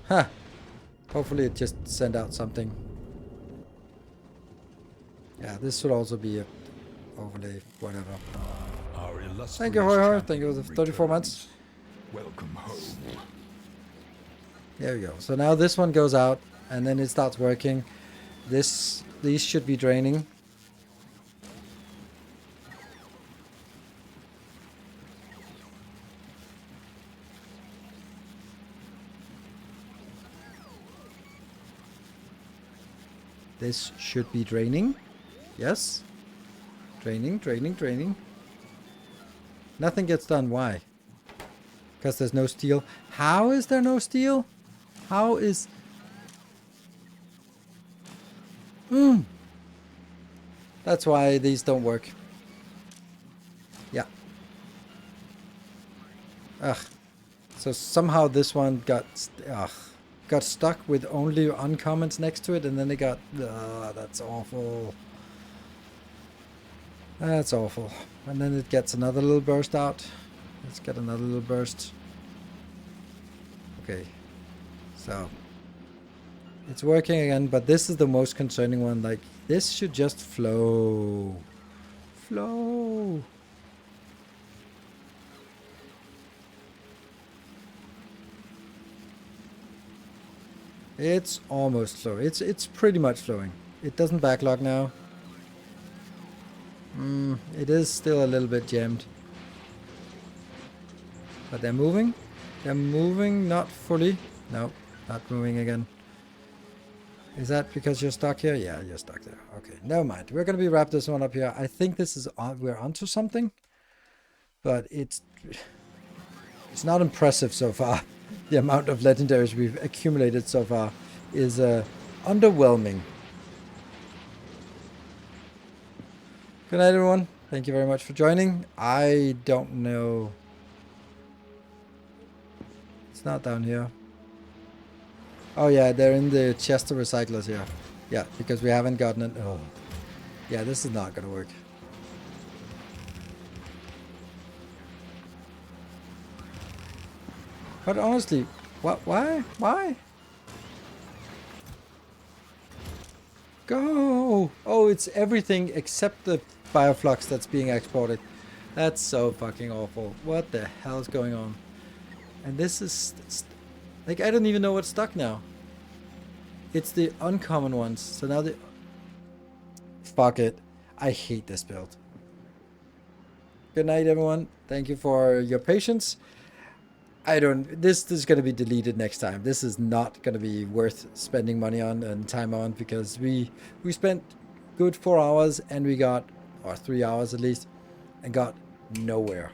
Huh. Hopefully it just sent out something. Yeah, this should also be a overlay, whatever. Thank you, Hoy Hoy. Thank you for the 34 months. Welcome home. There we go. So now this one goes out, and then it starts working. These should be draining. This should be draining. Yes. Draining, draining, draining. Nothing gets done. Why? Because there's no steel. How is there no steel? How is... That's why these don't work. Yeah. Ugh. So somehow this one got stuck with only uncommons next to it, and then it got... that's awful. That's awful. And then it gets another little burst out. Let's get another little burst. Okay. So... it's working again, but this is the most concerning one. Like, this should just flow. Flow. It's almost flow. It's pretty much flowing. It doesn't backlog now. It is still a little bit jammed. But they're moving. They're moving, not fully. No, not moving again. Is that because you're stuck here? Yeah, you're stuck there. Okay, never mind. We're going to wrap this one up here. I think this is on, we're onto something. But it's not impressive so far. The amount of legendaries we've accumulated so far is underwhelming. Good night, everyone. Thank you very much for joining. I don't know. It's not down here. Oh yeah, they're in the chest of recyclers here. Yeah, because we haven't gotten it. Oh, yeah, this is not gonna work. But honestly, what? Why? Why? Go! Oh, it's everything except the bioflux that's being exported. That's so fucking awful. What the hell is going on? And this is... like, I don't even know what's stuck now. It's the uncommon ones. So now the... fuck it. I hate this build. Good night, everyone. Thank you for your patience. This is going to be deleted next time. This is not going to be worth spending money on and time on, because we spent good 4 hours and we got, or 3 hours at least, and got nowhere.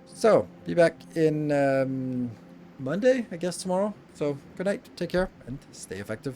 So, be back in Monday, I guess, tomorrow. So, good night, take care, and stay effective.